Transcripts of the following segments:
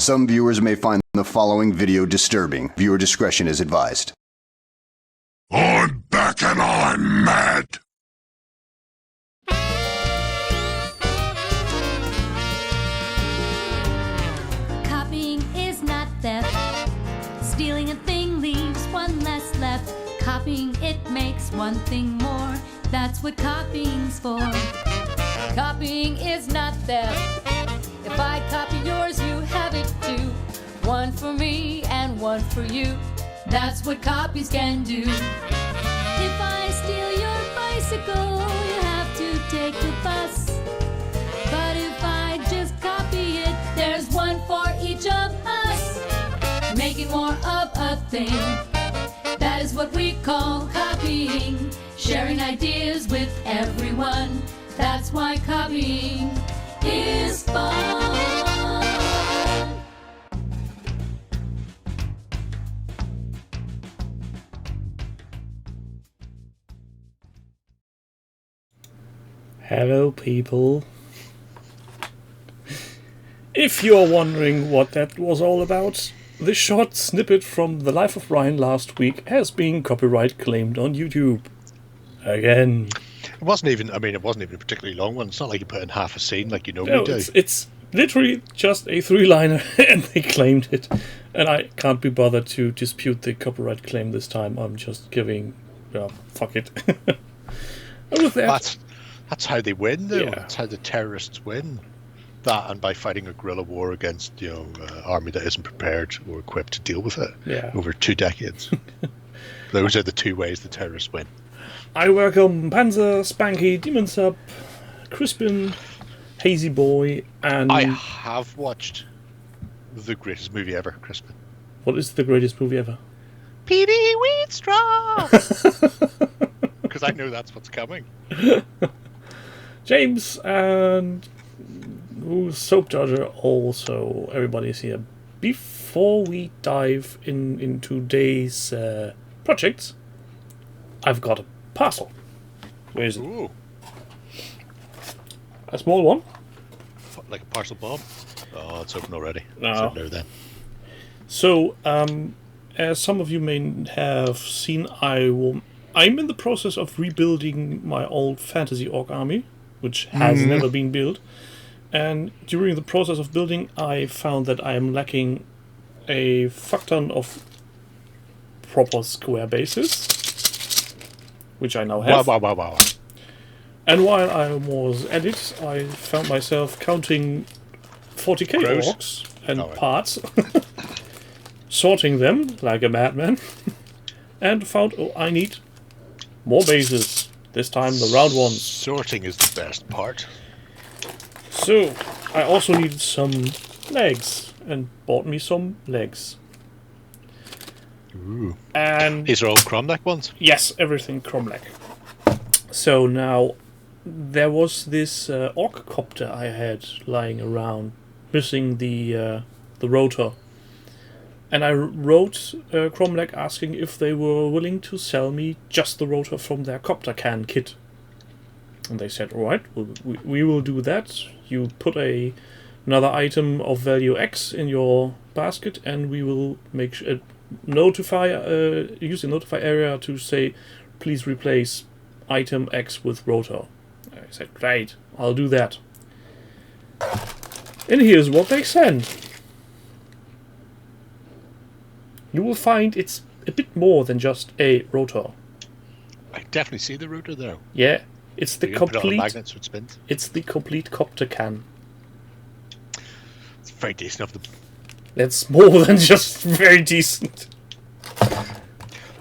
Some viewers may find the following video disturbing. Viewer discretion is advised. I'm back and I'm mad. Copying is not theft. Stealing a thing leaves one less left. Copying, it makes one thing more. That's what copying's for. Copying is not theft. If I copy yours, you have it too. One for me and one for you. That's what copies can do. If I steal your bicycle, you have to take the bus. But if I just copy it, there's one for each of us. Making more of a thing, that is what we call copying. Sharing ideas with everyone, that's why copying is fun. Hello, people. If you're wondering what that was all about, this short snippet from The Life of Ryan last week has been copyright claimed on YouTube. Again. It wasn't even a particularly long one. It's not like you put in half a scene like you normally do. It's literally just a 3-liner and they claimed it. And I can't be bothered to dispute the copyright claim this time. I'm just giving... fuck it. And with that... That's how they win, though. Yeah. That's how the terrorists win. That and by fighting a guerrilla war against, army that isn't prepared or equipped to deal with it over 2 decades. Those are the 2 ways the terrorists win. I welcome Panzer, Spanky, Demon Sub, Crispin, Hazy Boy, and... I have watched the greatest movie ever, Crispin. What is the greatest movie ever? P.D. Wheatstraw! Because I know that's what's coming. James and Soap Dodger also. Everybody's here. Before we dive into today's projects, I've got a parcel. Where is it? Ooh. A small one. Like a parcel bomb? Oh, it's open already. No. So no then. So, as some of you may have seen, I'm in the process of rebuilding my old Fantasy Orc army, which has never been built. And during the process of building, I found that I am lacking a fuck ton of proper square bases, which I now have. Wow. And while I was at it, I found myself counting 40k Gross. orcs and parts, sorting them like a madman, and found I need more bases. This time the round ones. Sorting is the best part. So, I also needed some legs, and bought me some legs. Ooh. And These are all Cromlech ones? yes, everything Cromlech. So now, there was this orc copter I had lying around, missing the rotor. And I wrote Cromlech asking if they were willing to sell me just the rotor from their copter can kit. And they said, alright, we will do that. You put another item of value X in your basket and we will make sure, use the notify area to say, please replace item X with rotor. I said, great, I'll do that. And here's what they sent. You will find it's a bit more than just a rotor. I definitely see the rotor there. Yeah, it's the You can put it on complete. magnets so it spins. It's the complete copter can. It's very decent of them. That's more than just very decent.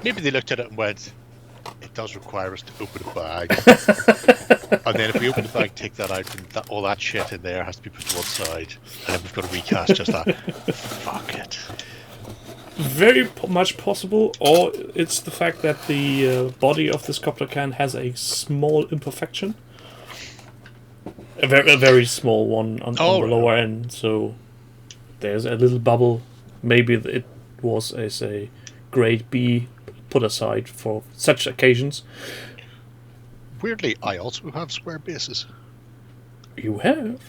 Maybe they looked at it and went, it does require us to open a bag. And then if we open the bag, take that out, and all that shit in there has to be put to one side. And then we've got to recast just that. Fuck it. Very much possible, or it's the fact that the body of this copter can has a small imperfection. A very small one on the lower end, so there's a little bubble. Maybe it was as a grade B put aside for such occasions. Weirdly, I also have square bases. You have?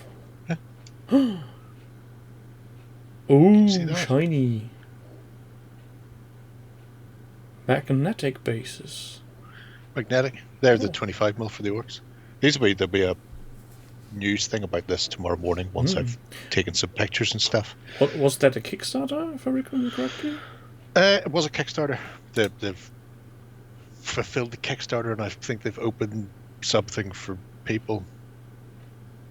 Ooh, See that? shiny. Magnetic bases. Magnetic. There's the 25mm for the orcs. There'll be a news thing about this tomorrow morning once I've taken some pictures and stuff. What, was that a Kickstarter, if I recall correctly? It was a Kickstarter. They've fulfilled the Kickstarter, and I think they've opened something for people.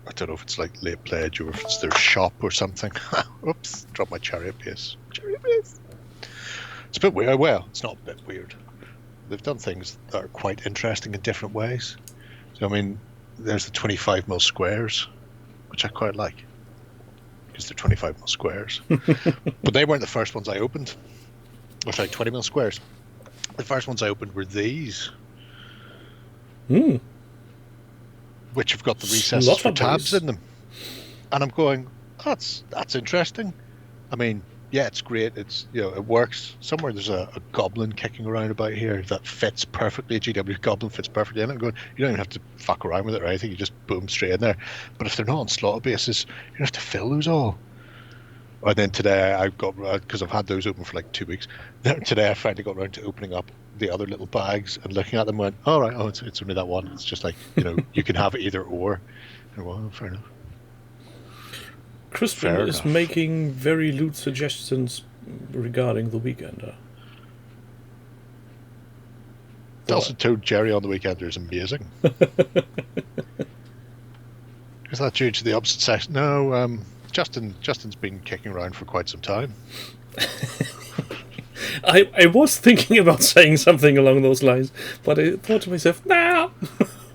I don't know if it's like late pledge or if it's their shop or something. Oops, dropped my chariot base. Chariot base. It's a bit weird. Well, it's not a bit weird. They've done things that are quite interesting in different ways. So, I mean, there's the 25mm squares, which I quite like, because they're 25mm squares. But they weren't the first ones I opened. Or sorry, 20mm squares. The first ones I opened were these. Which have got the recesses for tabs in them. And I'm going, that's interesting. I mean, yeah, it's great. It's, you know, it works. Somewhere there's a goblin kicking around about here that fits perfectly. A GW goblin fits perfectly in it. I'm going, you don't even have to fuck around with it or anything. You just boom straight in there. But if they're not on slaughter bases, you have to fill those all. And then today I got, because I've had those open for like 2 weeks. Today I finally got around to opening up the other little bags and looking at them and went, all right, oh, it's only that one. It's just like, you know, you can have it either or. And well, fair enough. Crispin is making very lewd suggestions regarding the Weekender. Also told Jerry on the Weekender is amazing. Is that due to the opposite sex? No, Justin's been kicking around for quite some time. I was thinking about saying something along those lines, but I thought to myself, no.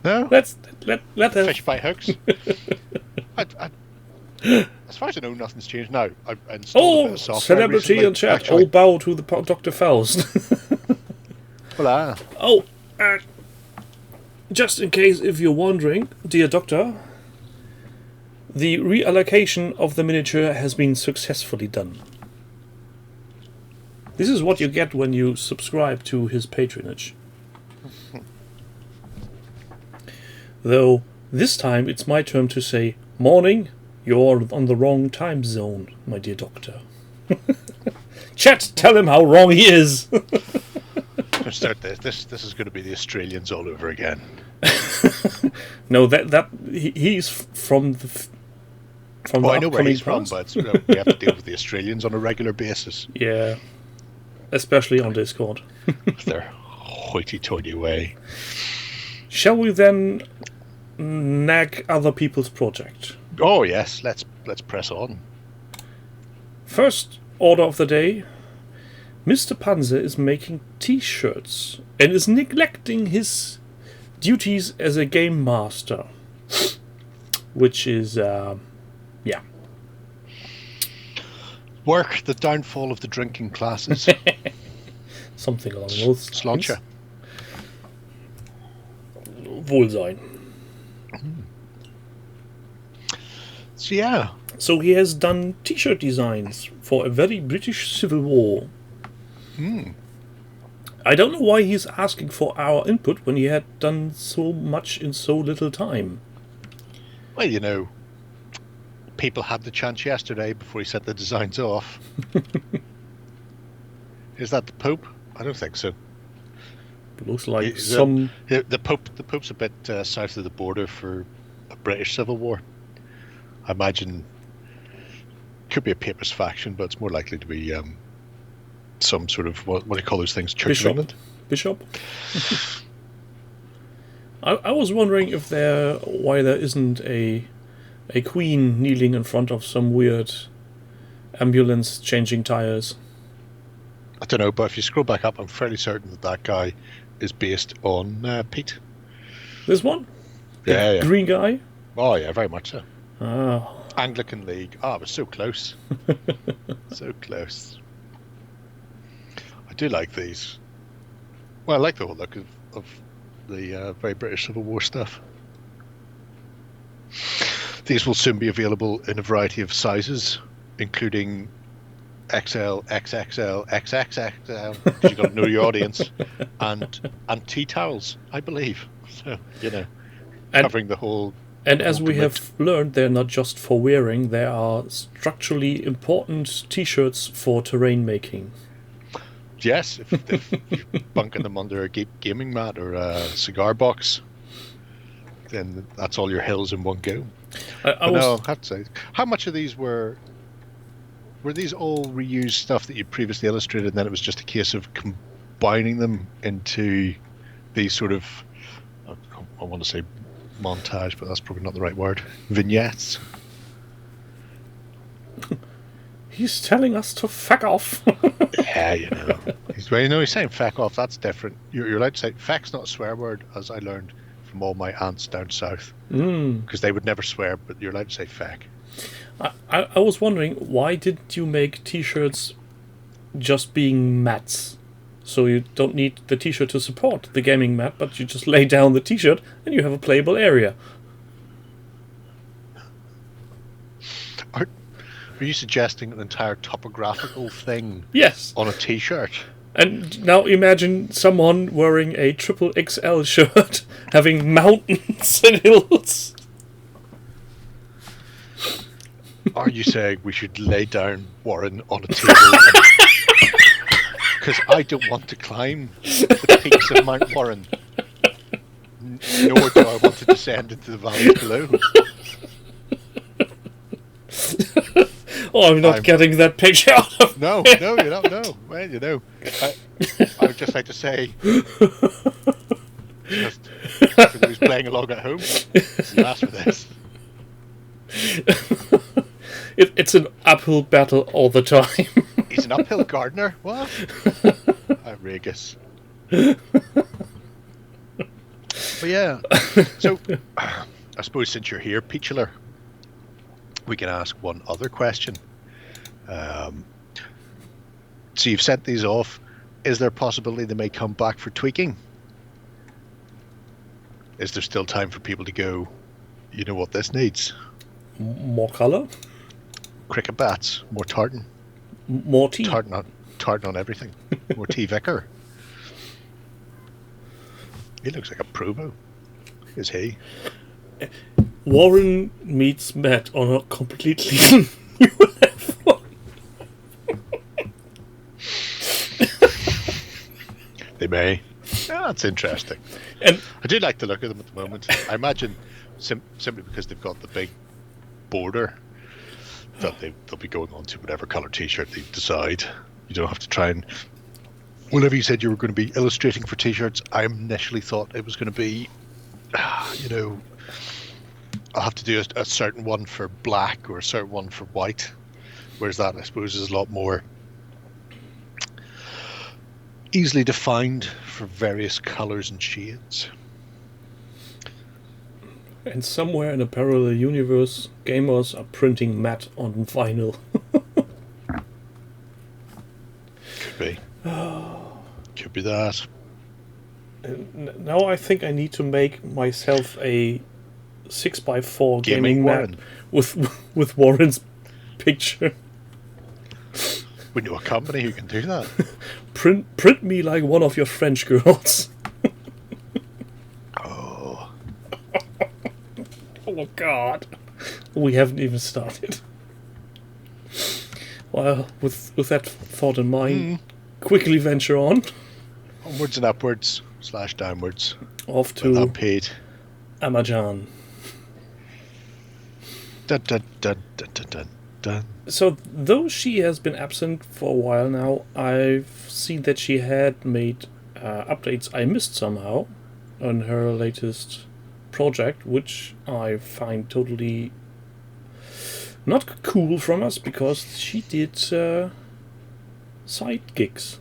let her fish by hooks. As far as I know, nothing's changed. Now, I installed a bit of software celebrity recently, in chat. actually. All bow to the Dr. Faust. Voila. Oh, just in case if you're wondering, dear Doctor, the reallocation of the miniature has been successfully done. This is what you get when you subscribe to his patronage. Though, this time it's my turn to say, morning, you're on the wrong time zone, my dear Doctor. Chat, tell him how wrong he is! Let's start this. This is going to be the Australians all over again. No, he's from the... From I know where he's from, but we have to deal with the Australians on a regular basis. Yeah. Especially on Discord. With their hoity-toity way. Shall we then nag other people's project? Oh yes, let's press on. First order of the day. Mr. Panzer is making t-shirts and is neglecting his duties as a game master. Which is, yeah. Work, the downfall of the drinking classes. Something along those lines. Sláinte. Wohlsein. So yeah. So he has done t-shirt designs for a very British Civil War. I don't know why he's asking for our input when he had done so much in so little time. Well, you know, people had the chance yesterday before he set the designs off. Is that the Pope? I don't think so. Looks like the Pope's a bit south of the border for a British Civil War. I imagine could be a papist faction, but it's more likely to be some sort of what do you call those things? Church of England? Bishop. I was wondering why there isn't a queen kneeling in front of some weird ambulance changing tires. I don't know, but if you scroll back up, I'm fairly certain that guy is based on Pete. This one? Yeah. Green guy? Oh yeah, very much so. Ah. Anglican League. Oh, it was so close. So close. I do like these. Well, I like the whole look of the very British Civil War stuff. These will soon be available in a variety of sizes, including XL, XXL, XXXL, because you've got to know your audience, and tea towels, I believe. So, you know, covering the whole And as we ultimate- have learned, they're not just for wearing, they are structurally important t-shirts for terrain making. Yes, if you're bunking them under a gaming mat or a cigar box, then that's all your hills in one go. I But was, no, I have to say, how much of these were these all reused stuff that you previously illustrated, and then it was just a case of combining them into these sort of, I want to say montage, but that's probably not the right word, vignettes? he's telling us to fuck off. Yeah, you know. He's saying feck off, that's different. You're allowed to say, feck's not a swear word, as I learned from all my aunts down south. Because they would never swear, but you're allowed to say feck. I was wondering, why didn't you make t-shirts just being mats? So you don't need the t-shirt to support the gaming mat, but you just lay down the t-shirt and you have a playable area. Are you suggesting an entire topographical thing Yes. on a t-shirt? And now imagine someone wearing a triple XL shirt, having mountains and hills. Are you saying we should lay down Warren on a table? Because I don't want to climb the peaks of Mount Warren. Nor do I want to descend into the valleys below. Oh, I'm not getting that picture out of No, you don't know. Well, you know. I would just like to say, just for those playing along at home, you asked for this. It's an uphill battle all the time. He's an uphill gardener? What? Outrageous. But yeah, so I suppose since you're here, Peachler, we can ask one other question. So you've sent these off. Is there a possibility they may come back for tweaking? Is there still time for people to go, you know what this needs? More colour? Cricket bats, more tartan. More tea? Tartan on everything. More T. Vicker. He looks like a Provo. Is he? Warren meets Matt on a completely new level. They may. Yeah, that's interesting. And I do like the look of them at the moment. I imagine simply because they've got the big border that they'll be going on to whatever colour t-shirt they decide. You don't have to try and... Whenever you said you were going to be illustrating for t-shirts, I initially thought it was going to be, you know, I'll have to do a certain one for black or a certain one for white. Whereas that, I suppose, is a lot more easily defined for various colours and shades. And somewhere in a parallel universe, gamers are printing Matt on vinyl. Could be. Could be that. Now I think I need to make myself a 6x4 Gaming gaming mat with Warren's picture. We know a company who can do that. Print me like one of your French girls. Oh. Oh God, we haven't even started. Well, with that thought in mind, quickly venture on. Onwards and upwards / downwards. Off But to unpaid. Amajan. Dun, dun, dun, dun, dun, dun, dun. So, though she has been absent for a while now, I've seen that she had made updates I missed somehow on her latest project, which I find totally not cool from us, because she did side gigs.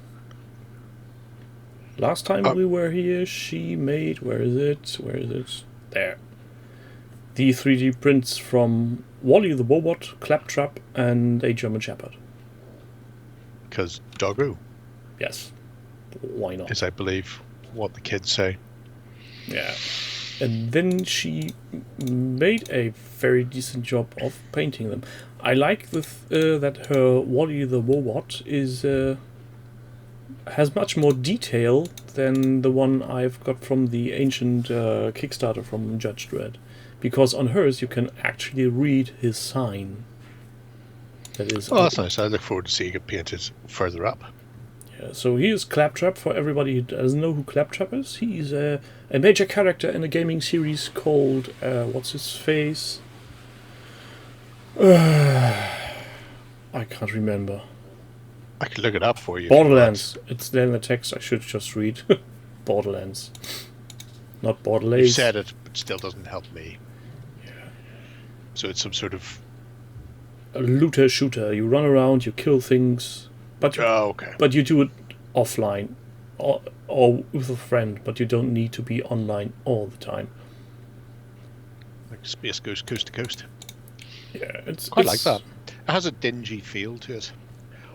Last time we were here, she made... Where is it? There. The 3D prints from Wally the Wobot, Claptrap, and a German Shepherd. Because doggo Yes. Why not? is, I believe, what the kids say. Yeah. And then she made a very decent job of painting them. I like that her Wally the Wobot is has much more detail than the one I've got from the ancient Kickstarter from Judge Dredd. because on hers you can actually read his sign. That is. Oh, that's nice. I look forward to seeing it painted further up. Yeah, so he is Claptrap. For everybody who doesn't know who Claptrap is, he's a major character in a gaming series called what's his face? I can't remember. I can look it up for you. Borderlands. It's there in the text. I should just read. Borderlands. Not Borderlands. You said it, but still doesn't help me. Yeah. So it's some sort of... A looter shooter. You run around, you kill things, but you, okay. but you do it offline or with a friend, but you don't need to be online all the time. Like Space Ghost Coast to Coast. Yeah, I like that. It has a dingy feel to it.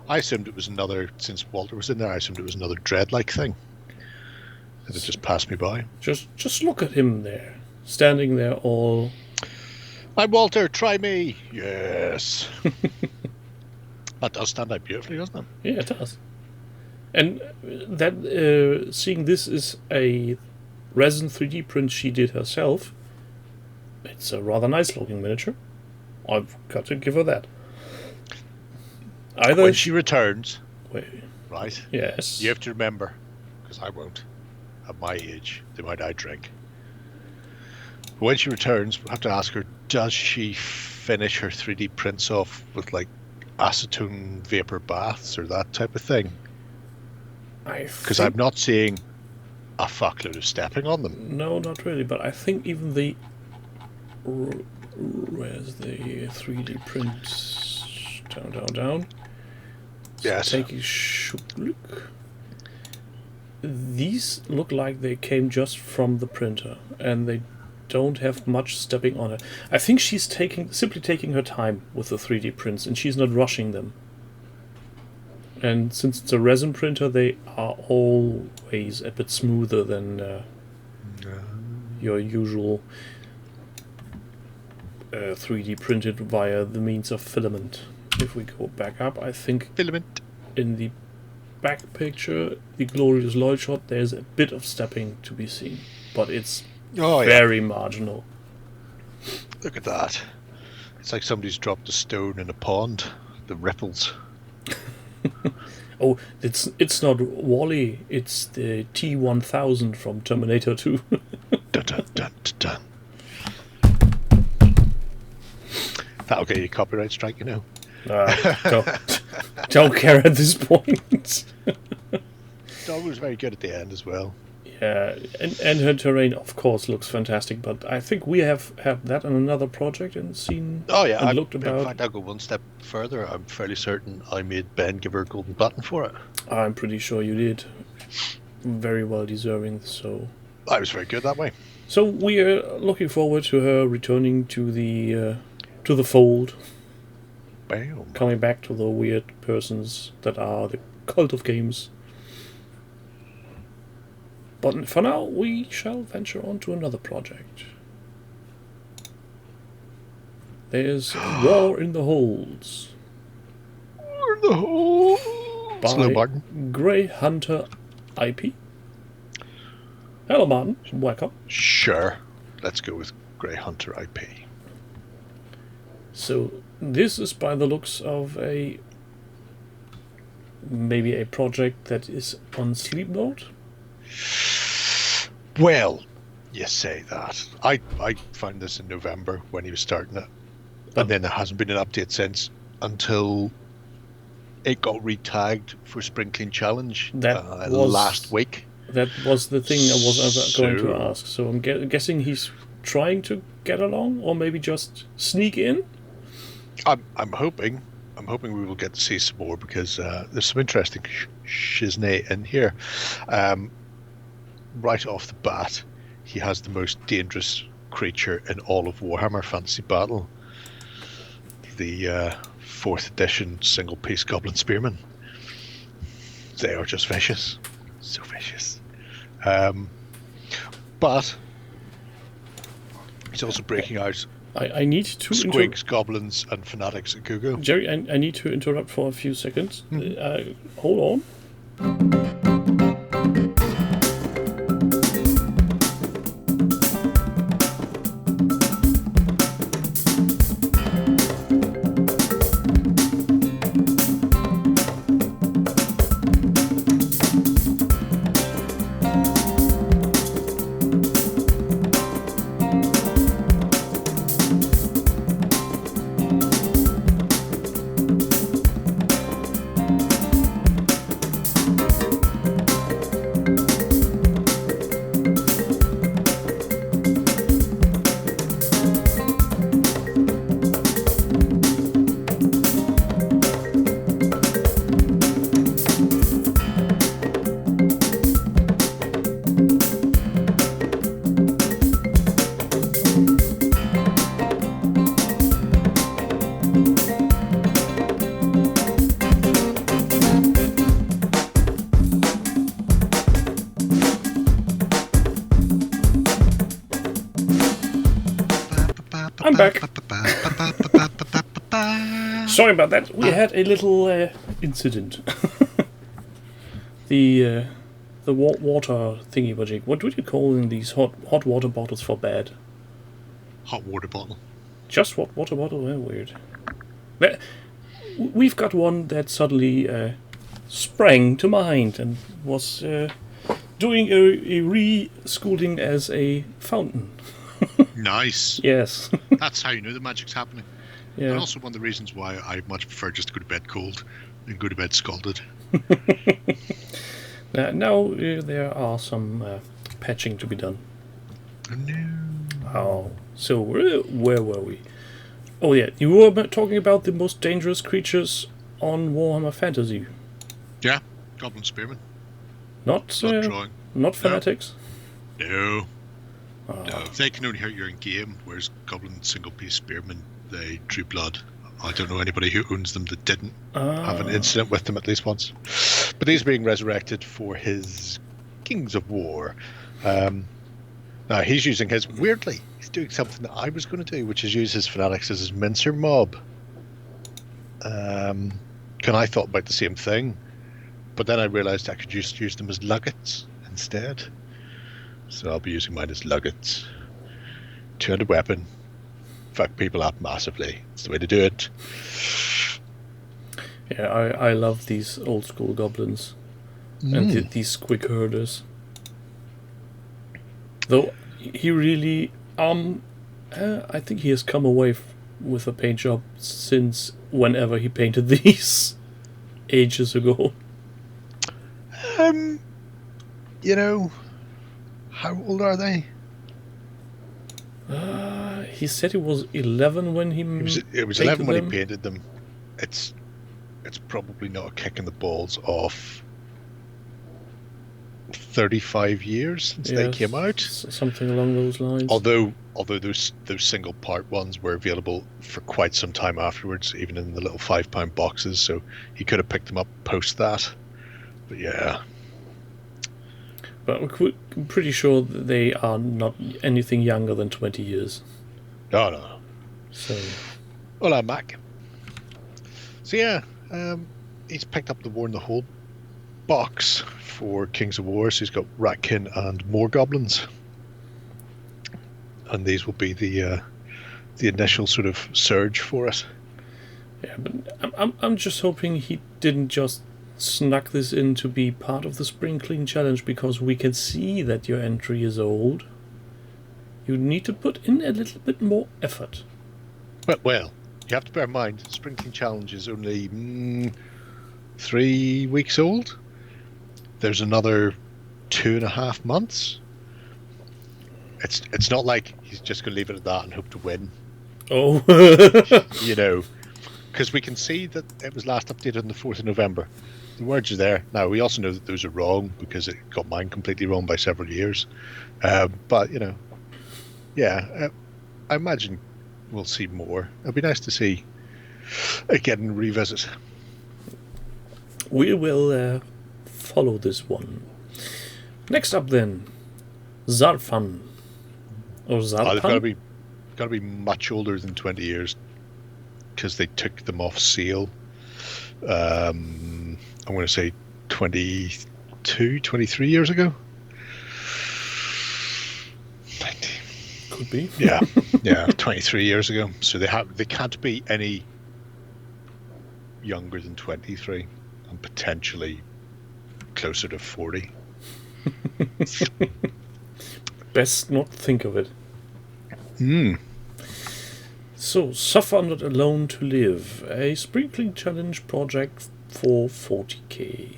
I assumed it was another, since Walter was in there, I assumed it was another Dread-like thing. And it just passed me by. Just look at him there, standing there all... I'm Walter, try me! Yes! That does stand out beautifully, doesn't it? Yeah, it does. And that seeing this is a resin 3D print she did herself, it's a rather nice looking miniature. I've got to give her that. Either when she returns, wait, right? yes, You have to remember, because I won't. At my age, the amount I drink. When she returns, we'll have to ask her, does she finish her 3D prints off with like acetone vapor baths or that type of thing? Because I'm not seeing a fuckload of stepping on them. No, not really, but I think even the... Where's the 3D print? Down. Yes. Take a look. These look like they came just from the printer, and they don't have much stepping on it. I think she's simply taking her time with the 3D prints, and she's not rushing them. And since it's a resin printer, they are always a bit smoother than your usual 3D printed via the means of filament. If we go back up, I think Filament. in the back picture, the Glorious Lloyd shot, there's a bit of stepping to be seen, but it's very marginal. Look at that. It's like somebody's dropped a stone in a pond. The ripples. Oh, it's not Wall-E, it's the T-1000 from Terminator 2. Dun, dun, dun, dun. That'll get you a copyright strike, you know. Don't care at this point. Dog was very good at the end as well. Yeah, and her terrain, of course, looks fantastic, but I think we have had that on another project and seen and looked about. In fact, I'll go one step further. I'm fairly certain I made Ben give her a golden button for it. I'm pretty sure you did. Very well deserving, so... I was very good that way. So we are looking forward to her returning to the fold. Bam. Coming back to the weird persons that are the cult of games. But for now, we shall venture on to another project. There's War in the Holds. War in the Holds. Hello, By Martin. Grey Hunter IP. Hello, Martin. Welcome. Sure. Let's go with Grey Hunter IP. So, this is by the looks of maybe a project that is on sleep mode. Well, you say that. I found this in November when he was starting it. And then there hasn't been an update since until it got retagged for Spring Clean Challenge last week. That was the thing I was going to ask. So I'm guessing he's trying to get along, or maybe just sneak in? I'm hoping we will get to see some more, because there's some interesting shiznay in here. Right off the bat, he has the most dangerous creature in all of Warhammer Fantasy Battle. The 4th edition single-piece Goblin Spearmen. They are just vicious. So vicious. But he's also breaking out I need to Squigs, Goblins, and Fanatics at Google. Jerry, I need to interrupt for a few seconds. Hold on. I'm back. Sorry about that. We had a little incident. The water thingy-majig. What would you call in these hot water bottles for bed? Hot water bottle. Just hot water bottle? Well, weird. We've got one that suddenly sprang to mind and was doing a re-schooling as a fountain. Nice. Yes. That's how you know the magic's happening. Yeah. And also one of the reasons why I much prefer just to go to bed cold than go to bed scalded. Now there are some patching to be done. Oh, no. Oh, so where were we? Oh yeah, you were talking about the most dangerous creatures on Warhammer Fantasy. Yeah, Goblin Spearman. Not drawing. not fanatics. No. No, they can only hurt you in game, whereas Goblin single-piece Spearmen, they drew blood. I don't know anybody who owns them that didn't have an incident with them at least once. But he's being resurrected for his Kings of War. Now he's using his, weirdly, he's doing something that I was going to do, which is use his fanatics as his mincer mob. And I thought about the same thing, but then I realised I could just use them as luggets instead. So I'll be using mine as luggets. 200 weapon. Fuck people up massively. It's the way to do it. Yeah, I love these old school goblins and these quick herders. Though he really, I think he has come away with a paint job since whenever he painted these ages ago. You know, how old are they? He said he was 11 when he It was 11 when he painted them. It's probably not a kick in the balls of 35 years since they came out. Something along those lines. Although those single part ones were available for quite some time afterwards, even in the little £5 boxes, so he could have picked them up post that. But yeah. But I'm pretty sure that they are not anything younger than 20 years. No. So. Hola, Mac. So yeah, he's picked up the War in the Hold box for Kings of War. So he's got Ratkin and more goblins, and these will be the initial sort of surge for it. Yeah, but I'm just hoping he didn't just snuck this in to be part of the Spring Clean Challenge, because we can see that your entry is old. You need to put in a little bit more effort. Well, you have to bear in mind, Spring Clean Challenge is only 3 weeks old. There's another 2.5 months. It's not like he's just going to leave it at that and hope to win. Oh. You know, because we can see that it was last updated on the 4th of November. The words are there. Now, we also know that those are wrong, because it got mine completely wrong by several years. But, you know, yeah, I imagine we'll see more. It'll be nice to see again and revisit. We will follow this one. Next up then, Zarfan. Or Zarpan? They've got to be much older than 20 years, because they took them off sale. I'm going to say 22, 23 years ago. Could be. Yeah, 23 years ago. So they can't be any younger than 23, and potentially closer to 40. Best not think of it. Hmm. So, Suffer Not Alone to Live, a Sprinkling Challenge project for 40k.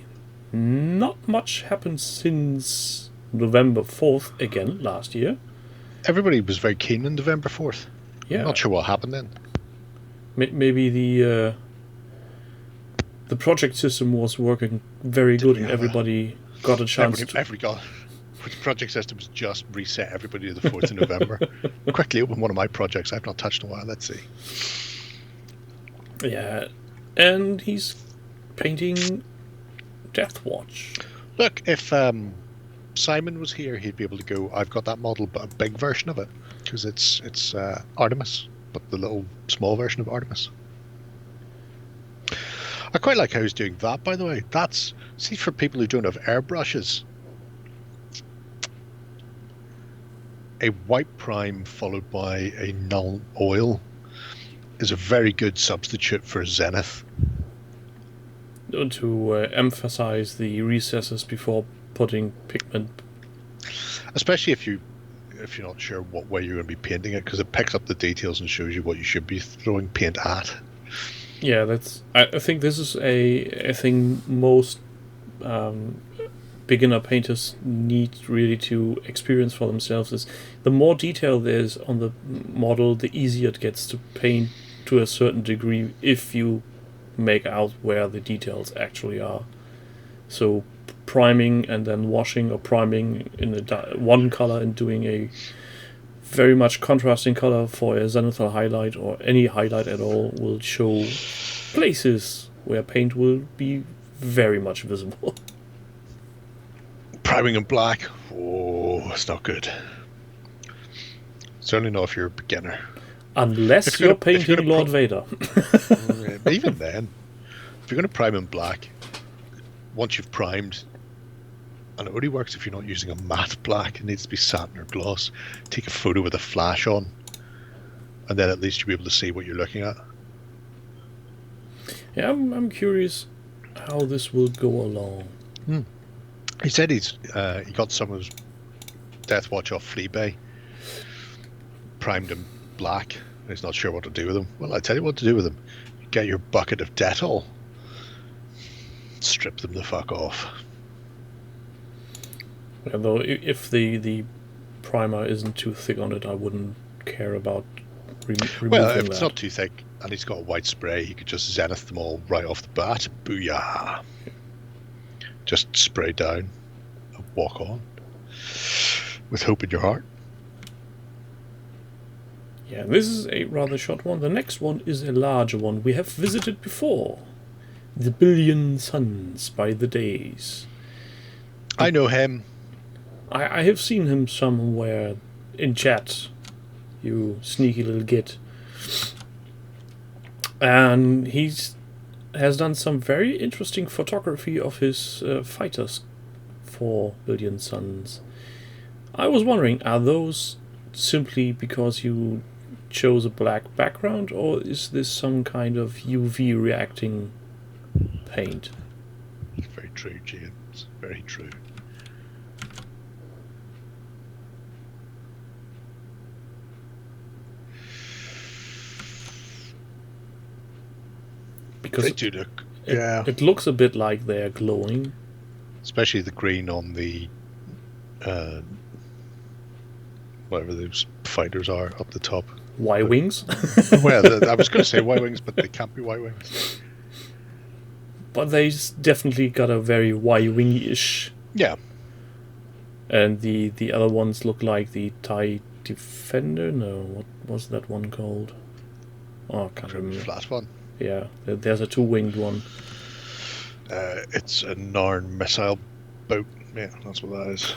Not much happened since November 4th, again, last year. Everybody was very keen on November 4th. Yeah. I'm not sure what happened then. Maybe the project system was working very good, and everybody got a chance Which project systems just reset everybody to the 4th of November. Quickly open one of my projects I've not touched in a while. Let's see. Yeah, and he's painting Deathwatch. Look, if Simon was here, he'd be able to go, I've got that model, but a big version of it, because it's Artemis but the little small version of Artemis. I quite like how he's doing that, by the way. That's, see, for people who don't have airbrushes, a white prime followed by a null oil is a very good substitute for a zenith. To emphasize the recesses before putting pigment. Especially if you're not sure what way you're going to be painting it, because it picks up the details and shows you what you should be throwing paint at. Yeah, that's. I think this is a thing most beginner painters need really to experience for themselves. Is the more detail there is on the model, the easier it gets to paint to a certain degree if you make out where the details actually are. So priming and then washing, or priming in one color and doing a very much contrasting color for a zenithal highlight or any highlight at all will show places where paint will be very much visible. Priming in black, oh, it's not good. Certainly not if you're a beginner. Unless you're painting Lord Vader. Even then, if you're going to prime in black, once you've primed, and it only works if you're not using a matte black, it needs to be satin or gloss, take a photo with a flash on, and then at least you'll be able to see what you're looking at. Yeah, I'm curious how this will go along. He said he got some of his Death Watch off Fleabay, primed him black, and he's not sure what to do with them. Well, I tell you what to do with them. Get your bucket of Dettol, strip them the fuck off. Although if the primer isn't too thick on it, I wouldn't care about removing well, if that. it's not too thick and he's got a white spray, he could just zenith them all right off the bat. Booyah! Just spray down and walk on with hope in your heart. Yeah, this is a rather short one. The next one is a larger one we have visited before. The Billion Suns by the Days. I know him. I have seen him somewhere in chat, you sneaky little git. And has done some very interesting photography of his fighters for Billion Suns. I was wondering, are those simply because you chose a black background, or is this some kind of UV reacting paint? Very true, James. Very true. Because they do look, yeah. It looks a bit like they're glowing. Especially the green on the whatever those fighters are up the top. Y-wings? Well, I was going to say Y-wings, but they can't be Y-wings. But they definitely got a very Y-wing-ish. Yeah. And the other ones look like the TIE Defender? No, what was that one called? Oh, I can't remember. Flat one. Yeah, there's a two-winged one. It's a Narn missile boat. Yeah, that's what that is.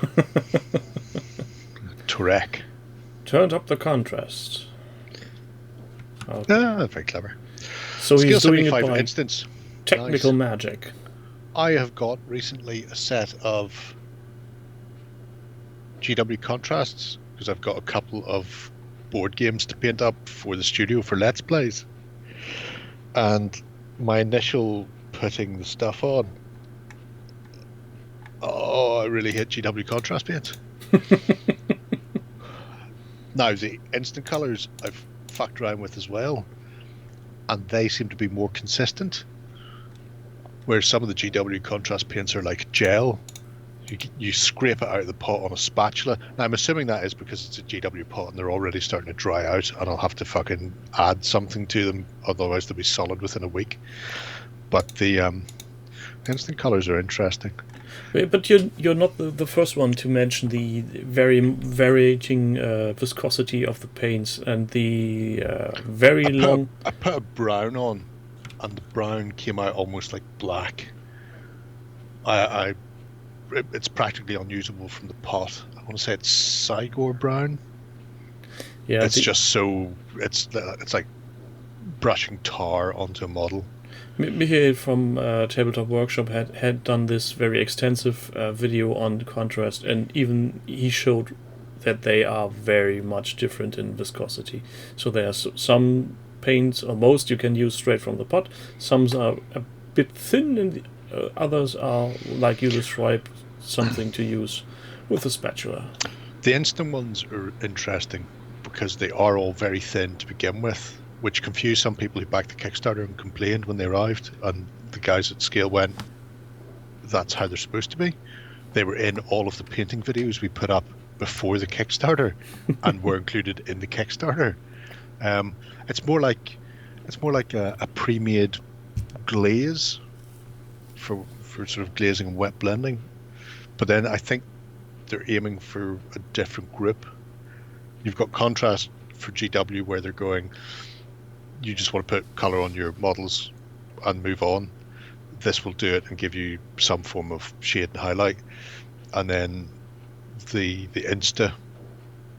Turek. Turned up the contrast. Okay. Ah, very clever. So Skill he's doing it 75 by instance. technical Nice. magic. I have got recently a set of GW contrasts because I've got a couple of board games to paint up for the studio for Let's Plays. And my initial putting the stuff on, I really hate GW contrast paint. Now, the instant colours I've fucked around with as well, and they seem to be more consistent. Whereas some of the GW contrast paints are like gel. You scrape it out of the pot on a spatula. Now, I'm assuming that is because it's a GW pot and they're already starting to dry out, and I'll have to fucking add something to them, otherwise they'll be solid within a week. But the instant colours are interesting. But you're not the first one to mention the very varying viscosity of the paints and the very long... I put a brown on, and the brown came out almost like black. It's practically unusable from the pot. I want to say it's Sigor brown. Yeah, it's just so it's like brushing tar onto a model. Michael from Tabletop Workshop had done this very extensive video on contrast, and even he showed that they are very much different in viscosity. So there are some paints, or most, you can use straight from the pot. Some are a bit thin, and others are, like you described, something to use with a spatula. The instant ones are interesting because they are all very thin to begin with, which confused some people who backed the Kickstarter and complained when they arrived, and the guys at Scale went, that's how they're supposed to be. They were in all of the painting videos we put up before the Kickstarter and were included in the Kickstarter. It's more like a pre-made glaze for sort of glazing and wet blending. But then I think they're aiming for a different group. You've got contrast for GW where they're going, you just want to put color on your models and move on. This will do it and give you some form of shade and highlight. And then the Insta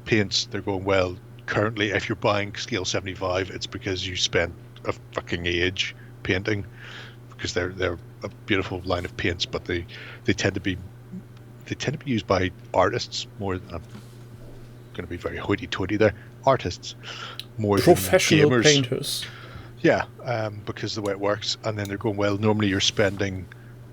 paints, they're going, well, currently if you're buying scale 75, it's because you spent a fucking age painting, because they're a beautiful line of paints, but they tend to be used by artists more than, I'm going to be very hoity-toity there, artists more professional than gamers. painters. Yeah, because the way it works. And then they're going, well, normally you're spending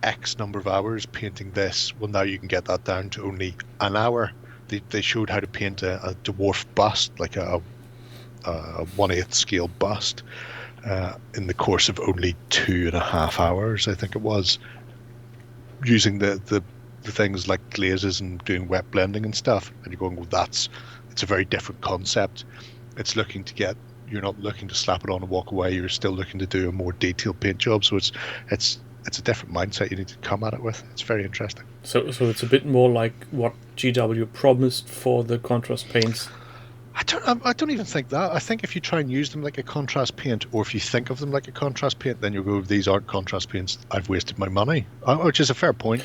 X number of hours painting this. Well, now you can get that down to only an hour. They showed how to paint a dwarf bust, like a 1/8 scale bust, in the course of only 2.5 hours, I think it was, using the things like glazes and doing wet blending and stuff. And you're going, well, it's a very different concept. It's looking to get, you're not looking to slap it on and walk away. You're still looking to do a more detailed paint job. So it's a different mindset you need to come at it with. It's very interesting. So it's a bit more like what GW promised for the contrast paints. I don't even think that. I think if you try and use them like a contrast paint, or if you think of them like a contrast paint, then you'll go, these aren't contrast paints, I've wasted my money. Which is a fair point.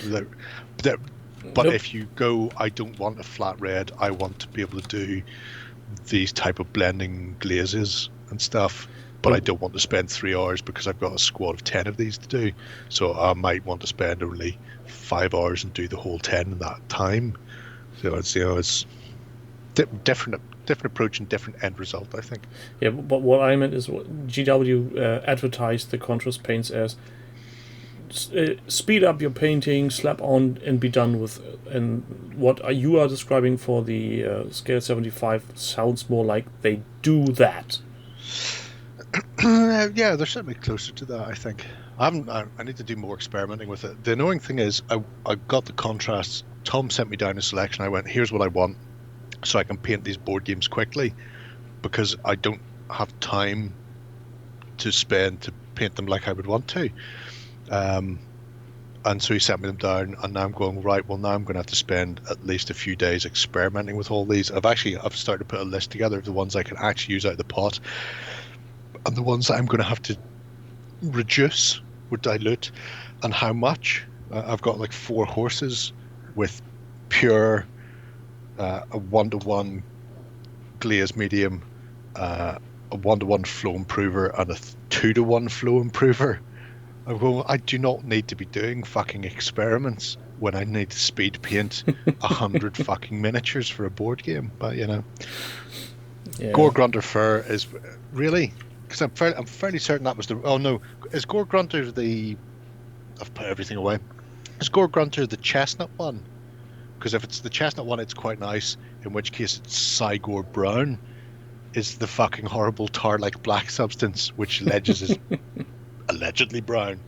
But Nope. If you go, I don't want a flat red, I want to be able to do these type of blending glazes and stuff, but I don't want to spend 3 hours because I've got a squad of 10 of these to do. So I might want to spend only 5 hours and do the whole 10 in that time. So it's different approach and different end result, I think. Yeah, but what I meant is GW advertised the contrast paints as speed up your painting, slap on, and be done with. And what you are describing for the scale 75 sounds more like they do that. Yeah, they're certainly closer to that, I think. I need to do more experimenting with it. The annoying thing is, I got the contrasts. Tom sent me down a selection. I went, here's what I want, so I can paint these board games quickly, because I don't have time to spend to paint them like I would want to. And so he sent me them down, and now I'm going, right, well, now I'm going to have to spend at least a few days experimenting with all these. I've started to put a list together of the ones I can actually use out of the pot, and the ones that I'm going to have to reduce or dilute, and how much. I've got like 4 horses with pure a 1-to-1 glaze medium, a 1-to-1 flow improver, and a 2-to-1 flow improver. I do not need to be doing fucking experiments when I need to speed paint 100 fucking miniatures for a board game. But Yeah. Gore Grunter Fur is really, because I'm fairly certain that was the. Oh no, is Gore Grunter the? I've put everything away. Is Gore Grunter the chestnut one? Because if it's the chestnut one, it's quite nice. In which case, it's Cygore Brown is the fucking horrible tar-like black substance, which alleges is allegedly brown.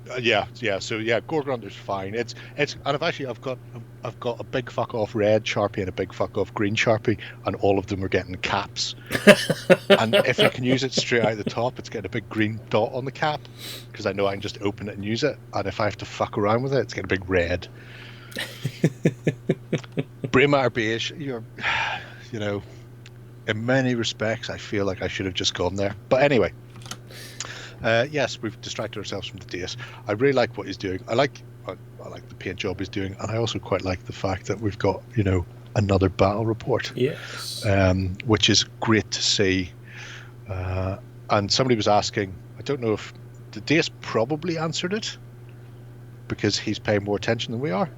So Gore Grunter's fine. It's and I've got a big fuck off red Sharpie and a big fuck off green Sharpie, and all of them are getting caps. And if I can use it straight out the top, it's getting a big green dot on the cap, because I know I can just open it and use it. And if I have to fuck around with it, it's getting a big red. Braemar beige, in many respects, I feel like I should have just gone there. But anyway. Yes, we've distracted ourselves from the date. I really like what he's doing. I like the paint job he's doing, and I also quite like the fact that we've got, another battle report. Yes. Which is great to see. And somebody was asking, I don't know if the DS probably answered it because he's paying more attention than we are.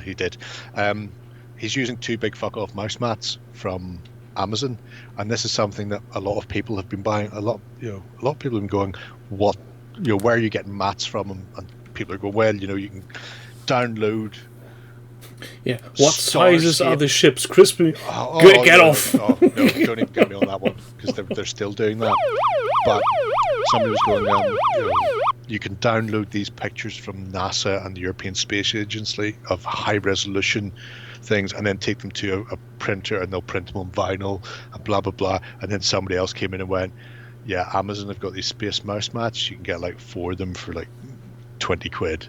He did. He's using 2 big fuck off mouse mats from Amazon, and this is something that a lot of people have been buying. A lot of people have been going, "What? Where are you getting mats from?" And people are going, "Well, you can download." Yeah. What sizes are the ships, Crispy? Get off! No, don't even get me on that one because they're still doing that. But somebody was going, you can download these pictures from NASA and the European Space Agency of high resolution things, and then take them to a printer, and they'll print them on vinyl, and blah blah blah. And then somebody else came in and went, "Yeah, Amazon have got these space mouse mats. You can get like 4 of them for like 20 quid."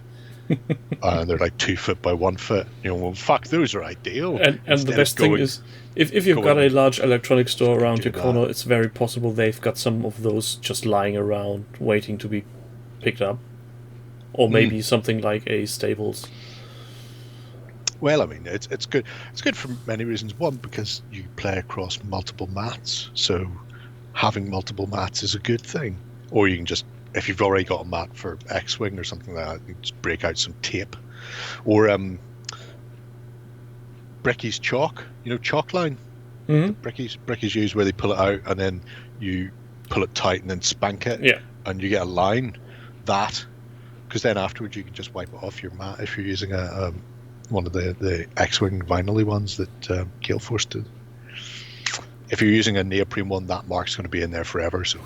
And they're like 2 foot by 1 foot. Well, fuck, those are ideal. And the best thing is, if you've got a large electronics store around your corner, it's very possible they've got some of those just lying around, waiting to be picked up, or maybe something like a Staples. Well, I mean, it's good. It's good for many reasons. One, because you play across multiple mats, so having multiple mats is a good thing. Or you can just, if you've already got a mat for X-Wing or something like that, you can just break out some tape. Or Bricky's chalk, chalk line. Mm-hmm. Bricky's used where they pull it out and then you pull it tight and then spank it. Yeah. And you get a line. That, because then afterwards you can just wipe it off your mat if you're using one of the X-Wing vinyl-y ones that Gale Force did. If you're using a neoprene one, that mark's going to be in there forever, so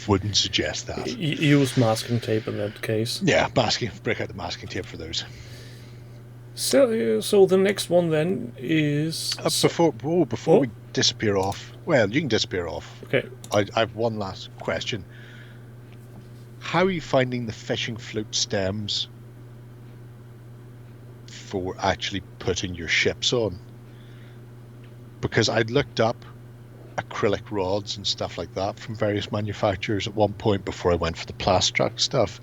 wouldn't suggest that. Use masking tape in that case. Yeah, break out the masking tape for those. So the next one then is... Before we disappear off... Well, you can disappear off. Okay. I have one last question. How are you finding the fishing float stems for actually putting your ships on? Because I'd looked up acrylic rods and stuff like that from various manufacturers at one point before I went for the Plastrac stuff,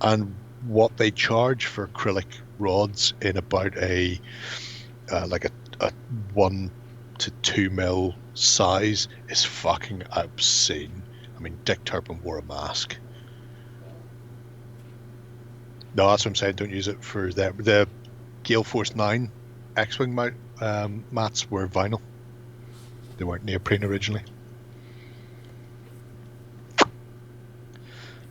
and what they charge for acrylic rods in about a 1 to 2 mil size is fucking obscene. I mean, Dick Turpin wore a mask. No, that's what I'm saying. Don't use it for the Gale Force 9 X-Wing mats were vinyl. They weren't neoprene originally.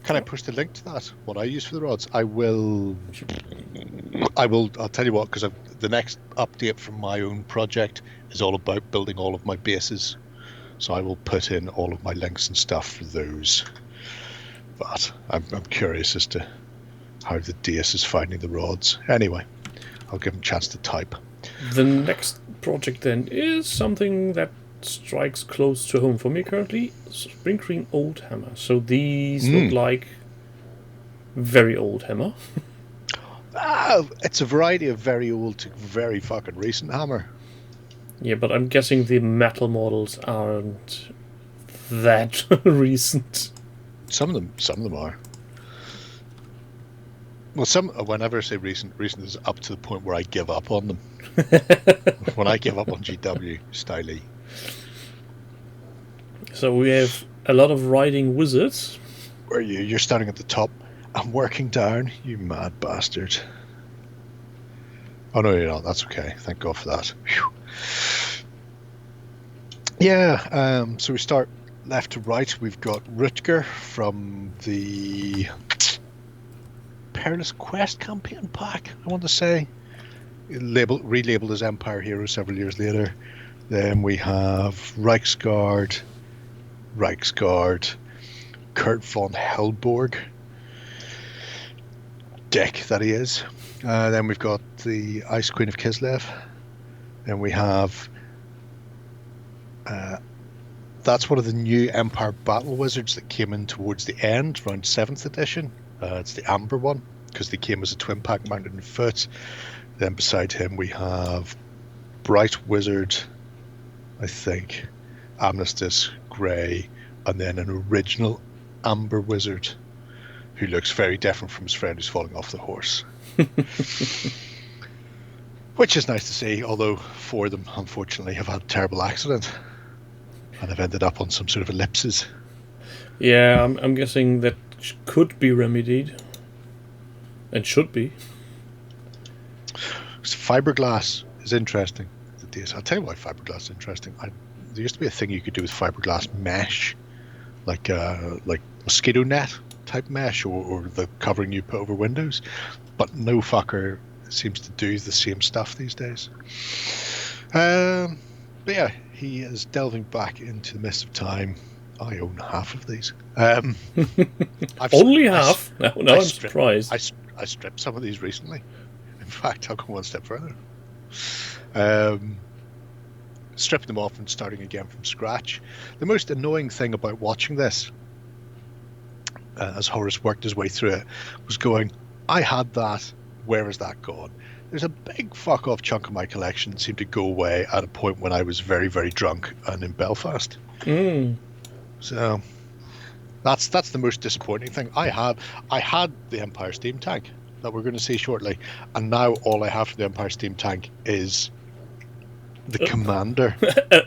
Can I post a link to that? What I use for the rods? I will. I'll tell you what, because the next update from my own project is all about building all of my bases. So I will put in all of my links and stuff for those. But I'm curious as to how the DS is finding the rods. Anyway, I'll give him a chance to type. The next project then is something that strikes close to home for me currently. Sprinkling old hammer. So these look like very old hammer. It's a variety of very old to very fucking recent hammer. Yeah, but I'm guessing the metal models aren't that recent. Some of them are. Well, whenever I say recent is up to the point where I give up on them. When I give up on GW, Styley. So we have a lot of riding wizards. Where you're starting at the top and working down, you mad bastard. Oh no, you're not. That's okay. Thank God for that. Whew. Yeah. So we start left to right. We've got Rutger from the Perilous Quest campaign pack, I want to say. Relabeled as Empire Hero several years later. Then we have Reichsguard, Kurt von Hellborg, Dick that he is. Then we've got the Ice Queen of Kislev. Then we have that's one of the new Empire Battle Wizards that came in towards the end, around 7th edition. It's the Amber one, because they came as a twin pack mounted in foot. Then beside him we have Bright Wizard, I think, Amnestus, Grey, and then an original Amber Wizard who looks very different from his friend who's falling off the horse. Which is nice to see, although 4 of them, unfortunately, have had a terrible accident and have ended up on some sort of ellipses. Yeah, I'm guessing that could be remedied. And should be. So fiberglass is interesting. I'll tell you why fiberglass is interesting. There used to be a thing you could do with fiberglass mesh, like mosquito net type mesh, or the covering you put over windows, but no fucker seems to do the same stuff these days. But yeah, he is delving back into the mist of time. I own half of these. Only half? No, I'm surprised. I stripped some of these recently. In fact, I'll go one step further. Stripping them off and starting again from scratch. The most annoying thing about watching this, as Horace worked his way through it, was going, I had that, where is that gone? There's a big fuck off chunk of my collection that seemed to go away at a point when I was very, very drunk and in Belfast. So that's the most disappointing thing. I had the Empire Steam Tank that we're going to see shortly, and now all I have for the Empire Steam Tank is the Commander.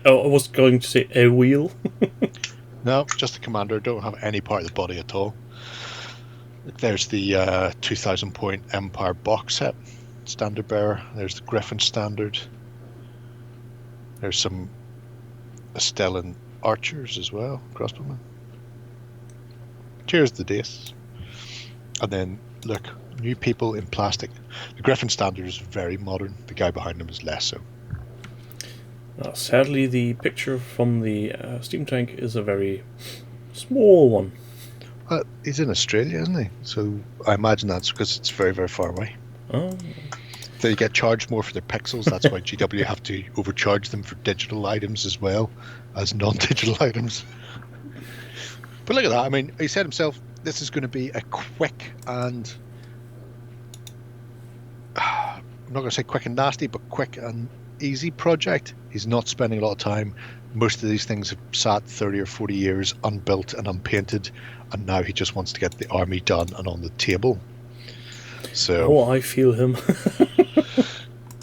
I was going to say a wheel. No, just the Commander. Don't have any part of the body at all. There's the 2,000 point Empire box set, standard bearer. There's the Griffin standard. There's some Stellan archers as well, crossbowmen. Cheers the dace. And then look, new people in plastic. The Griffin standard is very modern. The guy behind him is less so. Sadly, the picture from the Steam Tank is a very small one. He's in Australia, isn't he? So I imagine that's because it's very, very far away. Oh. They get charged more for their pixels. That's why GW have to overcharge them for digital items as well as non-digital items. But look at that. I mean, he said himself, this is going to be a quick and... I'm not going to say quick and nasty, but quick and easy project. He's not spending a lot of time. Most of these things have sat 30 or 40 years unbuilt and unpainted, and now he just wants to get the army done and on the table. So I feel him.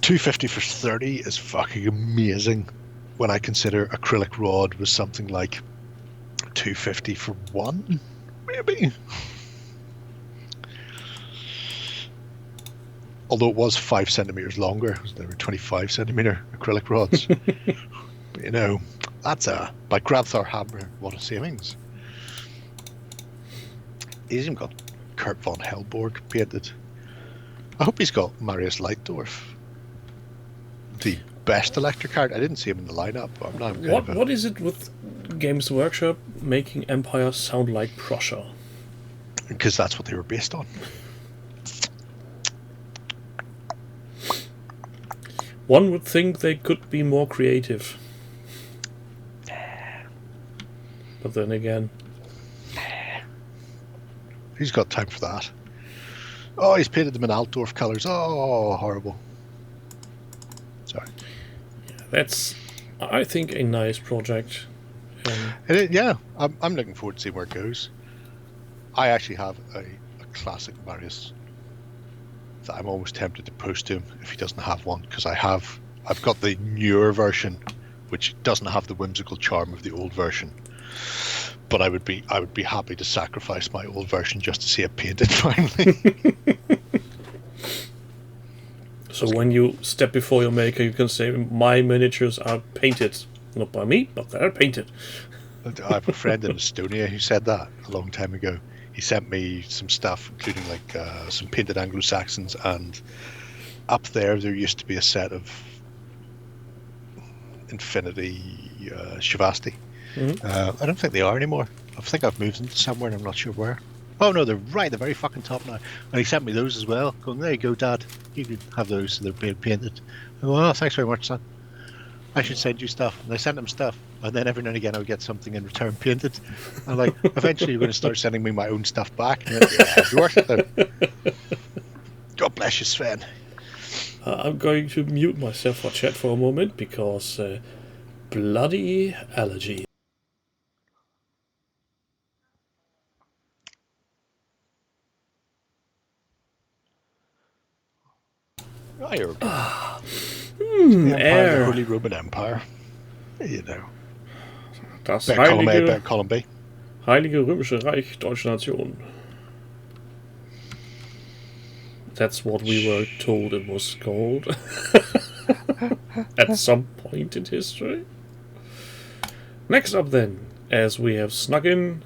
250 for 30 is fucking amazing when I consider acrylic rod was something like 250 for 1, maybe. Although it was 5 centimeters longer, there were 25 centimeter acrylic rods. But you know, that's by Grabthar Hammer, what a savings. He's even got Kurt von Hellborg painted. I hope he's got Marius Leitdorf, the best electric card. I didn't see him in the lineup. But I'm not What is it with Games Workshop making Empire sound like Prussia? Because that's what they were based on. One would think they could be more creative. But then again... Who's got time for that? Oh, he's painted them in Altdorf colours. Oh, horrible. Sorry. That's, I think, a nice project. Yeah, I'm looking forward to seeing where it goes. I actually have a classic Marius that I'm almost tempted to post to him if he doesn't have one, because I've got the newer version, which doesn't have the whimsical charm of the old version. But I would be happy to sacrifice my old version just to see it painted finally. So when you step before your maker, you can say, my miniatures are painted. Not by me, but they're painted. I have a friend in Estonia who said that a long time ago. He sent me some stuff, including like some painted Anglo-Saxons, and up there used to be a set of Infinity Shavasti. I don't think they are anymore. I think I've moved them somewhere and I'm not sure where. Oh no, they're right at the very fucking top now. And he sent me those as well, going, there you go, Dad. You can have those, they're being painted. I go, oh, thanks very much, son. I should send you stuff. And I sent him stuff. And then every now and again I would get something in return painted. I'm like, eventually you're going to start sending me my own stuff back. And then, yeah, it'll be worth it though. God bless you, Sven. I'm going to mute myself for chat for a moment because bloody allergy. Oh, you're okay. The Empire, the Holy Roman Empire. You know. Das Better column B. Heilige Römische Reich Deutsche Nation. That's what we were told it was called at some point in history. Next up then, as we have snuck in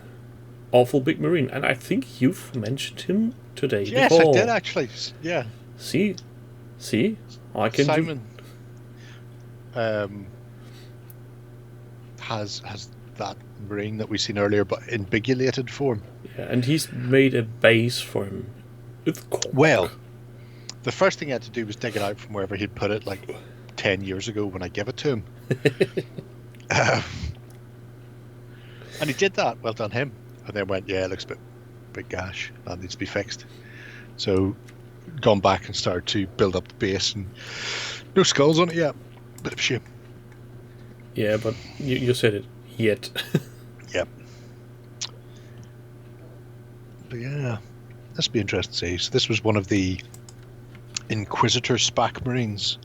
Awful Big Marine, and I think you've mentioned him today Yes, before. I did actually. Yeah. See, I can Simon has that marine that we seen earlier, but in bigulated form. Yeah, and he's made a base for him with cork. Well, the first thing I had to do was dig it out from wherever he'd put it, like 10 years ago when I gave it to him. And he did that. Well done, him. And then went, yeah, it looks a bit gash. That needs to be fixed. So, gone back and started to build up the base, and no skulls on it yet. Bit of shame. Yeah, but you said it. Yet. Yep. But yeah, this would be interesting to see. So this was one of the Inquisitor SPAC Marines,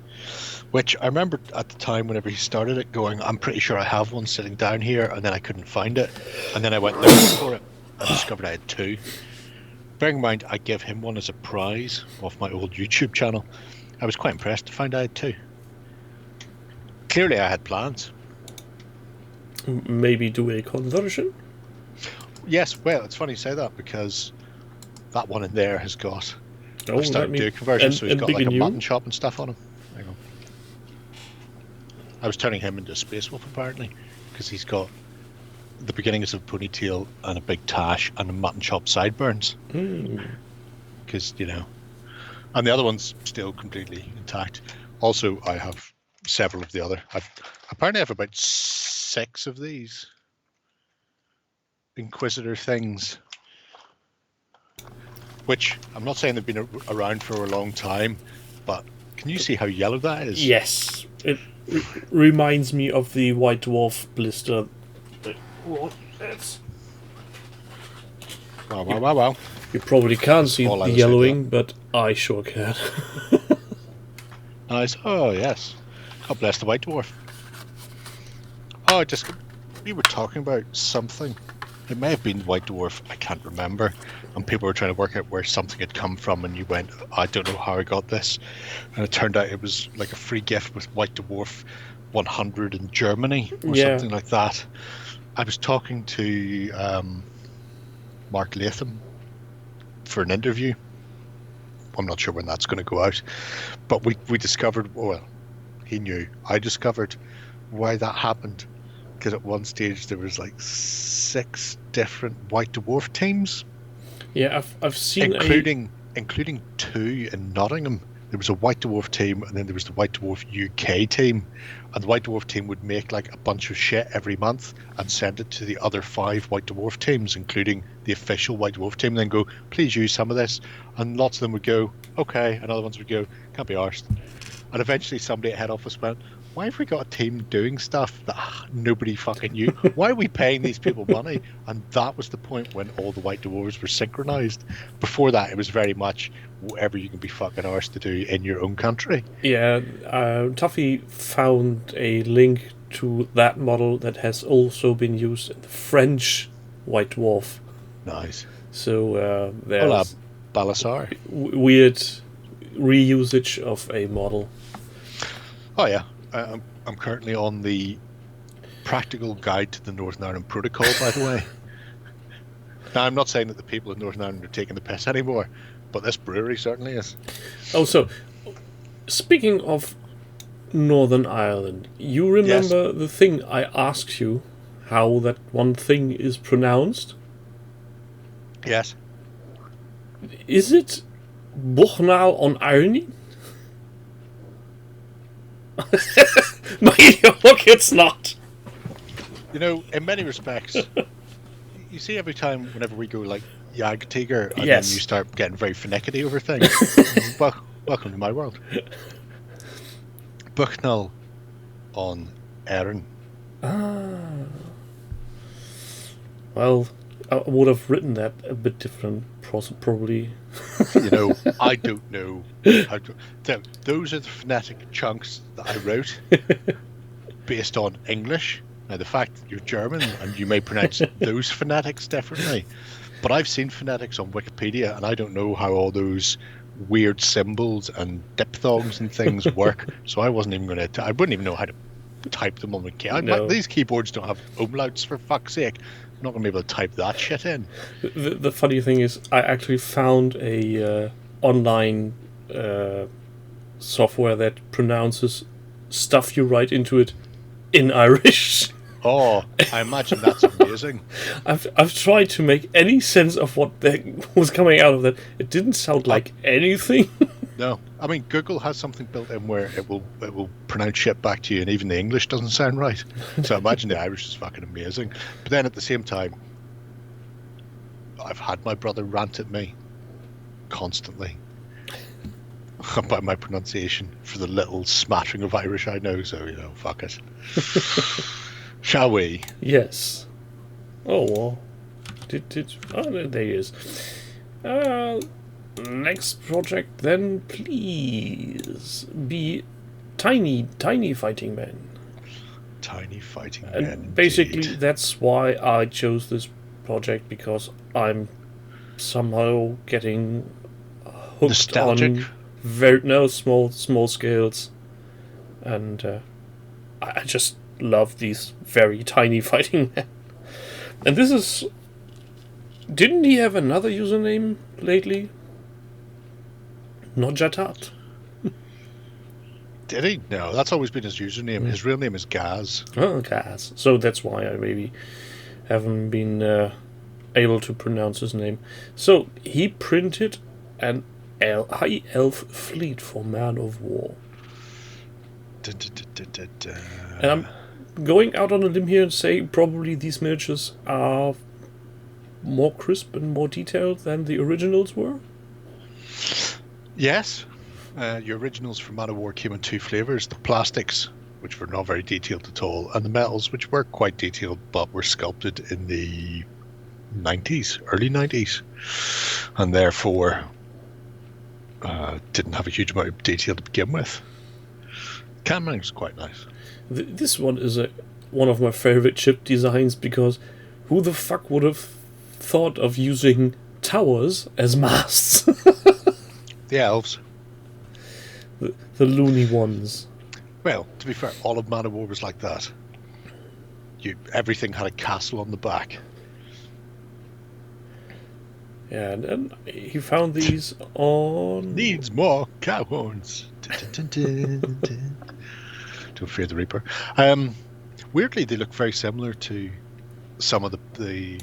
which I remember at the time whenever he started it going, I'm pretty sure I have one sitting down here, and then I couldn't find it. And then I went looking for it and discovered I had two. Bearing in mind, I gave him one as a prize off my old YouTube channel. I was quite impressed to find I had two. Clearly I had plans. Maybe do a conversion? Yes, well, it's funny you say that because that one in there has got... Oh, I've started doing conversion, so he's got like a new? mutton chop and stuff on him. Hang on. I was turning him into a space wolf apparently, because he's got the beginnings of a ponytail and a big tash and a mutton chop sideburns. Because, you know... And the other one's still completely intact. Also, I have several of the other. Apparently I have about 6 of these Inquisitor things, which I'm not saying they've been around for a long time, but can you see how yellow that is? Yes, it reminds me of the White Dwarf blister. Wow. You probably can't see all I the was yellowing, but I sure can. Nice. Oh yes. God bless the White Dwarf. Oh, we were talking about something. It may have been White Dwarf, I can't remember. And people were trying to work out where something had come from, and you went, I don't know how I got this. And it turned out it was like a free gift with White Dwarf 100 in Germany or something like that. I was talking to Mark Latham for an interview. I'm not sure when that's going to go out. But we discovered, well, he knew. I discovered why that happened. Because at one stage there was like 6 different White Dwarf teams. Yeah, I've seen including 2 in Nottingham. There was a White Dwarf team, and then there was the White Dwarf UK team. And the White Dwarf team would make like a bunch of shit every month and send it to the other 5 White Dwarf teams, including the official White Dwarf team, and then go, please use some of this. And lots of them would go, okay, and other ones would go, can't be arsed. And eventually somebody at head office went, why have we got a team doing stuff that nobody fucking knew? Why are we paying these people money? And that was the point when all the White Dwarves were synchronized. Before that, it was very much whatever you can be fucking arsed to do in your own country. Yeah, Tuffy found a link to that model that has also been used in the French White Dwarf. Nice. So there's Hola, Balasar. Weird reusage of a model. Oh yeah. I'm currently on the practical guide to the Northern Ireland Protocol, by the way. Now, I'm not saying that the people in Northern Ireland are taking the piss anymore, but this brewery certainly is. Oh, so speaking of Northern Ireland, you remember the thing I asked you, how that one thing is pronounced? Yes. Is it Buchnal on Irony? No, look, it's not. You know, in many respects, you see every time whenever we go like Yag Tiger, and then you start getting very finicky over things. Welcome to my world. Buchnal on Erin. Well, I would have written that a bit different, probably. You know, I don't know how to. Those are the phonetic chunks that I wrote based on English. Now, the fact that you're German and you may pronounce those phonetics differently, but I've seen phonetics on Wikipedia, and I don't know how all those weird symbols and diphthongs and things work. So I wasn't even going to. I wouldn't even know how to type them on the keyboard. No. These keyboards don't have umlauts, for fuck's sake. I'm not going to be able to type that shit in. The funny thing is, I actually found a online software that pronounces stuff you write into it in Irish. Oh, I imagine that's amazing. I've tried to make any sense of what was coming out of that. It didn't sound like anything. No, I mean Google has something built in where it will pronounce shit back to you, and even the English doesn't sound right. So I imagine the Irish is fucking amazing. But then at the same time, I've had my brother rant at me constantly about my pronunciation for the little smattering of Irish I know. So you know, fuck it. Shall we? Yes. Oh well. Oh, there he is. Next project, then, please be tiny fighting men. Tiny fighting And men. basically, indeed. that's why I chose this project, because I'm somehow getting hooked Nostalgic? on small scales, and I just love these very tiny fighting men. And this is. Didn't he have another username lately? Not Jatat. Did he? No, that's always been his username. His real name is Gaz. Oh, Gaz. So that's why I maybe haven't been able to pronounce his name. So he printed an high elf fleet for Man of War. And I'm going out on a limb here and say probably these miniatures are more crisp and more detailed than the originals were. Yes. Your originals for Man of War came in two flavours. The plastics, which were not very detailed at all, and the metals, which were quite detailed but were sculpted in the 90s, early 90s, and therefore didn't have a huge amount of detail to begin with. Cameron was quite nice. This one is one of my favorite chip designs, because who the fuck would have thought of using towers as masts? The elves. The loony ones. Well, to be fair, all of Man of War was like that. Everything had a castle on the back. Yeah, and then he found these on... Needs more cow horns. Don't fear the Reaper. Weirdly, they look very similar to some of the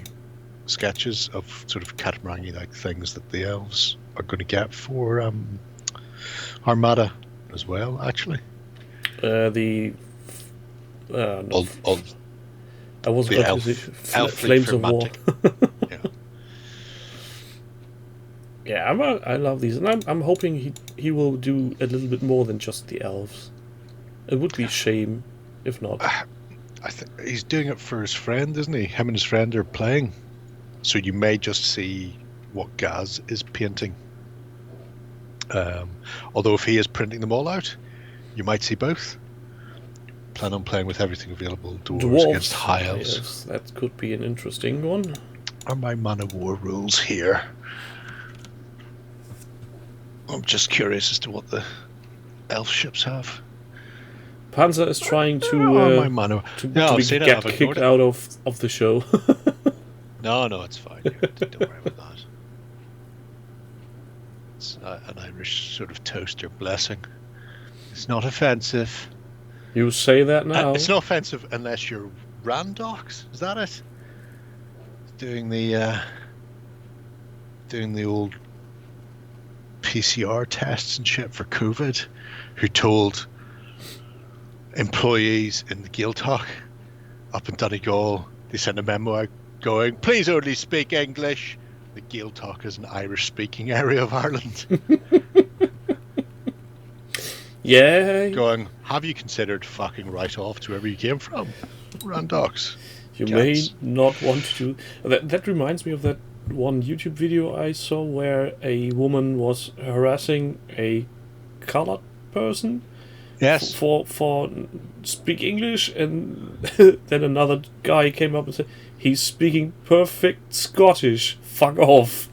sketches of sort of Catamarangi-like things that the elves are going to get for Armada as well, actually. I was the about to say elf Flames of War. Yeah. Yeah, I love these, and I'm hoping he will do a little bit more than just the elves. It would be a shame if not. I think he's doing it for his friend, isn't he? Him and his friend are playing, so you may just see what Gaz is painting. Although if he is printing them all out, you might see both. Plan on playing with everything available. Dwarves against high elves. Yes, that could be an interesting one. Are my Man of War rules here? I'm just curious as to what the elf ships have. Panzer is trying to my Man of to get kicked out of the show. No, it's fine. Don't worry about that. It's an Irish sort of toaster blessing. It's not offensive. You say that now. It's not offensive unless you're Randox. Is that it? Doing the old PCR tests and shit for COVID, who told employees in the Gaeltacht up in Donegal, they sent a memo out going, please only speak English. The Gaeltacht is an Irish-speaking area of Ireland. Yeah. Going, have you considered fucking right off to wherever you came from? Randox. You Cats. may not want to do that. That reminds me of that one YouTube video I saw where a woman was harassing a colored person Yes. for speak English, and then another guy came up and said he's speaking perfect Scottish. Fuck off.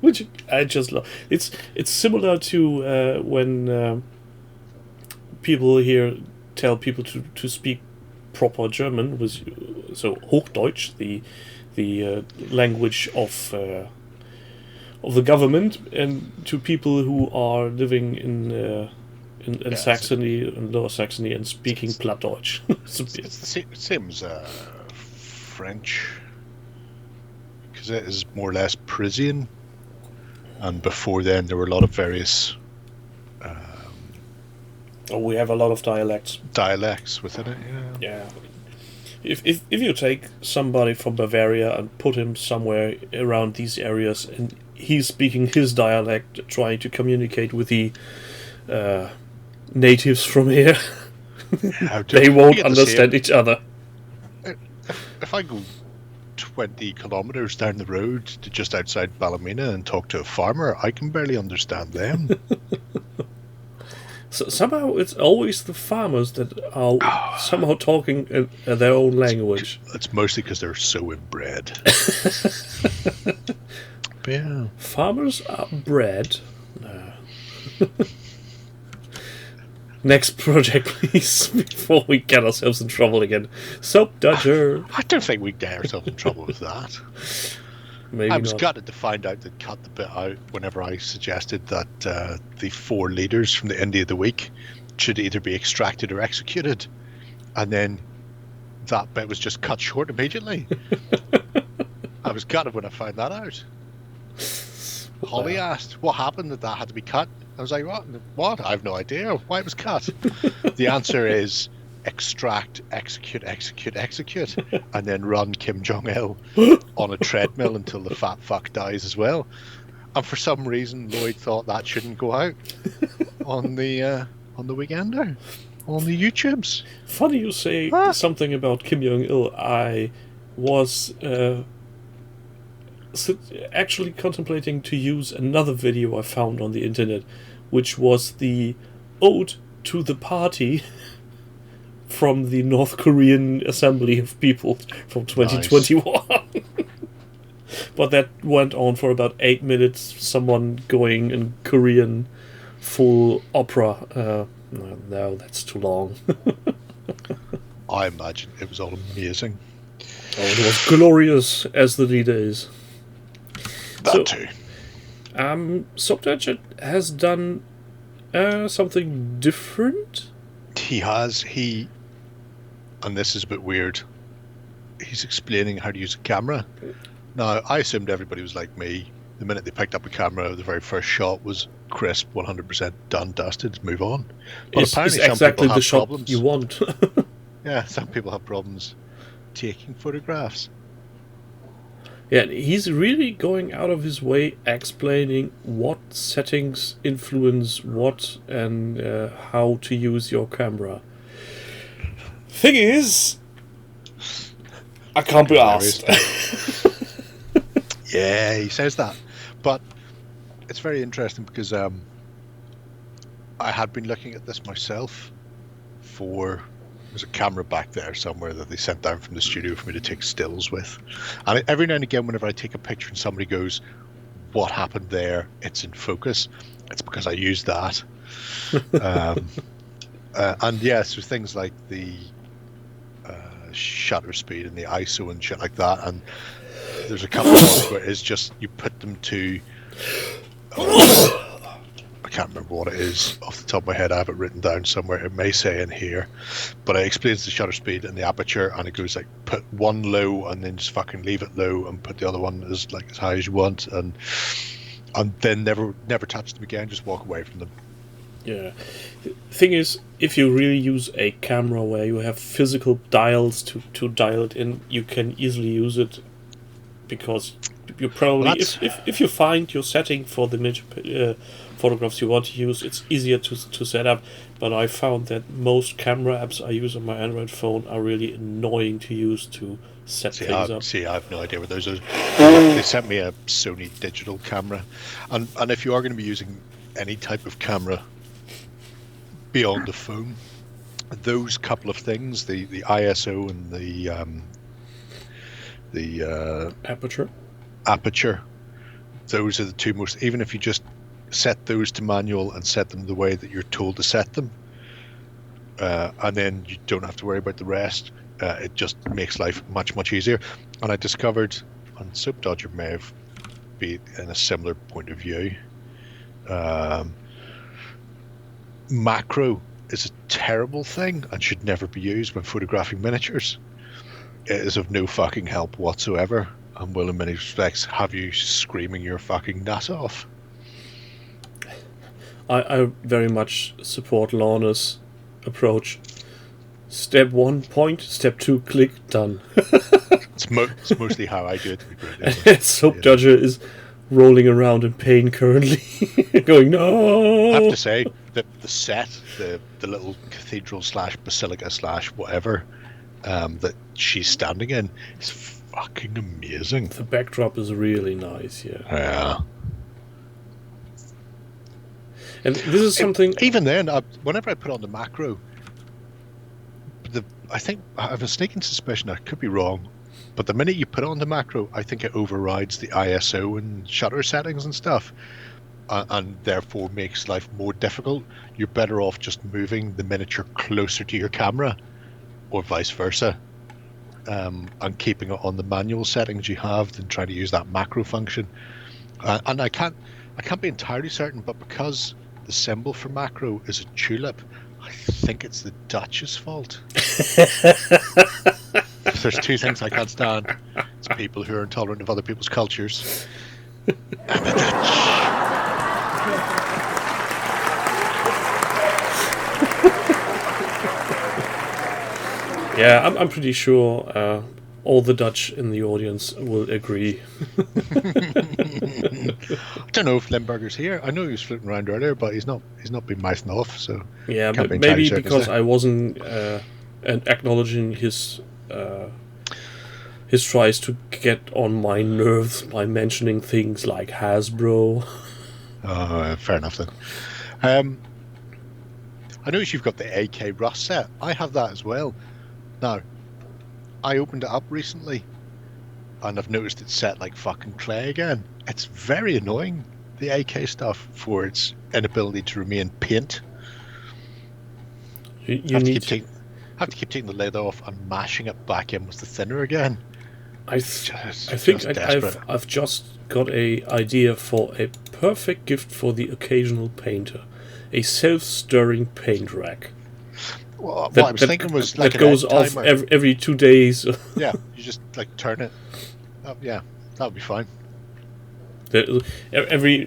Which I just love. It's similar to when people here tell people to speak proper German, so Hochdeutsch, the language of the government, and to people who are living in Saxony and Lower Saxony and speaking Plattdeutsch. It's the same as French, because it is more or less Parisian, and before then there were a lot of various We have a lot of dialects. dialects within it. Yeah. Yeah. If you take somebody from Bavaria and put him somewhere around these areas, and he's speaking his dialect, trying to communicate with the natives from here, they won't understand each other. If I go 20 kilometers down the road to just outside Ballymena and talk to a farmer, I can barely understand them. So somehow it's always the farmers that are somehow talking in their own language. It's mostly because they're so inbred. But yeah. Farmers are bred. Next project, please, before we get ourselves in trouble again. Soap Dodger. I don't think we'd get ourselves in trouble with that. Maybe I was not. gutted to find out that cut the bit out whenever I suggested that the 4 leaders from the Indie of the Week should either be extracted or executed, and then that bit was just cut short immediately. I was gutted when I found that out. Holly asked, what happened that had to be cut? I was like, what? I have no idea why it was cut. The answer is extract, execute, and then run Kim Jong-il on a treadmill until the fat fuck dies as well. And for some reason, Lloyd thought that shouldn't go out on the Weekender, on the YouTubes. Funny you say something about Kim Jong-il. I was actually contemplating to use another video I found on the internet, which was the ode to the party from the North Korean Assembly of People from 2021. Nice. But that went on for about 8 minutes, someone going in Korean full opera. No, that's too long. I imagine it was all amazing. Oh, it was glorious as the leader is. That too. Subtouch has done something different. He has. And this is a bit weird. He's explaining how to use a camera. Now, I assumed everybody was like me. The minute they picked up a camera, the very first shot was crisp, 100% done, dusted, move on. But It's apparently some exactly people the have shot problems. you want. Yeah, some people have problems taking photographs. Yeah, he's really going out of his way explaining what settings influence what and how to use your camera. Thing is, I can't be asked. Yeah, he says that. But it's very interesting because I had been looking at this myself there's a camera back there somewhere that they sent down from the studio for me to take stills with. And every now and again, whenever I take a picture and somebody goes, what happened there? It's in focus. It's because I used that. And yes, there's things like the shutter speed and the ISO and shit like that. And there's a couple of ones where it's just you put them to I can't remember what it is off the top of my head. I have it written down somewhere. It may say in here, but it explains the shutter speed and the aperture, and it goes like put one low and then just fucking leave it low and put the other one as like as high as you want, and then never touch them again. Just walk away from them. Yeah. Thing is, if you really use a camera where you have physical dials to dial it in, you can easily use it because you probably Well, if you find your setting for the miniature photographs you want to use, it's easier to set up. But I found that most camera apps I use on my Android phone are really annoying to use to set things up. I have no idea what those are. They sent me a Sony digital camera, and if you are going to be using any type of camera beyond the phone, those couple of things, the ISO and the aperture, those are the two most. Even if you just set those to manual and set them the way that you're told to set them, and then you don't have to worry about the rest. It just makes life much easier. And I discovered, and Soap Dodger may have been in a similar point of view, macro is a terrible thing and should never be used when photographing miniatures. It is of no fucking help whatsoever, and will in many respects have you screaming your fucking nut off. I very much support Lorna's approach. Step 1, point. Step 2, click, done. It's mostly how I do it, to be brutally honest. Soap Dodger is rolling around in pain currently, going, no! I have to say, the set, the little cathedral / basilica / whatever that she's standing in is fucking amazing. The backdrop is really nice, yeah. Yeah. And this is something... Even then, whenever I put on the macro, I think I have a sneaking suspicion, I could be wrong, but the minute you put on the macro, I think it overrides the ISO and shutter settings and stuff, and therefore makes life more difficult. You're better off just moving the miniature closer to your camera, or vice versa, and keeping it on the manual settings you have than trying to use that macro function. And I can't be entirely certain, but because the symbol for macro is a tulip, I think it's the Dutch's fault. If there's two things I can't stand, it's people who are intolerant of other people's cultures. I'm a Dutch. Yeah, I'm pretty sure all the Dutch in the audience will agree. I don't know if Limburger's here. I know he was floating around earlier, but he's not been mouthing off. So yeah, can't but be entirely maybe certain, because is it? I wasn't acknowledging his tries to get on my nerves by mentioning things like Hasbro. Fair enough then. I noticed you've got the AK Rust set. I have that as well. Now, I opened it up recently, and I've noticed it's set like fucking clay again. It's very annoying, the AK stuff, for its inability to remain paint. You have need to keep taking the lid off and mashing it back in with the thinner again. I think I've just got a idea for a perfect gift for the occasional painter: a self-stirring paint rack. Well, what I was thinking was like that goes off every 2 days. Yeah, you just like turn it. Yeah, that would be fine. Every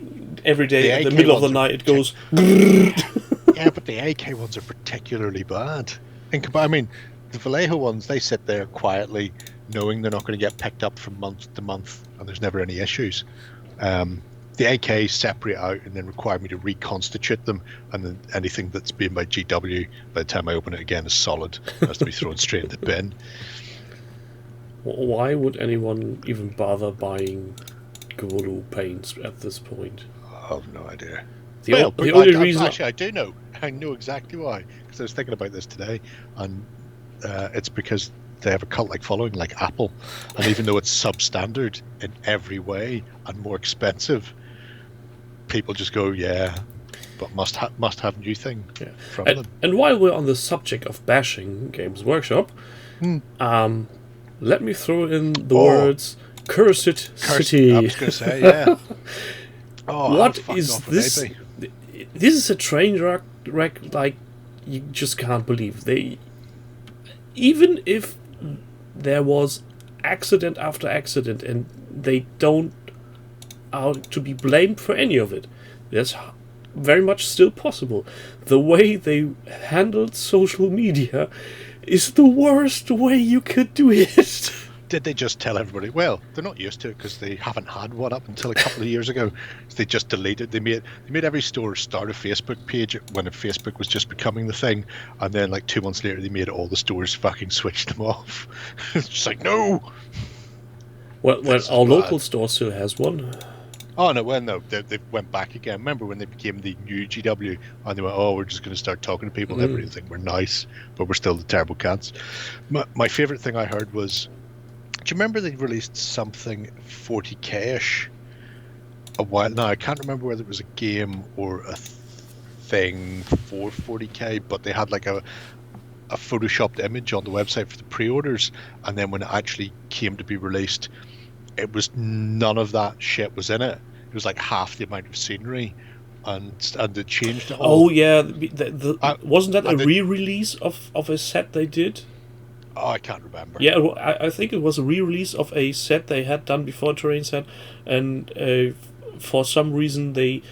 day at the AK middle of the ones night it goes. Yeah, but the AK ones are particularly bad. I mean, the Vallejo ones, they sit there quietly, knowing they're not going to get picked up from month to month, and there's never any issues. The AK separate out and then require me to reconstitute them, and then anything that's being by GW, by the time I open it again, is solid. It has to be thrown straight in the bin. Why would anyone even bother buying Golu paints at this point? I have no idea. The only reason... Actually, I do know. I know exactly why. Because I was thinking about this today, and it's because they have a cult-like following, like Apple. And even though it's substandard in every way and more expensive, people just go, yeah, but must have new thing from them. And while we're on the subject of bashing Games Workshop, let me throw in the words Cursed City. I was going to say, yeah. What is this? This is a train wreck like you just can't believe. Even if there was accident after accident and they don't are to be blamed for any of it, that's very much still possible. The way they handled social media is the worst way you could do it. did they just tell everybody? Well, they're not used to it because they haven't had one up until a couple of years ago. So they just deleted. They made every store start a Facebook page when Facebook was just becoming the thing, and then like 2 months later, they made all the stores fucking switch them off. It's just like no. Well, our local store still has one. Oh no, well no, they went back again. Remember when they became the new GW, and they went, oh, we're just going to start talking to people and everything. We're nice, but we're still the terrible cats. My favorite thing I heard was, do you remember they released something 40k-ish a while? Now I can't remember whether it was a game or a thing for 40k, but they had like a photoshopped image on the website for the pre-orders, and then when it actually came to be released, it was none of that shit was in it. It was like half the amount of scenery, and they changed it all. Oh yeah, wasn't that a re-release of a set they did? Oh, I can't remember. Yeah, I think it was a re-release of a set they had done before, terrain set, and for some reason they.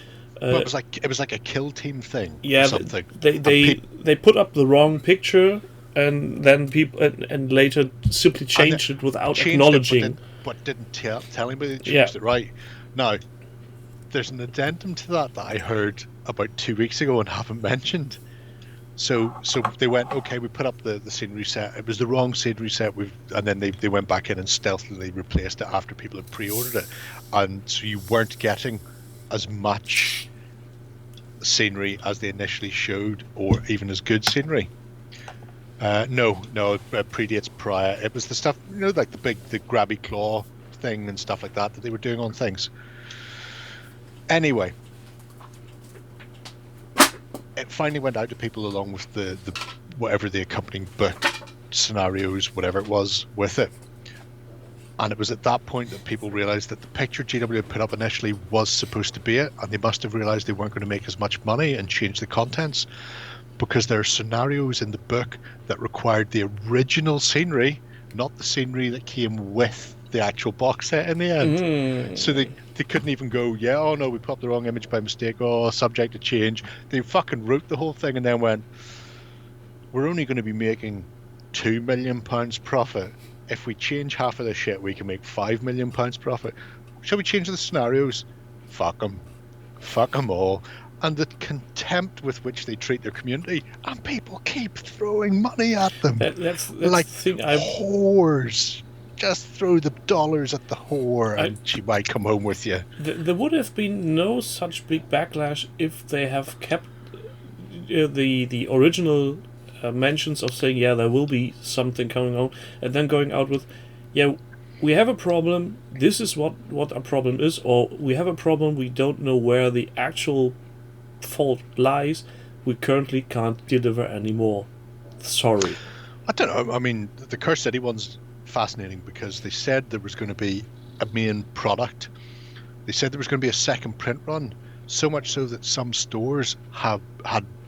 Well, it was like a kill team thing. Yeah, or something. They put up the wrong picture, and then people and later simply changed it without acknowledging. But didn't tell anybody they changed it. Right now, there's an addendum to that I heard about 2 weeks ago and haven't mentioned. So they went, okay, we put up the scenery set. It was the wrong scenery set. And then they went back in and stealthily replaced it after people had pre-ordered it, and so you weren't getting as much scenery as they initially showed, or even as good scenery. No, it predates prior. It was the stuff, like the grabby claw thing and stuff like that they were doing on things. Anyway, it finally went out to people along with the whatever the accompanying book, scenarios, whatever it was with it. And it was at that point that people realised that the picture GW had put up initially was supposed to be it, and they must have realised they weren't going to make as much money and change the contents, because there are scenarios in the book that required the original scenery, not the scenery that came with the actual box set in the end. So they couldn't even go, oh no, we put up the wrong image by mistake, subject to change. They fucking wrote the whole thing and then went, we're only going to be making £2 million profit. If we change half of this shit, we can make £5 million profit. Shall we change the scenarios? Fuck them all. And the contempt with which they treat their community, and people keep throwing money at them. That's like the thing. Whores. Just throw the dollars at the whore, and she might come home with you. There would have been no such big backlash if they have kept the original mentions of saying, there will be something coming out, and then going out with, we have a problem, this is what our problem is, or we have a problem, we don't know where the actual fault lies, we currently can't deliver anymore. Sorry. I don't know, I mean, the Curse City one's fascinating because they said there was going to be a main product. They said there was going to be a second print run, so much so that some stores had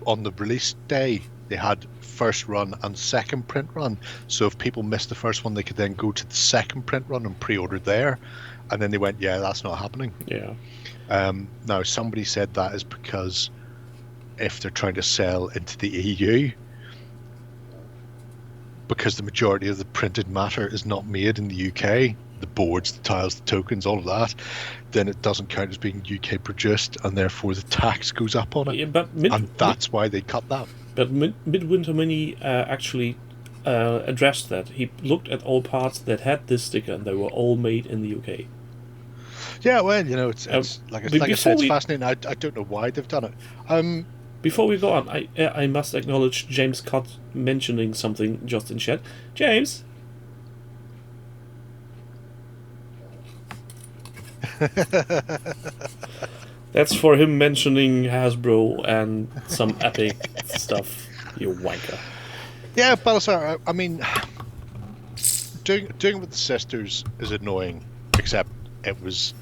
on the release day, they had first run and second print run. So if people missed the first one, they could then go to the second print run and pre-order there. And then they went, that's not happening. Yeah. Now, somebody said that is because if they're trying to sell into the EU, because the majority of the printed matter is not made in the UK, the boards, the tiles, the tokens, all of that, then it doesn't count as being UK produced, and therefore the tax goes up on it. Yeah, and that's why they cut that. But Midwinter Mini actually addressed that. He looked at all parts that had this sticker, and they were all made in the UK. Yeah, well, it's like I said, it's fascinating. I don't know why they've done it. Before we go on, I must acknowledge James Scott mentioning something just in chat. James? That's for him mentioning Hasbro and some epic stuff, you wanker. Yeah, Balasar, I mean, doing it with the sisters is annoying, except it was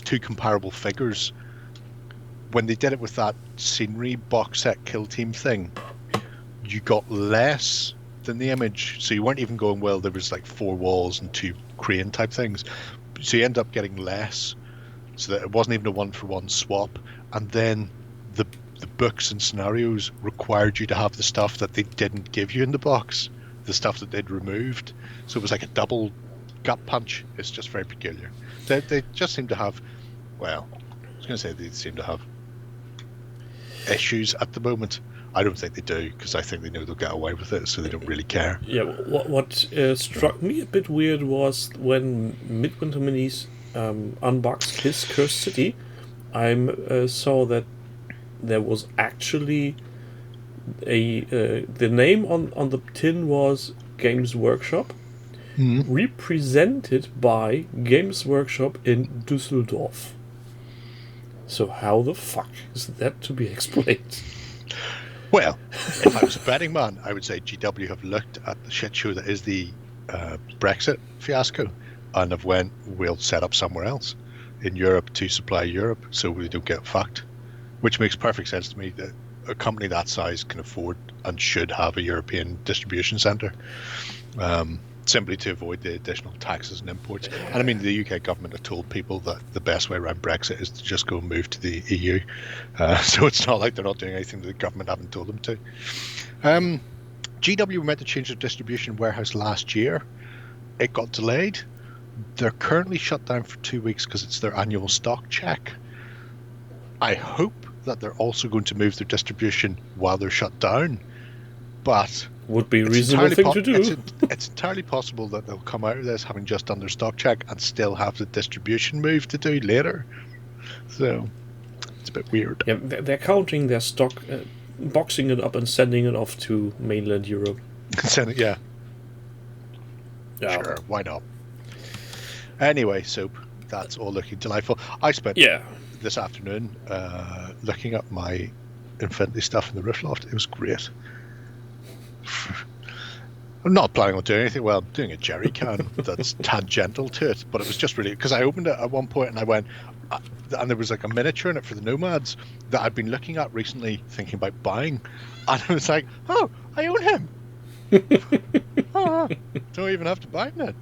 two comparable figures. When they did it with that scenery box set kill team thing, you got less than the image, so you weren't even going, well, there was like 4 walls and 2 crane type things, so you end up getting less, so that it wasn't even a 1-for-1 swap. And then the books and scenarios required you to have the stuff that they didn't give you in the box. the stuff that they'd removed. So it was like a double gut punch. It's just very peculiar. They just seem to have, well, I was going to say they seem to have issues at the moment. I don't think they do, because I think they know they'll get away with it, so they don't really care. Yeah, what struck me a bit weird was when Midwinter Minis unboxed his Cursed City, I saw that there was actually the name on the tin was Games Workshop, represented by Games Workshop in Düsseldorf. So how the fuck is that to be explained? Well, if I was a betting man, I would say GW have looked at the shit show that is the Brexit fiasco and have went, we'll set up somewhere else in Europe to supply Europe so we don't get fucked. Which makes perfect sense to me that a company that size can afford and should have a European distribution centre, simply to avoid the additional taxes and imports. And I mean, the UK government have told people that the best way around Brexit is to just go and move to the EU. So it's not like they're not doing anything that the government haven't told them to. GW were meant to change their distribution warehouse last year. It got delayed. They're currently shut down for 2 weeks because it's their annual stock check. I hope that they're also going to move their distribution while they're shut down, but would be a reasonable thing to do. It's entirely possible that they'll come out of this having just done their stock check and still have the distribution move to do later. So it's a bit weird. Yeah, they're counting their stock, boxing it up and sending it off to mainland Europe. Yeah. Sure, why not? Anyway, so that's all looking delightful. I spent this afternoon looking up my Infinity stuff in the roof loft. It was great. I'm not planning on doing anything. Well, I'm doing a jerry can that's tangential to it, but it was just really because I opened it at one point and I went, and there was like a miniature in it for the Nomads that I'd been looking at recently, thinking about buying, and I was like, oh, I own him. Don't even have to buy him then.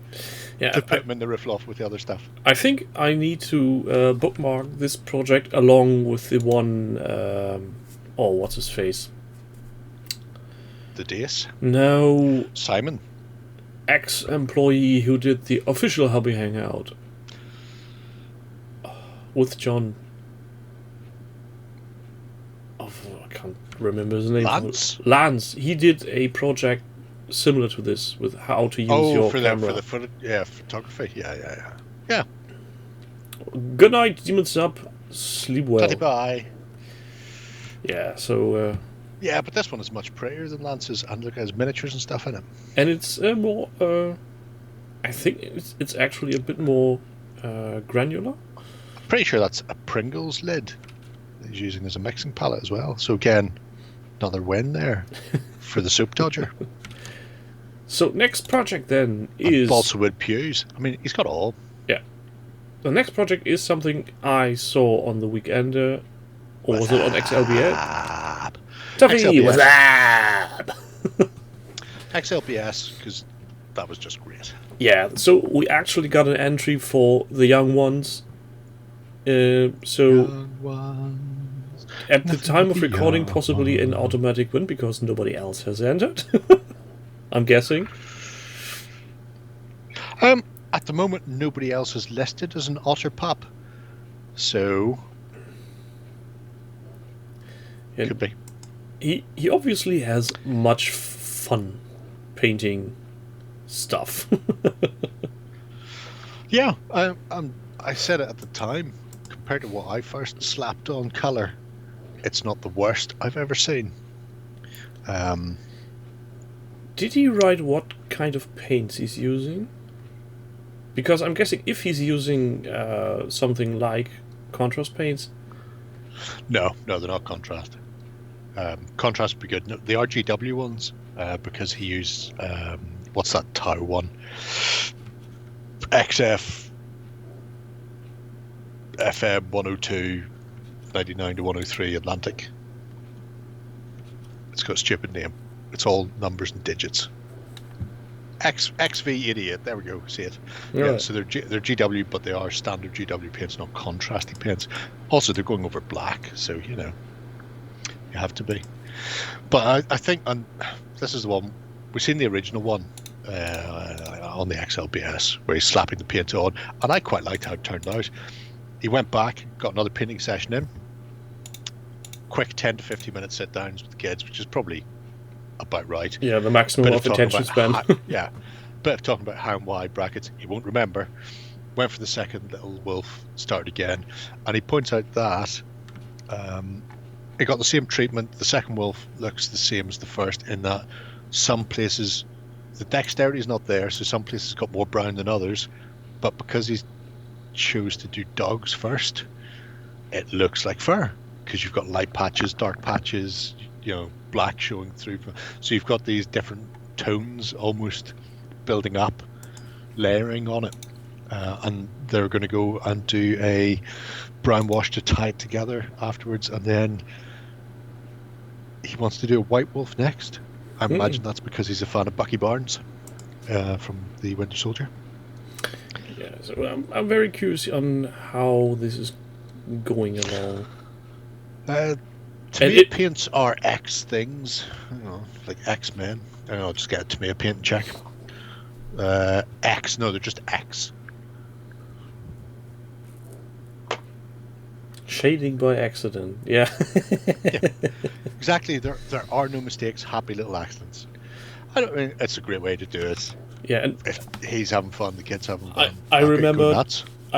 Yeah, to put him in the roof loft with the other stuff. I think I need to bookmark this project along with the one. What's his face? The Dace? No. Simon. Ex-employee who did the official Hobby Hangout with John. Oh, I can't remember his name. Lance. He did a project similar to this with how to use your camera. Photography. Yeah. Good night, demons up. Sleep well. Bye. Yeah. So. Yeah, but this one is much prettier than Lance's, and look, there's miniatures and stuff in it. And it's more. I think it's actually a bit more granular. I'm pretty sure that's a Pringles lid that he's using as a mixing palette as well. So again, another win there for the Soap Dodger. So next project then is balsa wood pews. I mean, he's got all. Yeah. The next project is something I saw on the Weekender, or was it on XLBS? Tuffy, what's up? XLBS, because that was just great. Yeah, so we actually got an entry for the young ones. Young ones, at the time of recording, possibly an automatic win because nobody else has entered. I'm guessing. At the moment, nobody else is listed as an otter pup, so could be. He obviously has much fun painting stuff. Yeah, I said it at the time. Compared to what I first slapped on colour, it's not the worst I've ever seen. Did he write what kind of paints he's using? Because I'm guessing if he's using something like contrast paints. No, they're not contrast. Contrast would be good. No, the RGW ones, because he used what's that Tau one? XF FM 102 99 to 103 Atlantic. It's got a stupid name. It's all numbers and digits. XV88. There we go. See it? Right. Yeah. So they're GW, but they are standard GW paints, not contrasting paints. Also, they're going over black, so you have to be. But I think, and this is the one we've seen the original one on the XLBS where he's slapping the paint on, and I quite liked how it turned out. He went back, got another painting session in. Quick 10 to 15 minute sit downs with the kids, which is probably about right. Yeah, the maximum of attention span. Yeah, bit of talking about how and why brackets. He won't remember. Went for the second little wolf, started again, and he points out that it got the same treatment. The second wolf looks the same as the first in that some places the dexterity is not there, so some places got more brown than others, but because he chose to do dogs first, it looks like fur because you've got light patches, dark patches, black showing through. So you've got these different tones almost building up, layering on it, and they're going to go and do a brown wash to tie it together afterwards, and then he wants to do a white wolf next. I imagine that's because he's a fan of Bucky Barnes from the Winter Soldier. Yeah, so I'm very curious on how this is going along. Tomato paints are X things, like X-Men. I'll just get a tomato paint and check. X, no, they're just X. Shading by accident, yeah. Yeah, exactly. There are no mistakes. Happy little accidents. I don't mean it's a great way to do it. Yeah, and if he's having fun, the kid's having fun. I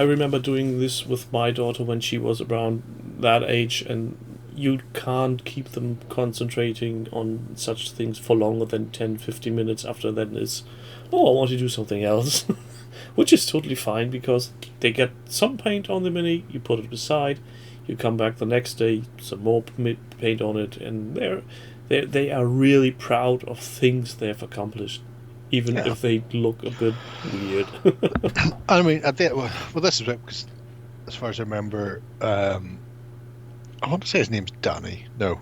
remember doing this with my daughter when she was around that age, and you can't keep them concentrating on such things for longer than 10-15 minutes. After that is, I want to do something else. Which is totally fine, because they get some paint on the Mini, you put it aside, you come back the next day, some more paint on it, and they are really proud of things they've accomplished, even if they look a bit weird. I mean, this is because, as far as I remember, I want to say his name's Danny. No,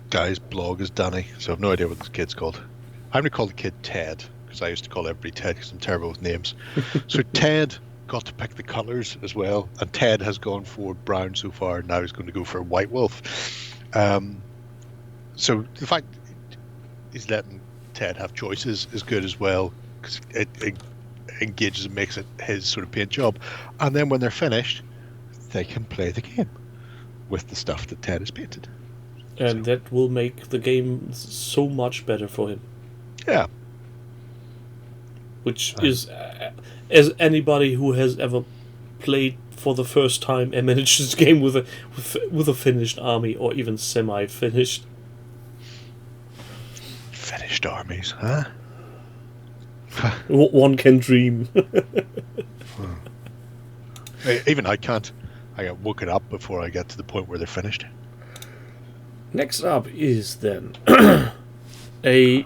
guy's blog is Danny, so I've no idea what this kid's called. I'm going to call the kid Ted, because I used to call everybody Ted because I'm terrible with names. So Ted got to pick the colours as well, and Ted has gone for brown so far, and now he's going to go for a white wolf. So the fact he's letting Ted have choices is good as well, because it engages and makes it his sort of paint job. And then when they're finished, they can play the game with the stuff that Ted has painted. And that will make the game so much better for him. Yeah. Which is, as anybody who has ever played for the first time and managed this game with a finished army, or even semi-finished. Finished armies, huh? One can dream. Even I can't. I get woken up before I get to the point where they're finished. Next up is then a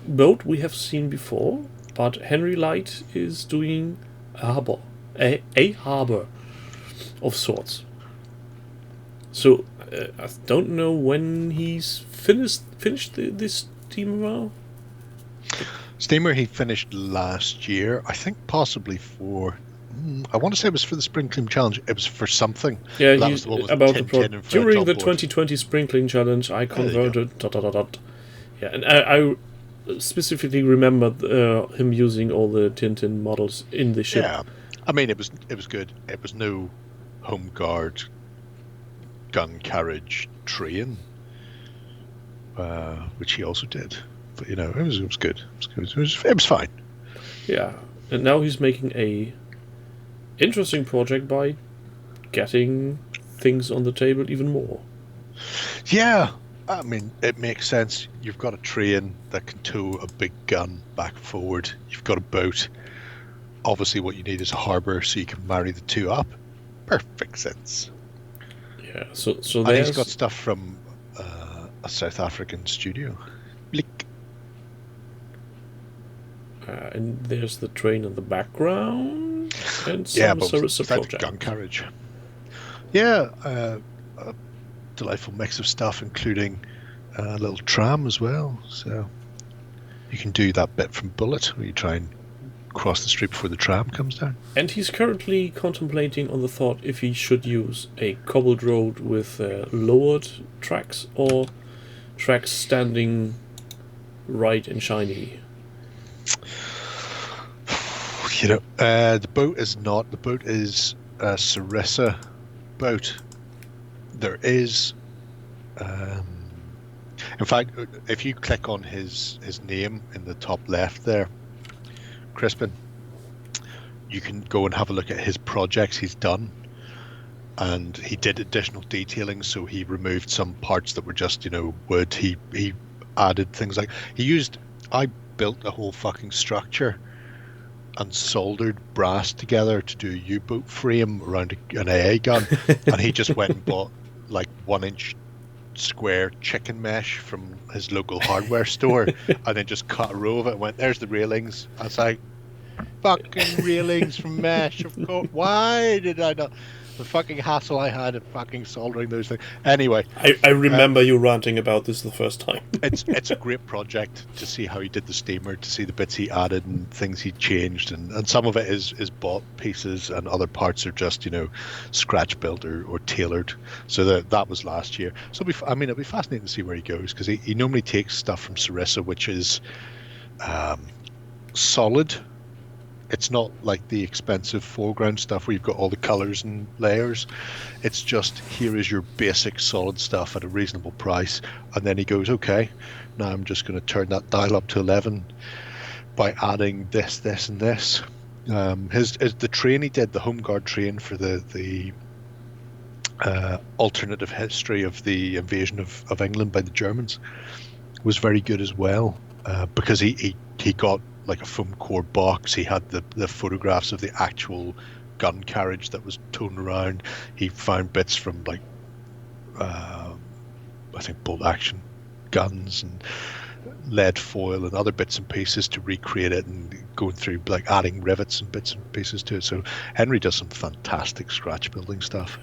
boat we have seen before, but Henry Light is doing a harbor of sorts. So I don't know when he's finished this steamer. Steamer he finished last year, I think possibly for. I want to say it was for the Spring Clean Challenge. It was for something. Yeah, that was the one with about Tintin and during Fred the on board. 2020 Spring Clean Challenge, I converted. Yeah, and I specifically remember him using all the Tintin models in the ship. Yeah, I mean it was good. It was no home guard, gun carriage train, which he also did. But it was good. It was fine. Yeah, and now he's making a interesting project by getting things on the table even more. Yeah, I mean, it makes sense. You've got a train that can tow a big gun back and forward. You've got a boat. Obviously, what you need is a harbour so you can marry the two up. Perfect sense. Yeah, so and he's got stuff from a South African studio. Blick. And there's the train in the background, and some Yeah, but service that project. gun carriage. Yeah, a delightful mix of stuff, including a little tram as well. So you can do that bit from Bullet, where you try and cross the street before the tram comes down. And he's currently contemplating on the thought if he should use a cobbled road with lowered tracks, or tracks standing bright and shiny. You know, the boat is not. The boat is a Sarissa boat. There is, in fact, if you click on his name in the top left there, Crispin, you can go and have a look at his projects he's done. And he did additional detailing, so he removed some parts that were just, you know, wood. He added things like I built a whole fucking structure and soldered brass together to do a U-boat frame around an AA gun, and he just went and bought like 1-inch square chicken mesh from his local hardware store, and then just cut a row of it and went, "There's the railings." I was like, "Fucking railings from mesh, of course. Why did I not?" The fucking hassle I had at fucking soldering those things. Anyway, I remember you ranting about this the first time. it's a great project to see how he did the steamer, to see the bits he added and things he changed, and some of it is bought pieces, and other parts are just, you know, scratch built or tailored. So that was last year. So it'll be fascinating to see where he goes, because he normally takes stuff from Sarissa, which is solid. It's not like the expensive foreground stuff where you've got all the colors and layers. It's just, here is your basic solid stuff at a reasonable price. And then he goes, okay, now I'm just going to turn that dial up to 11 by adding this, this, and this. The train he did, the Home Guard train for the alternative history of the invasion of England by the Germans, was very good as well, because he got like a foam core box. He had the photographs of the actual gun carriage that was towed around. He found bits from like I think bolt action guns and lead foil and other bits and pieces to recreate it, and going through like adding rivets and bits and pieces to it. So Henry does some fantastic scratch building stuff.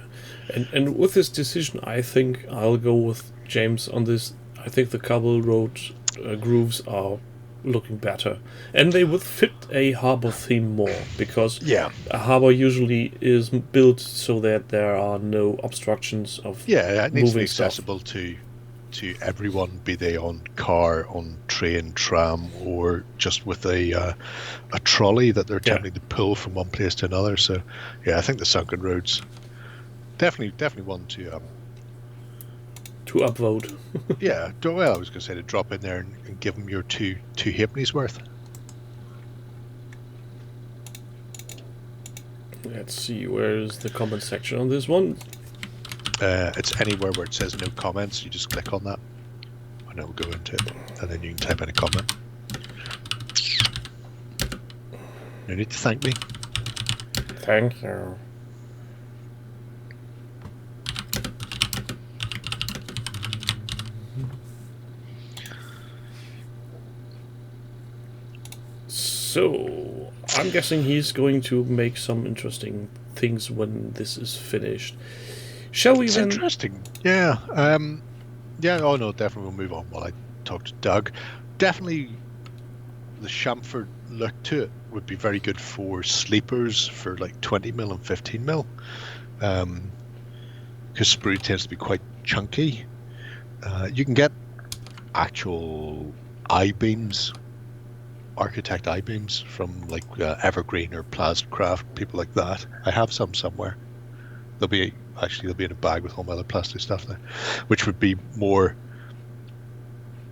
And with this decision, I think I'll go with James on this. I think the cobble road grooves are looking better, and they would fit a harbor theme more, because a harbor usually is built so that there are no obstructions of it needs to be moving stuff. accessible to everyone, be they on car, on train, tram, or just with a trolley that they're attempting to pull from one place to another. So I think the sunken roads definitely one to upvote. I was going to say to drop in there and give them your two halfpennies worth. Let's see, where is the comment section on this one? It's anywhere where it says no comments. You just click on that, and it will go into it, and then you can type in a comment. No need to thank me. Thank you. So, I'm guessing he's going to make some interesting things when this is finished. Shall we then... Interesting. Yeah. Oh no, definitely we'll move on while I talk to Doug. Definitely the chamfered look to it would be very good for sleepers for like 20mm and 15mm. Because sprue tends to be quite chunky. You can get actual I-beams, architect I-beams from like Evergreen or Plastcraft, people like that. I have some somewhere. They'll be in a bag with all my other plastic stuff there, which would be more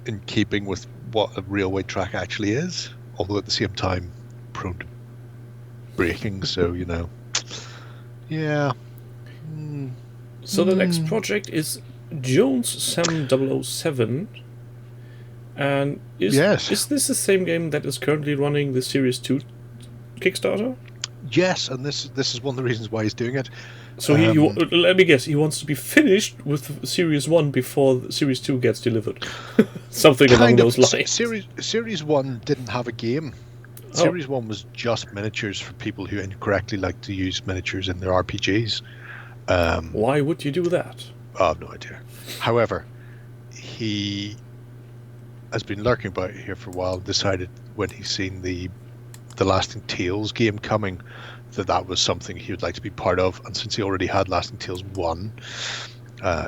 in keeping with what a railway track actually is, although at the same time prone to breaking. So So the next project is Jones Sam 007. And is this the same game that is currently running the Series 2 Kickstarter? Yes, and this is one of the reasons why he's doing it. So let me guess, he wants to be finished with Series 1 before Series 2 gets delivered. Something along those lines. Series 1 didn't have a game. Series 1 was just miniatures for people who incorrectly like to use miniatures in their RPGs. Why would you do that? I have no idea. However, he has been lurking about here for a while and decided when he's seen the Lasting Tales game coming that was something he would like to be part of, and since he already had Lasting Tales 1,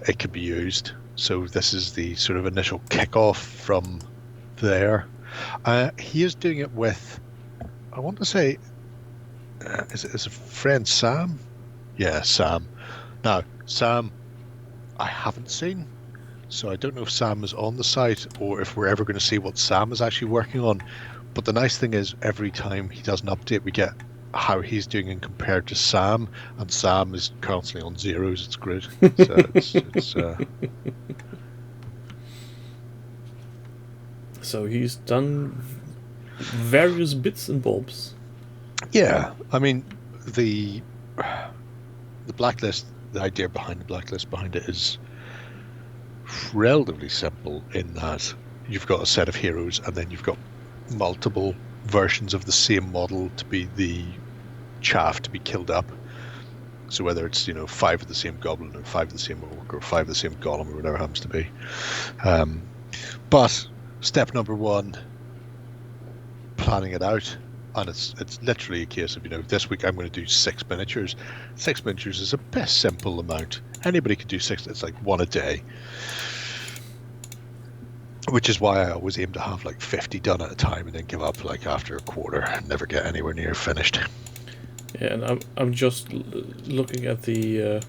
it could be used. So this is the sort of initial kickoff from there. He is doing it with, I want to say, is it a friend Sam? Yeah, Sam. Now, Sam, I haven't seen, so I don't know if Sam is on the site or if we're ever going to see what Sam is actually working on. But the nice thing is, every time he does an update, we get how he's doing and compared to Sam, and Sam is constantly on zeros. It's great. So he's done various bits and bobs. Yeah, I mean, the blacklist, the idea behind the blacklist behind it is relatively simple in that you've got a set of heroes and then you've got multiple versions of the same model to be the chaff to be killed up. So whether it's 5 of the same goblin or 5 of the same orc or 5 of the same golem or whatever it happens to be. But step number 1, planning it out. And it's literally a case of, this week I'm going to do 6 miniatures. 6 miniatures is a best simple amount. Anybody could do 6. It's like 1 a day. Which is why I always aim to have like 50 done at a time and then give up like after a quarter and never get anywhere near finished. Yeah, and I'm just looking at the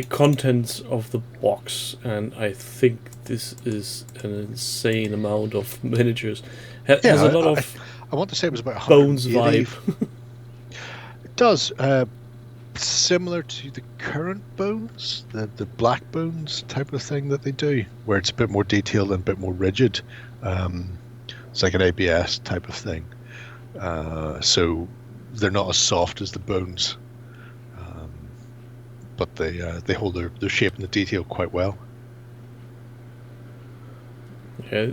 contents of the box, and I think this is an insane amount of miniatures. Has a lot of I want to say it was about Bones 180. vibe. It does. Similar to the current Bones, the Black Bones type of thing that they do, where it's a bit more detailed and a bit more rigid. It's like an ABS type of thing. So they're not as soft as the Bones, but they hold their shape and the detail quite well. Yeah,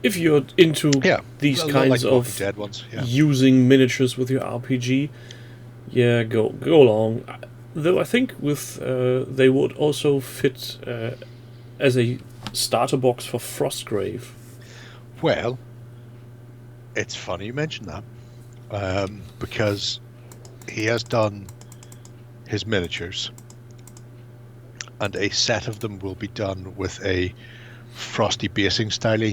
if you're into these kinds like of Dead ones, using miniatures with your RPG, yeah, go along. Though I think with they would also fit as a starter box for Frostgrave. Well, it's funny you mention that, because he has done his miniatures, and a set of them will be done with a frosty basing style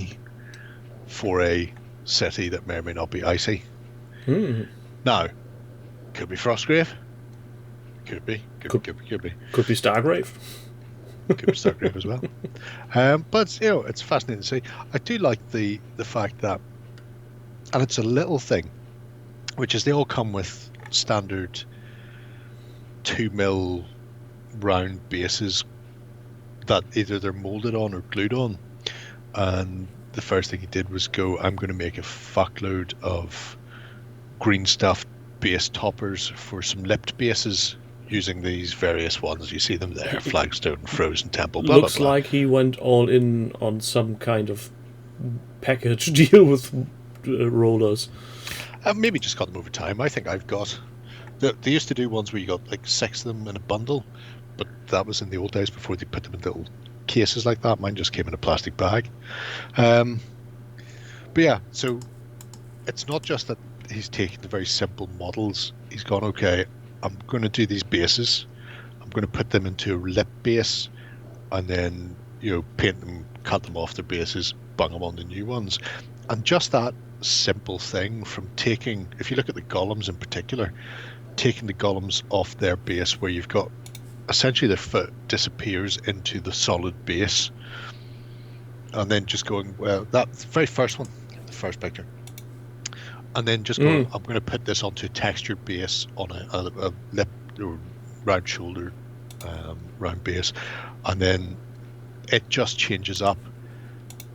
for a city that may or may not be icy. Now, could be Frostgrave, could be. Could be Stargrave. Could be Stargrave as well. But it's fascinating to see. I do like the fact that, and it's a little thing, which is they all come with standard 2mm round bases that either they're molded on or glued on. And the first thing he did was go, I'm going to make a fuckload of green stuff base toppers for some lipped bases using these various ones. You see them there, Flagstone, Frozen Temple, blah, Looks blah, blah. like he went all in on some kind of package deal with rollers. Maybe just got them over time. I think I've got... They used to do ones where you got like 6 of them in a bundle, but that was in the old days before they put them in little cases like that. Mine just came in a plastic bag. But yeah, so it's not just that he's taken the very simple models. He's gone, okay, I'm going to do these bases. I'm going to put them into a lip base and then, paint them, cut them off their bases, bung them on the new ones. And just that simple thing from taking, if you look at the golems in particular, taking the golems off their base where you've got essentially their foot disappears into the solid base, and then just going, well, that very first one, the first picture, and then just going, I'm going to put this onto a textured base on a lip or round shoulder, round base, and then it just changes up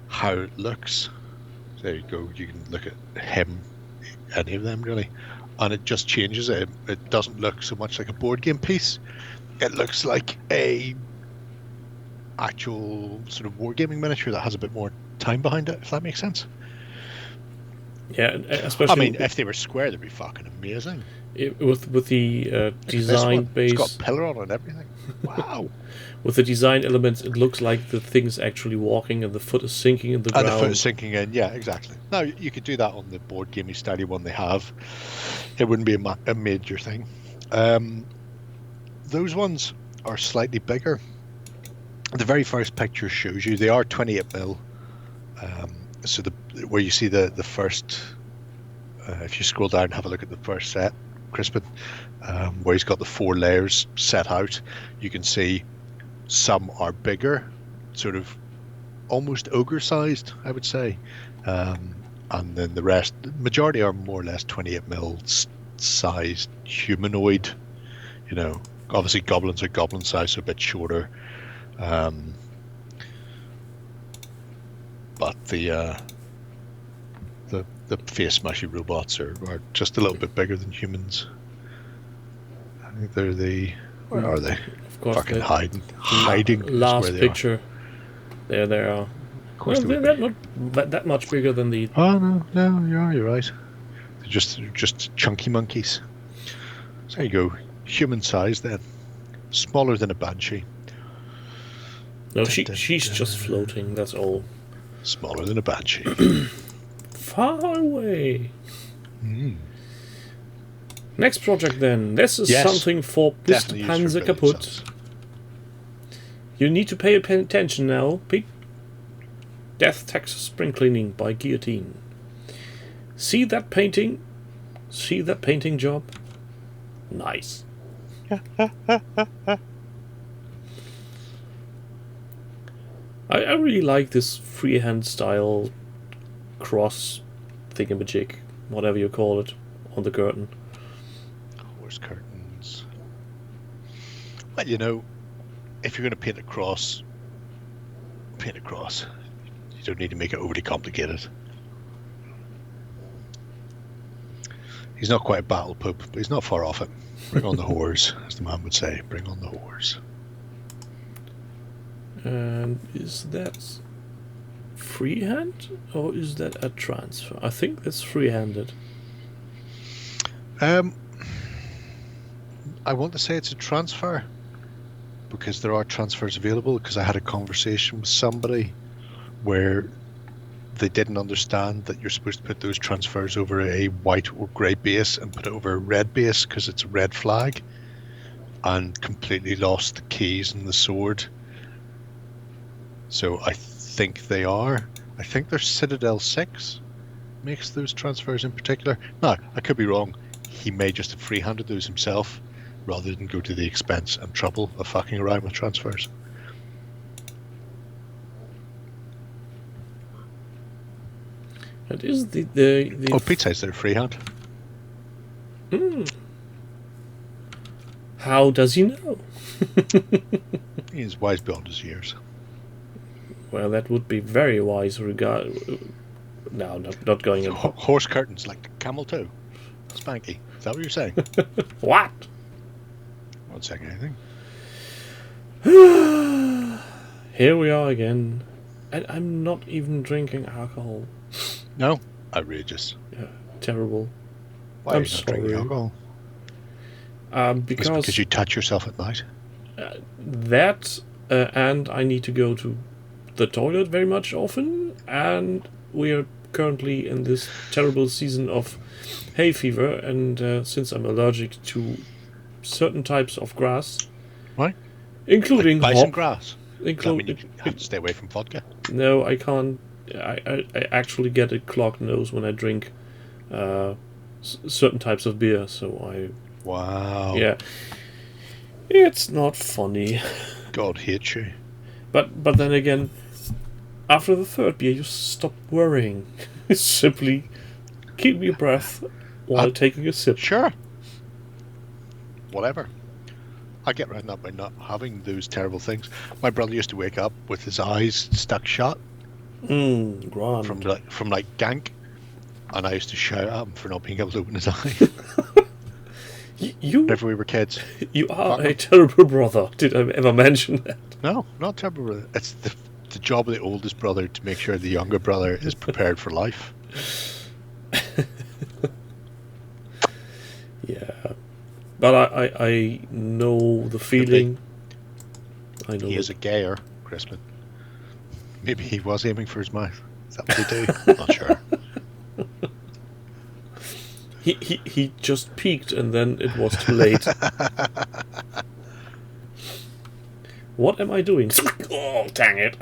how it looks. There you go. You can look at him, any of them really, and it just changes it. It doesn't look so much like a board game piece. It looks like a actual sort of wargaming miniature that has a bit more time behind it, if that makes sense. Yeah, especially. I mean, if they were square, they'd be fucking amazing. With the design base, it's got a pillar on it and everything. Wow. With the design elements, it looks like the thing's actually walking and the foot is sinking in the ground. And the foot is sinking in, yeah, exactly. Now, you could do that on the board gamey style one they have. It wouldn't be a major thing. Those ones are slightly bigger. The very first picture shows you they are 28mm. So where you see the first, if you scroll down and have a look at the first set, Crispin, where he's got the 4 layers set out, you can see some are bigger, sort of almost ogre-sized, I would say, and then the rest, the majority are more or less 28mm sized humanoid. You know, obviously goblins are goblin size, so a bit shorter. But the face smashy robots are just a little bit bigger than humans. I think they're where are they? Of course, Fucking hiding. is Last where they picture. There they are. Of course Well, they they're would not that much bigger than the. Oh no, you're right. They're just chunky monkeys. So there you go, human size then, smaller than a banshee. No, she's just floating. That's all. Smaller than a banshee. Far away. Next project then. This is something for Mr. Panzer Kaput. You need to pay attention now, Pete. Death Texas Spring Cleaning by Guillotine. See that painting? See that painting job? Nice. I really like this freehand style cross thingamajig, whatever you call it, on the curtain. Horse curtains. Well, you know, if you're going to paint a cross, paint a cross. You don't need to make it overly complicated. He's not quite a battle poop, but he's not far off it. Bring on the whores, as the man would say. Bring on the whores. And is that freehand or is that a transfer? I think that's free-handed. I want to say it's a transfer because there are transfers available, because I had a conversation with somebody where they didn't understand that you're supposed to put those transfers over a white or grey base and put it over a red base because it's a red flag, and completely lost the keys and the sword. So I think they are. I think they're Citadel 6 makes those transfers in particular. No, I could be wrong. He may just have free-handed those himself rather than go to the expense and trouble of fucking around with transfers. It is the Oh, Pete says they're freehand. How does he know? He's wise beyond his years. Well, that would be very wise. No, not going in. Horse curtains like camel toe. Spanky. Is that what you're saying? What? Not saying anything. Here we are again. And I'm not even drinking alcohol. No. Outrageous. Yeah, terrible. Why I'm are you not drinking sorry. alcohol? Because you touch yourself at night. And I need to go to the toilet very much often, and we are currently in this terrible season of hay fever, and since I'm allergic to certain types of grass, Right? including Like bison hop, grass. You including have to stay away from vodka. no, I can't. I actually get a clogged nose when I drink certain types of beer, so Wow. yeah, it's not funny. God hates you. But then again, after the third beer, you stop worrying. Simply keep your breath while taking a sip. Sure. Whatever. I get around that by not having those terrible things. My brother used to wake up with his eyes stuck shut Grand. from gank, and I used to shout at him for not being able to open his eye. You Whenever we were kids. you are a terrible brother. Did I ever mention that? No, not terrible brother. It's the job of the oldest brother to make sure the younger brother is prepared for life. Yeah, but I know the feeling. I know He is a gayer, Crispin. Maybe he was aiming for his mouth. Is that what they do? Not sure. He just peaked and then it was too late. What am I doing? Oh, dang it.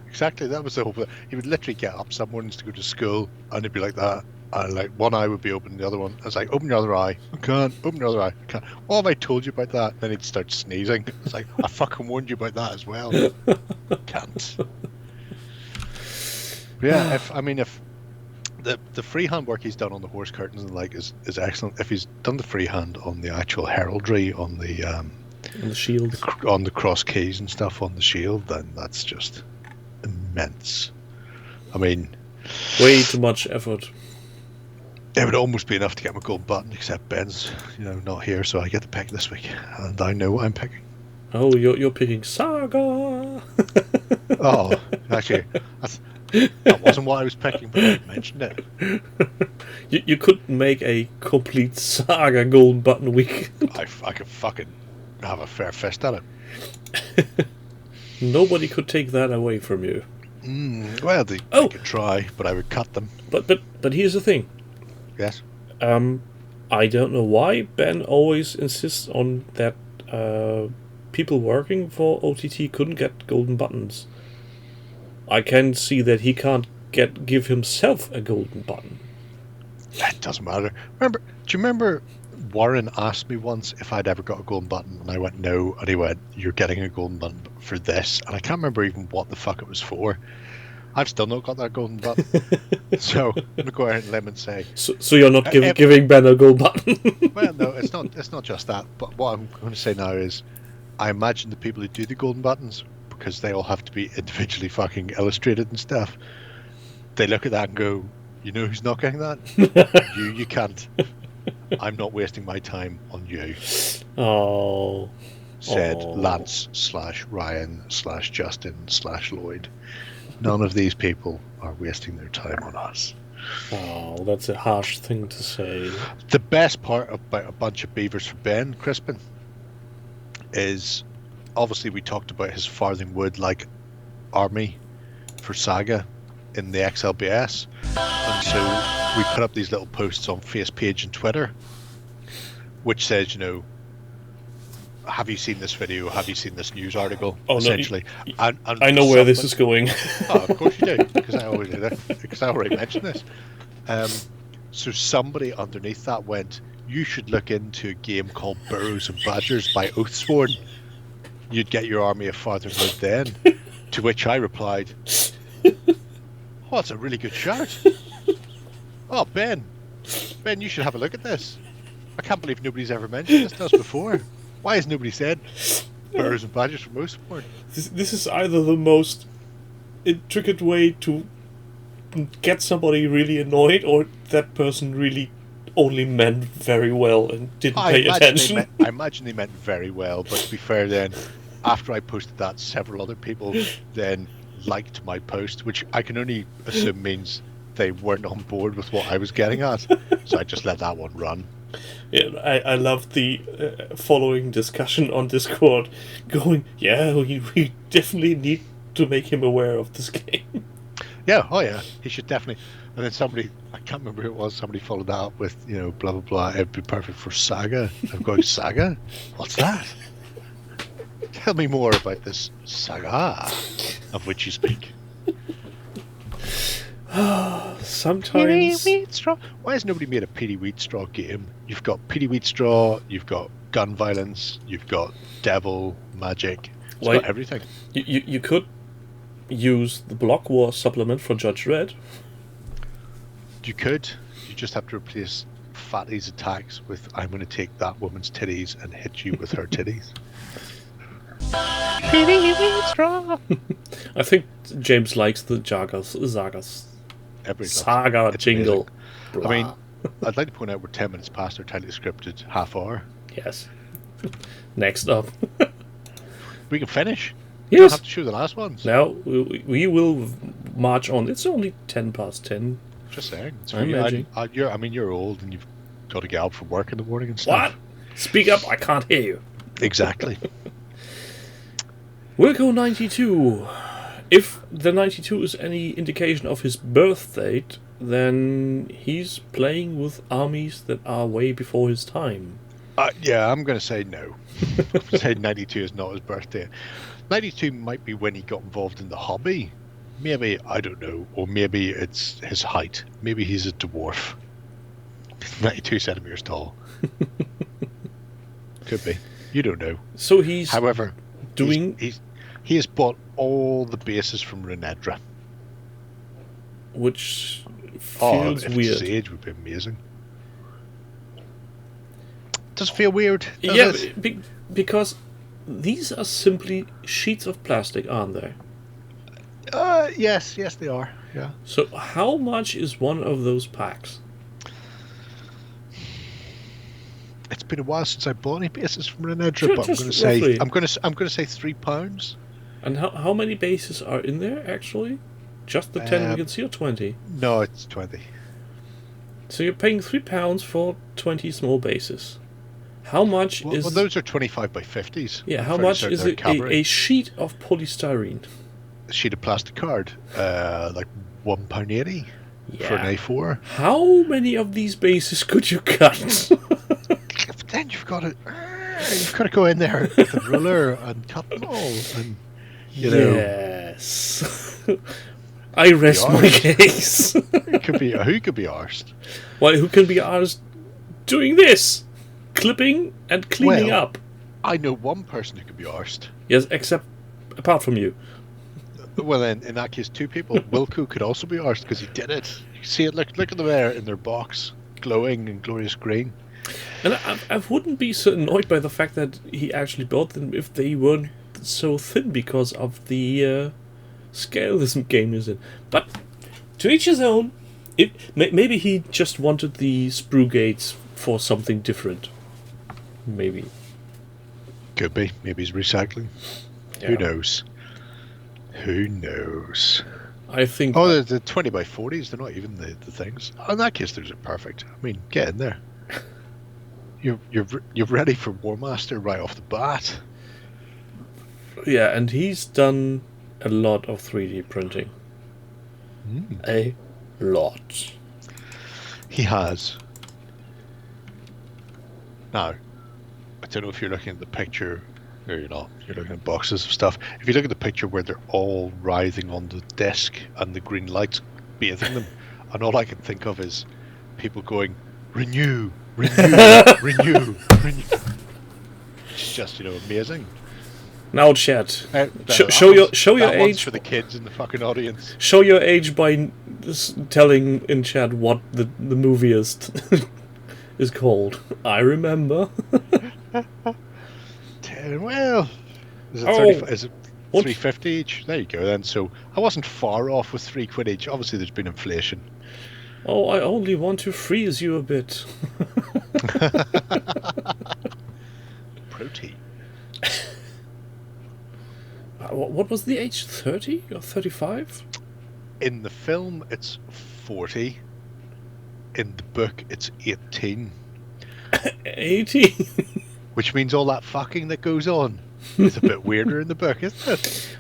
Exactly, that was the whole thing. He would literally get up some mornings to go to school, and he'd be like that. And like one eye would be open, the other one. I was like, open your other eye. I can't. Open your other eye. I can't. What have I told you about that? Then he'd start sneezing. It's like, I fucking warned you about that as well. Can't. But yeah, if the freehand work he's done on the horse curtains and like is excellent. If he's done the freehand on the actual heraldry, on the shield, on the cross keys and stuff on the shield, then that's just immense. I mean, way too much effort. It would almost be enough to get my gold button, except Ben's, not here, so I get to pick this week, and I know what I'm picking. Oh, you're picking Saga. Oh, actually, that wasn't what I was picking, but I mentioned it. You couldn't make a complete Saga gold button week. I could fucking have a fair fist at it. Nobody could take that away from you. Well, they could try, but I would cut them. But here's the thing. Yes. I don't know why Ben always insists on that people working for OTT couldn't get golden buttons. I can see that he can't give himself a golden button. It doesn't matter. Do you remember Warren asked me once if I'd ever got a golden button, and I went no, and he went, "You're getting a golden button for this," and I can't remember even what the fuck it was for. I've still not got that golden button. So I'm gonna go ahead and let him say. So you're not giving Ben a gold button? Well, no, it's not just that. But what I'm going to say now is, I imagine the people who do the golden buttons, because they all have to be individually fucking illustrated and stuff. They look at that and go, "You know who's not getting that? You can't. I'm not wasting my time on you." Oh. Said Lance /Ryan /Justin /Lloyd. None of these people are wasting their time on us. Oh, that's a harsh thing to say. The best part about a bunch of beavers for Ben Crispin is, obviously we talked about his Farthingwood like army for Saga in the XLBS, and so we put up these little posts on FacePage and Twitter, which says, have you seen this video? Have you seen this news article? Oh, essentially, no, and I know where this is going. Oh, of course you do, because I already mentioned this. So somebody underneath that went, "You should look into a game called Burrows and Badgers by Oathsworn. You'd get your army of Farthingwood then." To which I replied, "Oh, it's a really good shout. Oh, Ben, you should have a look at this. I can't believe nobody's ever mentioned this to us before. Why has nobody said Burrows and Badgers from Oathsworn?" This is either the most intricate way to get somebody really annoyed, or that person really only meant very well and didn't pay attention. I imagine they meant very well, but to be fair then, after I posted that, several other people then liked my post, which I can only assume means they weren't on board with what I was getting at. So I just let that one run. Yeah, I love the following discussion on Discord going, yeah, we definitely need to make him aware of this game. Yeah, oh yeah, he should definitely. And then somebody, I can't remember who it was, somebody followed that up with, blah, blah, blah, it'd be perfect for Saga. I'm going, Saga? What's that? Tell me more about this Saga of which you speak. Sometimes. Why has nobody made a Petey Wheatstraw game? You've got Petey Wheatstraw, you've got gun violence, you've got devil, magic, it's got everything. You could use the Block War supplement for Judge Red. You could. You just have to replace Fatty's attacks with, "I'm going to take that woman's titties and hit you with her titties." Petey Wheatstraw. I think James likes the Saga jingle. I mean, I'd like to point out we're 10 minutes past our tightly scripted half hour. Yes. Next up. We can finish. Yes. We don't have to show the last ones. Now we will march on. It's only 10 past 10. Just saying. You're old and you've got to get up for work in the morning and stuff. What? Speak up, I can't hear you. Exactly. Wilco 92. If the 92 is any indication of his birth date, then he's playing with armies that are way before his time. Yeah, I'm going to say no. I'm going to say 92 is not his birthday. 92 might be when he got involved in the hobby. Maybe, I don't know. Or maybe it's his height. Maybe he's a dwarf. 92 centimeters tall. Could be. You don't know. So he's However, doing... he has bought all the bases from Renedra. Which feels if weird. His age would be amazing. Does it feel weird? Yeah, because these are simply sheets of plastic, aren't they? Yes, they are. Yeah. So how much is one of those packs? It's been a while since I bought any bases from Renedra, Sure, but just I'm going to say £3. And how many bases are in there actually? Just the 10 we can see, or 20? No, it's 20. So you're paying £3 for 20 small bases. How much is... Well, those are 25 by 50s. Yeah, I'm how fairly much certain is they're it, Cabaret. a sheet of polystyrene? A sheet of plastic card, like £1.80 for an A4. How many of these bases could you cut? But then you've got to go in there with a ruler and cut them all, and you know. Yes. I rest my case. Who could be arsed? Well, who can be arsed doing this? Clipping and cleaning Well, up. I know one person who could be arsed. Yes, apart from you. Well, then, in that case, two people. Wilco could also be arsed because he did it. You see it? Look at them there in their box, glowing and glorious green. And I wouldn't be so annoyed by the fact that he actually bought them if they weren't so thin because of the scale this game is in. But to each his own. Maybe he just wanted the sprue gates for something different. Maybe. Could be. Maybe he's recycling. Yeah. Who knows? Who knows? I think... Oh, the 20 by 40s, they're not even the things. Oh, in that case, those are perfect. I mean, get in there. You're ready for War Master right off the bat. Yeah, and he's done a lot of 3D printing. A lot. He has. Now, I don't know if you're looking at the picture. No, you're not. You're looking at boxes of stuff. If you look at the picture where they're all writhing on the desk and the green lights bathing them, and all I can think of is people going, renew, renew, renew, renew. It's just, amazing. Now, chat. Show your age for the kids in the fucking audience. Show your age by telling in chat what the movie is called. I remember. Well, is it 35? Is it 350 each? There you go then. So I wasn't far off with £3 each. Obviously, there's been inflation. Oh, I only want to freeze you a bit. Protein. What was the age? 30 or 35? In the film, it's 40. In the book, it's 18. 18? Which means all that fucking that goes on is a bit weirder in the book, isn't it?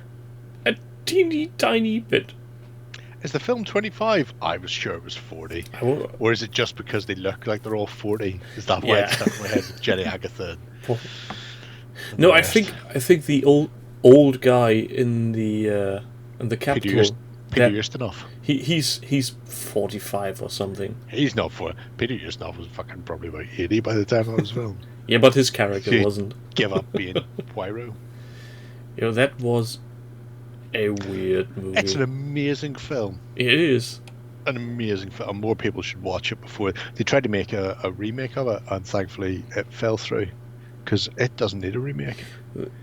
A teeny tiny bit. Is the film 25? I was sure it was 40. Or is it just because they look like they're all 40? Is that why it's stuck in my head with Jenny Agatha? No, I think the old guy in the capital. Peter Ustinov. He's 45 or something. He's not 40. Peter Ustinov was fucking probably about 80 by the time I was filmed. Yeah, but his character wasn't. Give up being Poirot. That was a weird movie. It's an amazing film. It is. An amazing film. More people should watch it before. They tried to make a remake of it, and thankfully it fell through. Because it doesn't need a remake.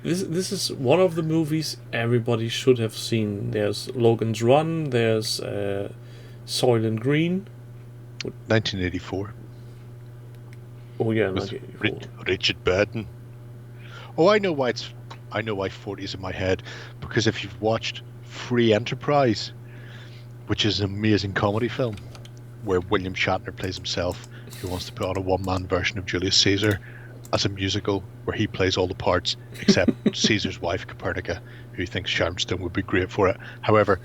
This is one of the movies everybody should have seen. There's Logan's Run, there's Soylent Green. 1984. Oh yeah, with 1984. Richard Burton. Oh, I know why 40's in my head. Because if you've watched Free Enterprise, which is an amazing comedy film, where William Shatner plays himself, who wants to put on a one-man version of Julius Caesar as a musical where he plays all the parts except Caesar's wife Copernica, who thinks Sharmstone would be great for it. However,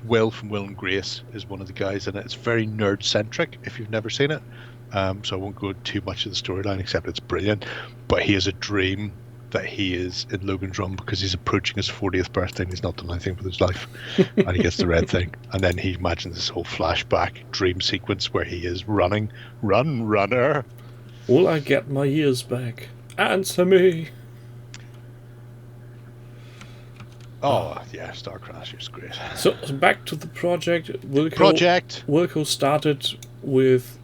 Will from Will and Grace is one of the guys in it. It's very nerd-centric if you've never seen it, So I won't go too much of the storyline, except it's brilliant. But he has a dream that he is in Logan's Run because he's approaching his 40th birthday and he's not done anything with his life. And he gets the red thing. And then he imagines this whole flashback dream sequence where he is running. Run, runner! Will I get my years back? Answer me! Oh, yeah, Star Crasher is great. So back to the project. Wilco started with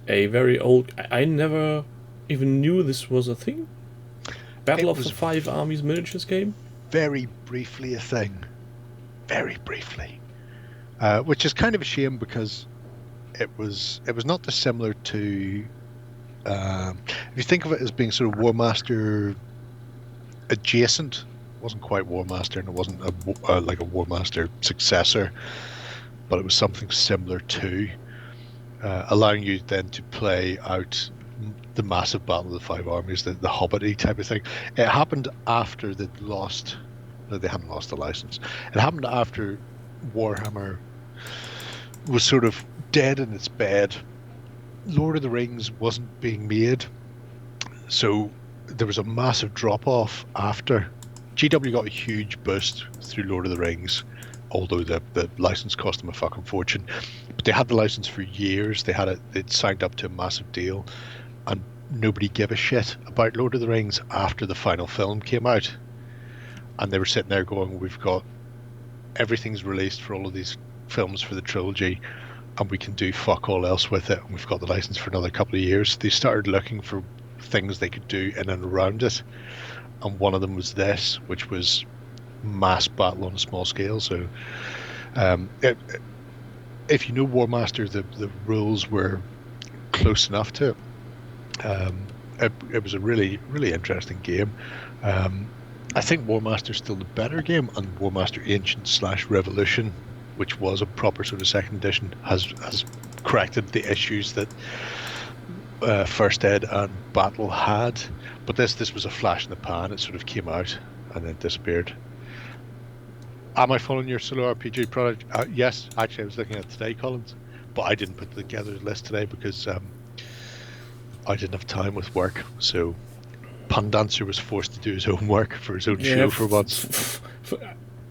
a very old... I never even knew this was a thing. Battle of the Five Armies miniatures game? Very briefly a thing. Very briefly. Which is kind of a shame because it was not dissimilar to... if you think of it as being sort of War Master adjacent, it wasn't quite War Master and it wasn't like a War Master successor, but it was something similar to, allowing you then to play out the massive Battle of the Five Armies, the Hobbit-y type of thing. It happened after they hadn't lost the license. It happened after Warhammer was sort of dead in its bed. Lord of the Rings wasn't being made, so there was a massive drop-off after. GW got a huge boost through Lord of the Rings, although the license cost them a fucking fortune. But they had the license for years. They'd signed up to a massive deal, and nobody gave a shit about Lord of the Rings after the final film came out. And they were sitting there going, we've got everything's released for all of these films for the trilogy, and we can do fuck all else with it, and we've got the license for another couple of years. They started looking for things they could do in and around it, and one of them was this, which was mass battle on a small scale. So if you know War Master, the rules were close enough to it. It was a really, really interesting game. I think War Master's still the better game, and War Master Ancient / Revolution, which was a proper sort of second edition, has corrected the issues that First Ed and Battle had. But this was a flash in the pan. It sort of came out and then disappeared. Am I following your solo RPG product? Yes, actually I was looking at it today, Collins, but I didn't put together the list today because I didn't have time with work. So Pun Dancer was forced to do his own work for his own show for once.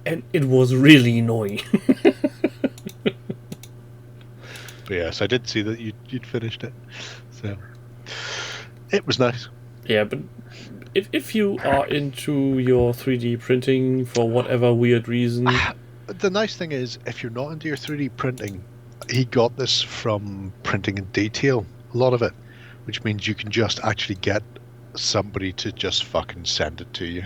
And it was really annoying. But yes, I did see that you'd finished it. So it was nice. Yeah, but if you are into your 3D printing for whatever weird reason... The nice thing is, if you're not into your 3D printing, he got this from Printing in Detail, a lot of it, which means you can just actually get somebody to just fucking send it to you,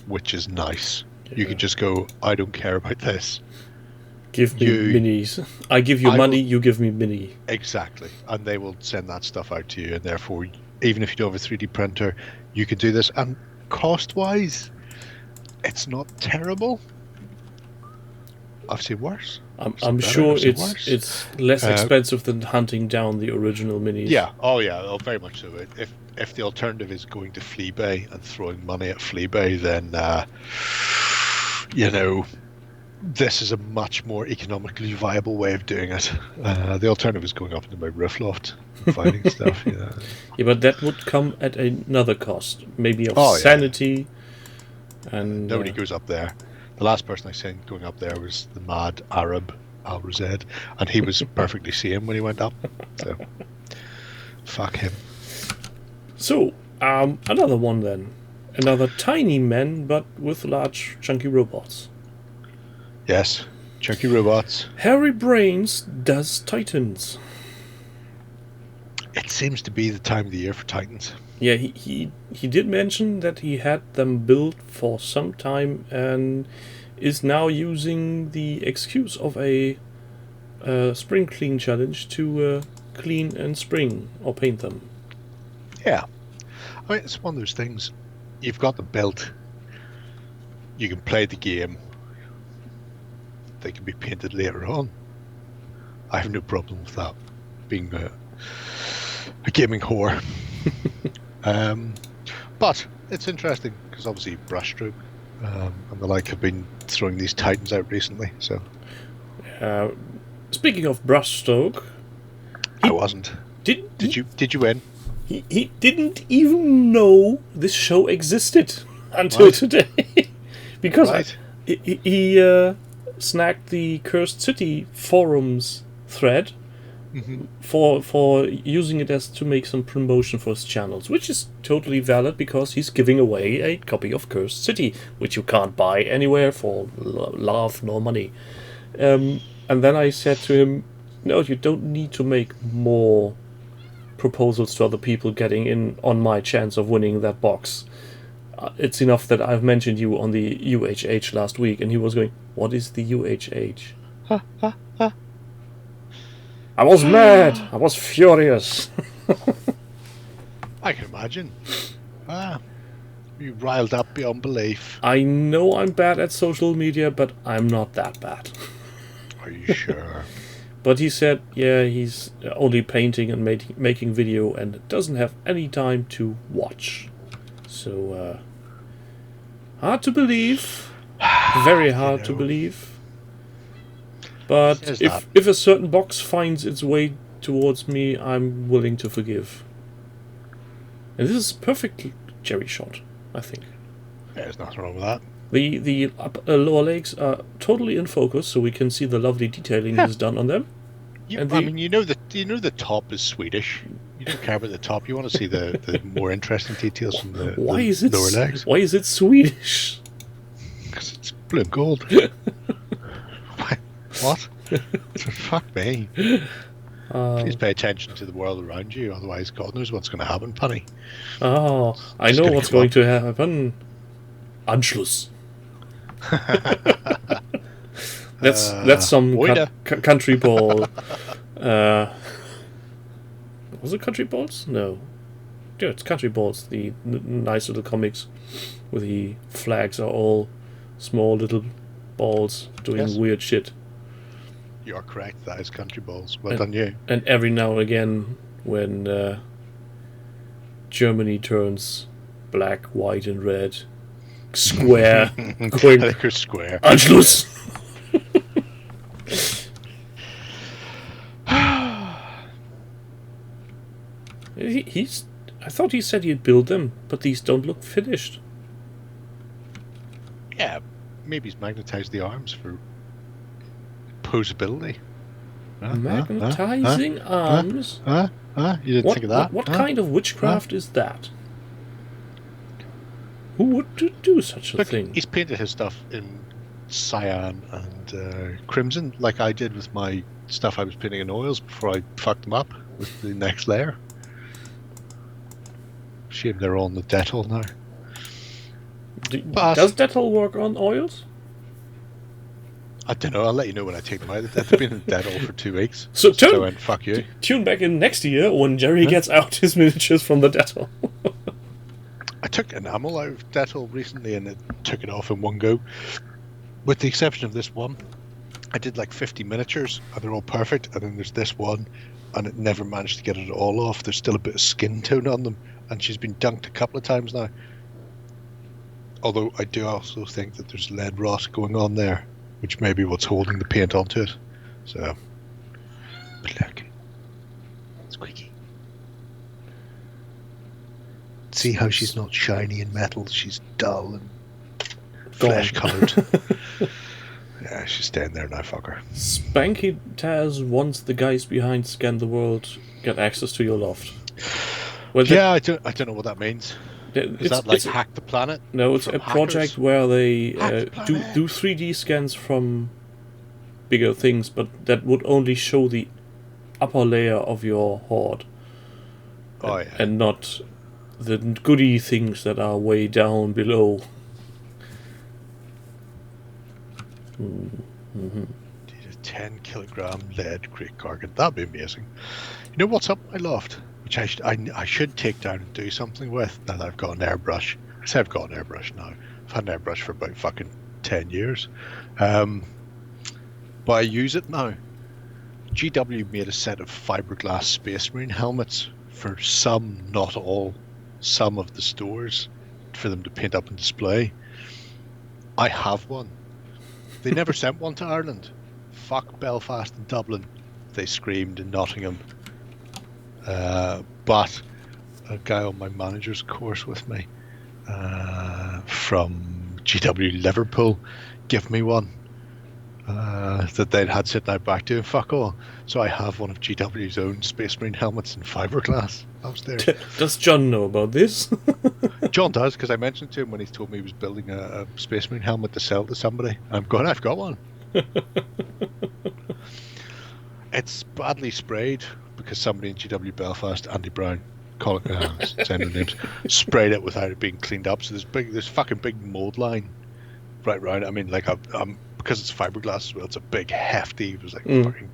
which is nice. Yeah. You can just go, I don't care about this. Give me minis. I give you money, you give me mini. Exactly. And they will send that stuff out to you, and therefore, even if you don't have a 3D printer, you can do this. And cost-wise, it's not terrible. I've seen worse. I'm sure it's less expensive than hunting down the original minis. Yeah. Oh, yeah. Oh, very much so. If the alternative is going to Fleabay and throwing money at Fleabay, then this is a much more economically viable way of doing it. The alternative is going up into my roof loft and finding stuff. Yeah. Yeah, but that would come at another cost, maybe of sanity. Yeah. And nobody goes up there. The last person I seen going up there was the mad Arab Al Razed, and he was perfectly sane when he went up. So, fuck him. So, another one then. Another tiny man, but with large, chunky robots. Yes, chunky robots. Harry Brains does Titans. It seems to be the time of the year for Titans. Yeah, he did mention that he had them built for some time and is now using the excuse of a spring clean challenge to clean and spring or paint them. Yeah. I mean, it's one of those things. You've got them built. You can play the game. They can be painted later on. I have no problem with that, being a gaming whore. But it's interesting because obviously Brushstroke and the like have been throwing these Titans out recently. So, speaking of Brushstroke, I wasn't. Did you win? He didn't even know this show existed until today. Because Right. he snagged the Cursed City forums thread for using it as to make some promotion for his channels, which is totally valid because he's giving away a copy of Cursed City, which you can't buy anywhere for love nor money. And then I said to him, no, you don't need to make more proposals to other people getting in on my chance of winning that box. It's enough that I've mentioned you on the UHH last week, and he was going, what is the UHH? I was mad. I was furious. I can imagine. You riled up beyond belief. I know I'm bad at social media, but I'm not that bad. Are you sure? But he said, yeah, he's only painting and making video and doesn't have any time to watch. So, hard to believe. Very hard to believe. But if a certain box finds its way towards me, I'm willing to forgive. And this is perfect Jerry shot, I think. Yeah, there's nothing wrong with that. The lower legs are totally in focus, so we can see the lovely detailing he's done on them. You know the top is Swedish. You don't care about the top. You want to see the more interesting details from the lower legs. Why is it Swedish? Because it's blue and gold. What? Fuck me. Please pay attention to the world around you, otherwise God knows what's going to happen, Punny. Oh, I know what's going to happen. Anschluss. That's some country ball. Was it country balls? No. Yeah, it's country balls. The nice little comics where the flags are all small little balls doing weird shit. You are correct. That is country balls. Well done, you. And every now and again, when Germany turns black, white, and red, square, going, I think you're square. Anschluss. I thought he said he'd build them, but these don't look finished. Yeah, maybe he's magnetized the arms for posability. Magnetizing arms? You didn't think of that? What kind of witchcraft is that? Who would do such a thing? He's painted his stuff in cyan and crimson, like I did with my stuff I was painting in oils before I fucked them up with the next layer. Shame they're all on the Dettol now. Does Dettol work on oils? I don't know. I'll let you know when I take them out. They've been in Dettol for 2 weeks. So I went, fuck you. Tune back in next year when Jerry gets out his miniatures from the Dettol. I took enamel out of Dettol recently and it took it off in one go. With the exception of this one. I did like 50 miniatures and they're all perfect. And then there's this one and it never managed to get it all off. There's still a bit of skin tone on them. And she's been dunked a couple of times now. Although I do also think that there's lead rot going on there, which may be what's holding the paint onto it. So, but look, squeaky. See how she's not shiny and metal? She's dull and flesh-coloured. Yeah, she's staying there now, fucker. Spanky Taz wants the guys behind Scan the World get access to your loft. Well, yeah, I don't know what that means. Is that like Hack the Planet? No, it's a project where they do 3D scans from bigger things, but that would only show the upper layer of your hoard. And not the goody things that are way down below. Need a 10 kilogram lead crate cargan. That'd be amazing. You know what's up my loft? Which I should take down and do something with now that I've got an airbrush. I say I've got an airbrush now. I've had an airbrush for about fucking 10 years. But I use it now. GW made a set of fiberglass Space Marine helmets for some, not all, some of the stores for them to paint up and display. I have one. They never sent one to Ireland. Fuck Belfast and Dublin, they screamed in Nottingham. But a guy on my manager's course with me from GW Liverpool gave me one that they'd had sitting out back doing fuck all. So I have one of GW's own Space Marine helmets in fiberglass upstairs. Does John know about this? John does, because I mentioned to him when he told me he was building a Space Marine helmet to sell to somebody. I'm going, I've got one. It's badly sprayed because somebody in GW Belfast, Andy Brown, saying their names, sprayed it without it being cleaned up. So there's fucking big mold line right round. I mean, like because it's fiberglass as well, it's a big hefty. It was like fucking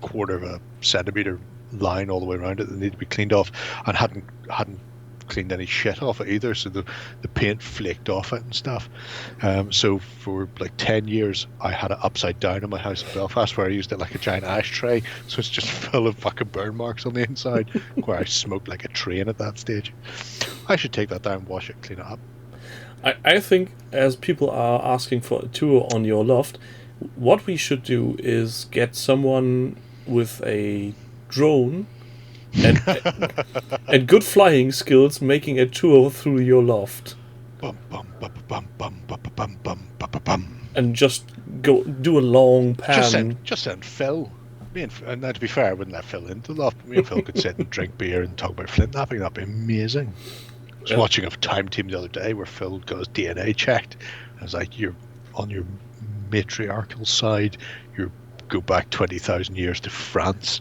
quarter of a centimeter line all the way around it that needed to be cleaned off, and hadn't cleaned any shit off it either, so the paint flaked off it and stuff. So for like 10 years I had it upside down in my house in Belfast, where I used it like a giant ashtray, so it's just full of fucking burn marks on the inside where I smoked like a train at that stage. I should take that down, wash it, clean it up. I think, as people are asking for a tour on your loft, what we should do is get someone with a drone and good flying skills making a tour through your loft. Bum, bum, bum, bum, bum, bum, bum, bum, bum, bum. And just go do a long pan. Just send Phil. And now, to be fair, I wouldn't let Phil into the loft, but me and Phil could sit and drink beer and talk about flint napping. That'd be amazing. I was watching a Time Team the other day where Phil got his DNA checked. I was like, you're on your matriarchal side. You go back 20,000 years to France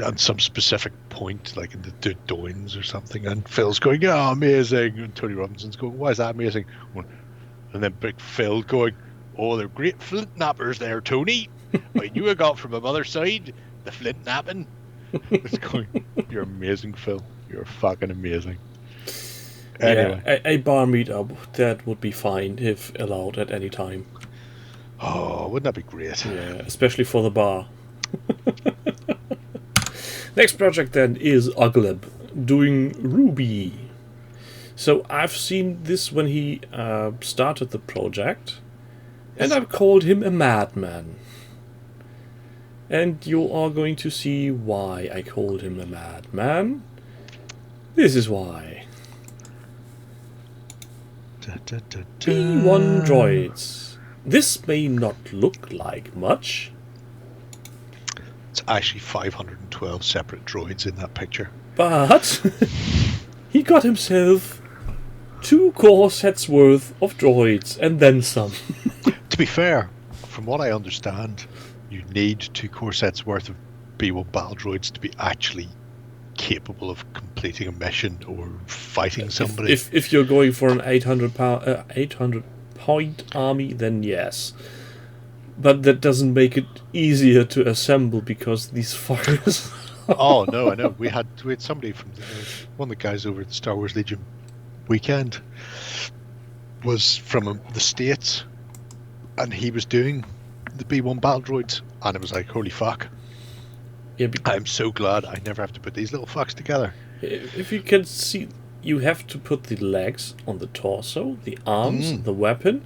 at some specific point, like in the Dordogne or something. And Phil's going, "Oh, amazing!" And Tony Robinson's going, "Why is that amazing?" And then Big Phil going, "Oh, they're great flint nappers there, Tony. I knew I got from my mother's side, the flint napping." It's going, "You're amazing, Phil. You're fucking amazing." Anyway. Yeah, a bar meetup, that would be fine if allowed at any time. Oh, wouldn't that be great? Yeah, especially for the bar. Next project then is Ugleb doing Ruby. So I've seen this when he started the project, and I've called him a madman. And you are going to see why I called him a madman. This is why. P1 droids. This may not look like much. It's actually 512 separate droids in that picture. But he got himself 2 core sets worth of droids and then some. To be fair, from what I understand, you need 2 core sets worth of B1 battle droids to be actually capable of completing a mission or fighting somebody. If you're going for an 800 point army, then yes. But that doesn't make it easier to assemble, because these fuckers... Oh, no, I know. We had somebody from one of the guys over at the Star Wars Legion weekend was from the States, and he was doing the B1 battle droids, and it was like, holy fuck. Yeah, I'm so glad I never have to put these little fucks together. If you can see, you have to put the legs on the torso, the arms, the weapon,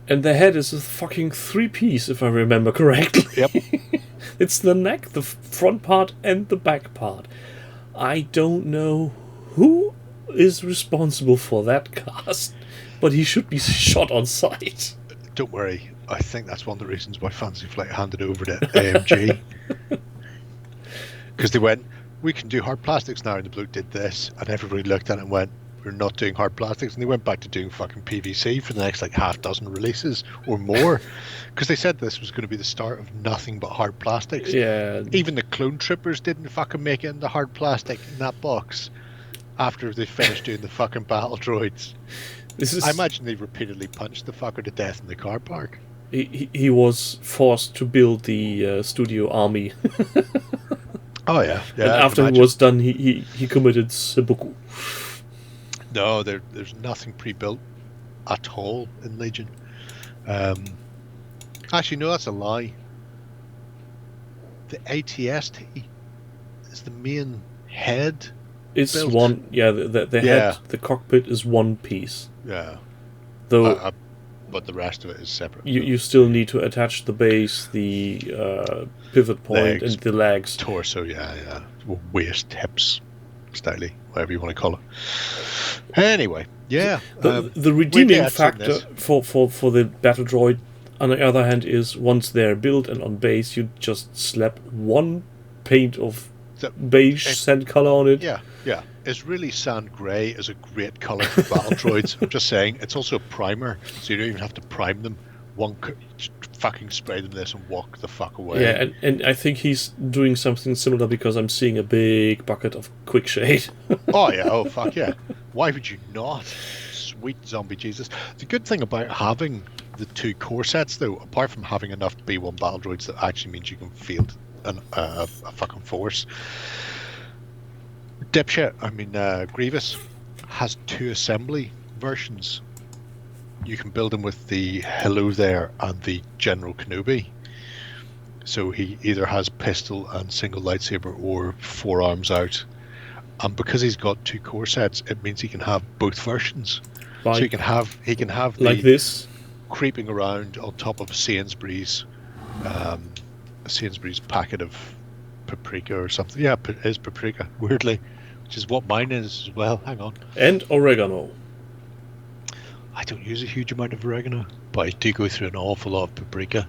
and the head is a fucking 3-piece, if I remember correctly. Yep. It's the neck, the front part, and the back part. I don't know who is responsible for that cast, but he should be shot on sight. Don't worry. I think that's one of the reasons why Fantasy Flight handed over to AMG. Because they went, we can do hard plastics now, and the bloke did this, and everybody looked at it and went, we're not doing hard plastics, and they went back to doing fucking PVC for the next like half dozen releases or more, because they said this was going to be the start of nothing but hard plastics. Yeah. Even the clone troopers didn't fucking make it in the hard plastic in that box after they finished doing the fucking battle droids. I imagine they repeatedly punched the fucker to death in the car park. He was forced to build the studio army. Oh yeah. And after he was done, he committed seppuku. No, there's nothing pre-built at all in Legion. Actually, no, that's a lie. The ATST is the main head. It's built. one, yeah. The head, the cockpit is one piece. Yeah. Though but the rest of it is separate. You still need to attach the base, the pivot point, Legs. and the legs. Torso, yeah. Waist, hips, styly, whatever you want to call it. Anyway, yeah. The redeeming factor for the battle droid, on the other hand, is once they're built and on base, you just slap one paint of beige sand color on it. Yeah. It's really sand grey is a great colour for battle droids. I'm just saying, it's also a primer, so you don't even have to prime them. Fucking spray them this and walk the fuck away. Yeah, and I think he's doing something similar because I'm seeing a big bucket of quick shade. Oh fuck yeah. Why would you not? Sweet zombie Jesus. The good thing about having the 2 core sets, though, apart from having enough B1 battle droids, that actually means you can field a fucking force. Grievous has 2 assembly versions. You can build him with the Hello There and the General Kenobi. So he either has pistol and single lightsaber or 4 arms out. And because he's got 2 core sets, it means he can have both versions. So he can have like this, creeping around on top of a Sainsbury's packet of paprika or something. Yeah, it is paprika, weirdly, which is what mine is as well. Hang on. And oregano. I don't use a huge amount of oregano, but I do go through an awful lot of paprika.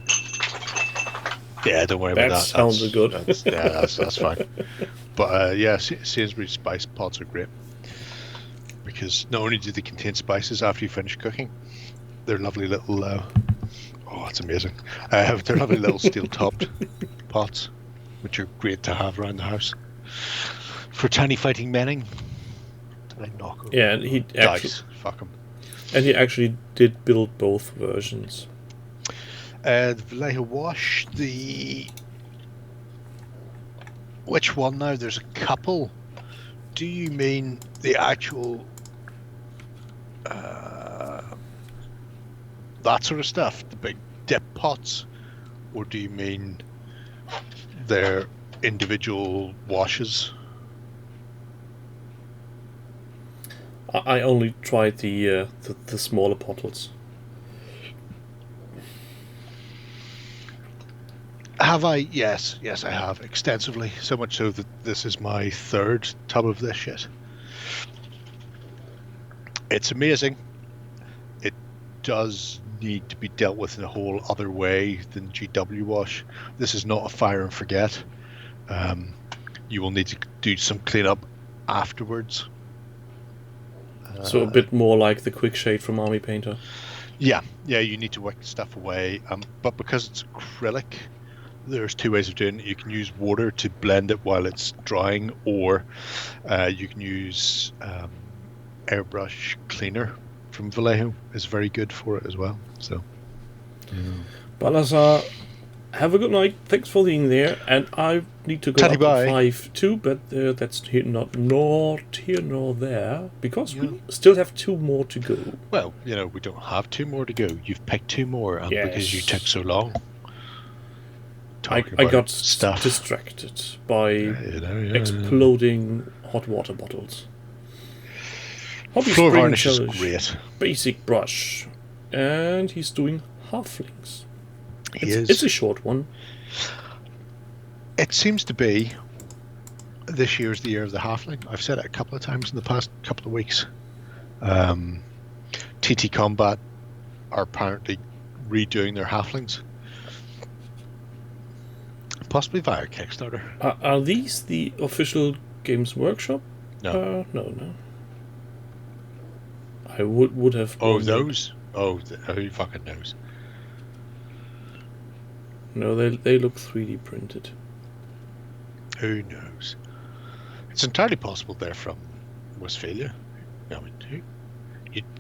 Yeah, don't worry about that. Sounded good. That's fine. But Sainsbury's spice pots are great because not only do they contain spices after you finish cooking, they're lovely little. It's amazing. They're lovely little steel-topped pots, which are great to have around the house for tiny fighting menning. Did I knock over? Yeah, and he dice. Fuck him. And he actually did build both versions. The Vallejo Wash, which one now? There's a couple. Do you mean the actual that sort of stuff, the big dip pots, or do you mean their individual washes? I only tried the smaller bottles. Have I? Yes, I have extensively. So much so that this is my 3rd tub of this shit. It's amazing. It does need to be dealt with in a whole other way than GW wash. This is not a fire and forget. You will need to do some cleanup afterwards. So a bit more like the quick shade from Army Painter. Yeah, you need to wick stuff away. But because it's acrylic, there's 2 ways of doing it. You can use water to blend it while it's drying, or you can use airbrush cleaner from Vallejo. Is very good for it as well. So, Balazar, have a good night. Thanks for being there. And I need to go up to 5 too, but that's not here nor there, because we still have 2 more to go. Well, we don't have 2 more to go. You've picked 2 more, and because you took so long. I got distracted by exploding hot water bottles. Hobby Floor Spring varnish is Challenge, great. Basic brush, and he's doing halflings. Is. It's a short one. It seems to be this year's the year of the halfling. I've said it a couple of times in the past couple of weeks. TT Combat are apparently redoing their halflings. Possibly via Kickstarter. Are these the official Games Workshop? No. No. I would have... those? Who fucking knows? No, they look 3D printed. Who knows? It's entirely possible they're from Westphalia.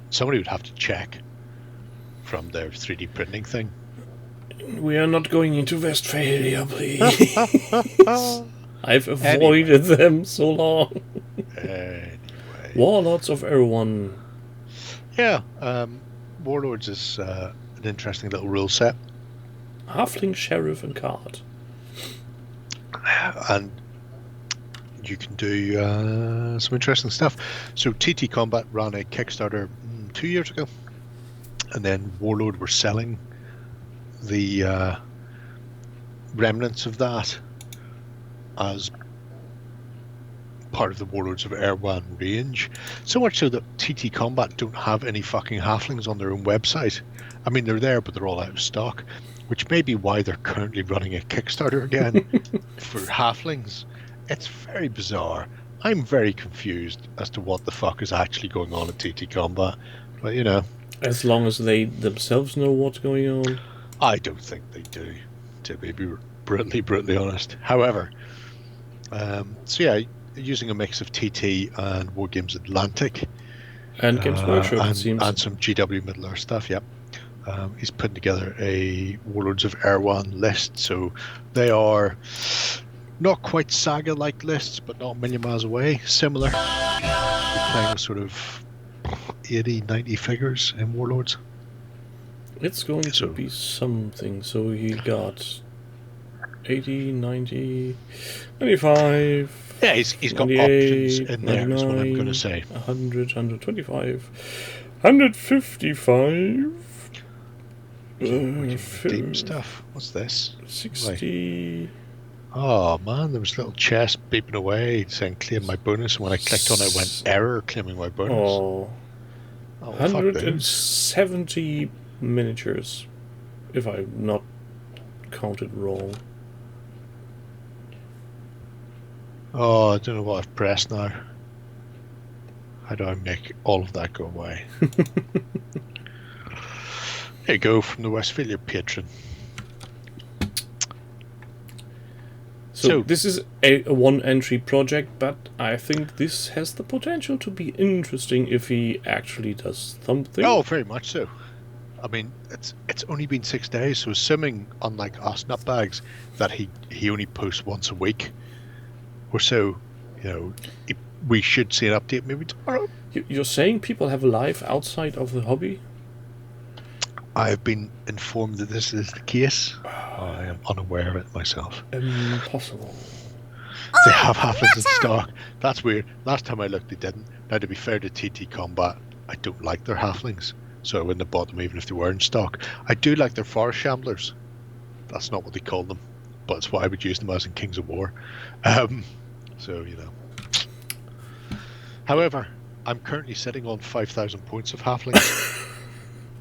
Somebody would have to check from their 3D printing thing. We are not going into Westphalia, please. I've avoided them so long. Anyway. Warlords of Erewhon. Yeah, Warlords is an interesting little rule set. Halfling, Sheriff, and Card. And you can do some interesting stuff. So TT Combat ran a Kickstarter 2 years ago. and then Warlord were selling the remnants of that as part of the Warlords of Erwan range. So much so that TT Combat don't have any fucking halflings on their own website. I mean, they're there, but they're all out of stock, which may be why they're currently running a Kickstarter again for halflings. It's very bizarre. I'm very confused as to what the fuck is actually going on at TT Combat. But, you know. As long as they themselves know what's going on. I don't think they do, to be brutally honest. However, so yeah, using a mix of TT and Wargames Atlantic. And Games Workshop, it seems. And some GW Middle-earth stuff, yeah. He's putting together a Warlords of Erwan list, so they are not quite Saga-like lists, but not a million miles away. Similar. We're playing with sort of 80, 90 figures in Warlords. It's going to be something. So he got 80, 90, 95... Yeah, he's got options in there, is what I'm going to say. 100, 125, 155... deep stuff. What's this? 60... Oh man, there was a little chest beeping away saying claim my bonus, and when I clicked on it, it went error claiming my bonus. Oh, 170 fuck miniatures, if I've not counted wrong. Oh, I don't know what I've pressed now. How do I make all of that go away? There you go, from the Westphalia patron. So this is a one-entry project, but I think this has the potential to be interesting if he actually does something. Oh, very much so. I mean, it's only been 6 days, so assuming, unlike us nutbags, that he only posts once a week or so, you know, we should see an update maybe tomorrow. You're saying people have a life outside of the hobby? I've been informed that this is the case. I am unaware of it myself. Impossible. They have halflings in stock. That's weird. Last time I looked, they didn't. Now, to be fair to TT Combat, I don't like their halflings, so I wouldn't have bought them even if they were in stock. I do like their forest shamblers. That's not what they call them, but it's what I would use them as in Kings of War. So, you know. However, I'm currently sitting on 5,000 points of halflings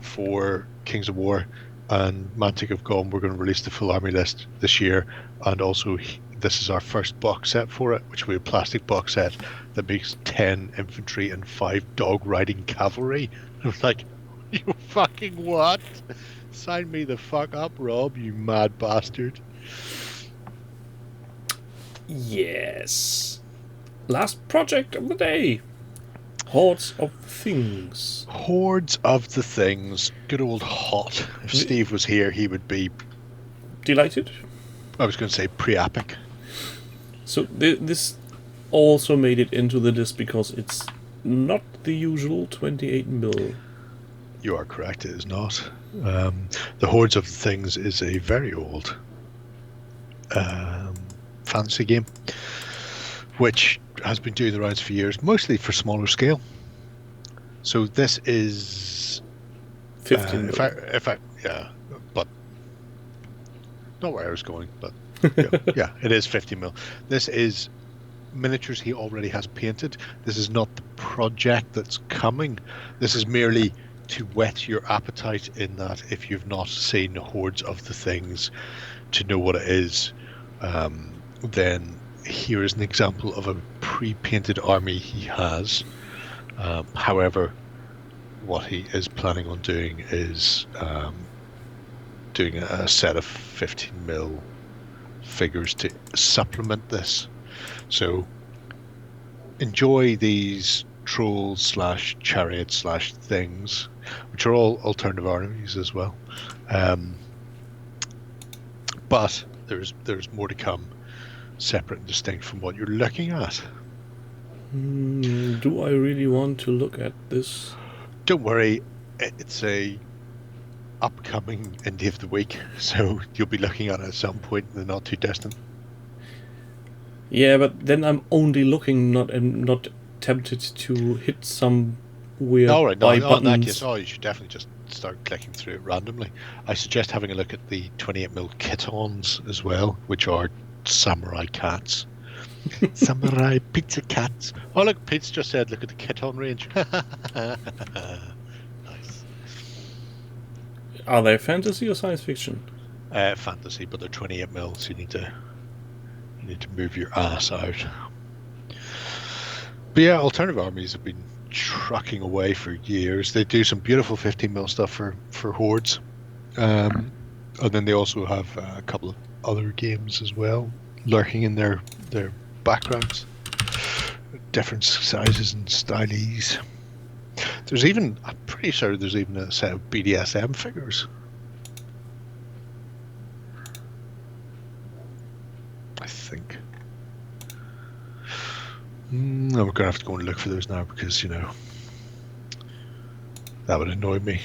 for Kings of War, and Mantic have gone, we're going to release the full army list this year, and also this is our first box set for it, which will be a plastic box set that makes 10 infantry and 5 dog riding cavalry. I was like, you fucking what? Sign me the fuck up, Rob, you mad bastard. Yes. Last project of the day. Hordes of Things. Hordes of the Things. Good old hot. If Steve was here, he would be... Delighted? I was going to say pre-epic. So this also made it into the list because it's not the usual 28 mil. You are correct, it is not. The Hordes of the Things is a very old fantasy game, which has been doing the rounds for years, mostly for smaller scale. So this is 15 mil. Yeah, but not where I was going, but yeah, it is 50 mil. This is miniatures he already has painted. This is not the project that's coming. This is merely to whet your appetite in that if you've not seen Hordes of the Things to know what it is, then here is an example of a pre-painted army he has. However, what he is planning on doing is doing a set of 15 mil figures to supplement this. So enjoy these trolls slash chariots slash things, which are all alternative armies as well. But there's more to come, separate and distinct from what you're looking at. Do I really want to look at this? Don't worry, it's a upcoming Indie of the Week, so you'll be looking at it at some point in the not too distant. Yeah, but then I'm only looking, not tempted to hit some weird All right, no, buy in that buttons. case, you should definitely just start clicking through it randomly. I suggest having a look at the 28mm kit-ons as well, which are samurai cats. Samurai pizza cats. Oh, look, Pete's just said, look at the kit-on range. Nice. Are they fantasy or science fiction? Fantasy, but they're 28mm, so you need to move your ass out. But yeah, alternative armies have been trucking away for years. They do some beautiful 15mm stuff for hordes, and then they also have a couple of other games as well lurking in their backgrounds, different sizes and styles. I'm pretty sure there's even a set of BDSM figures. I think. No, we're going to have to go and look for those now because, that would annoy me.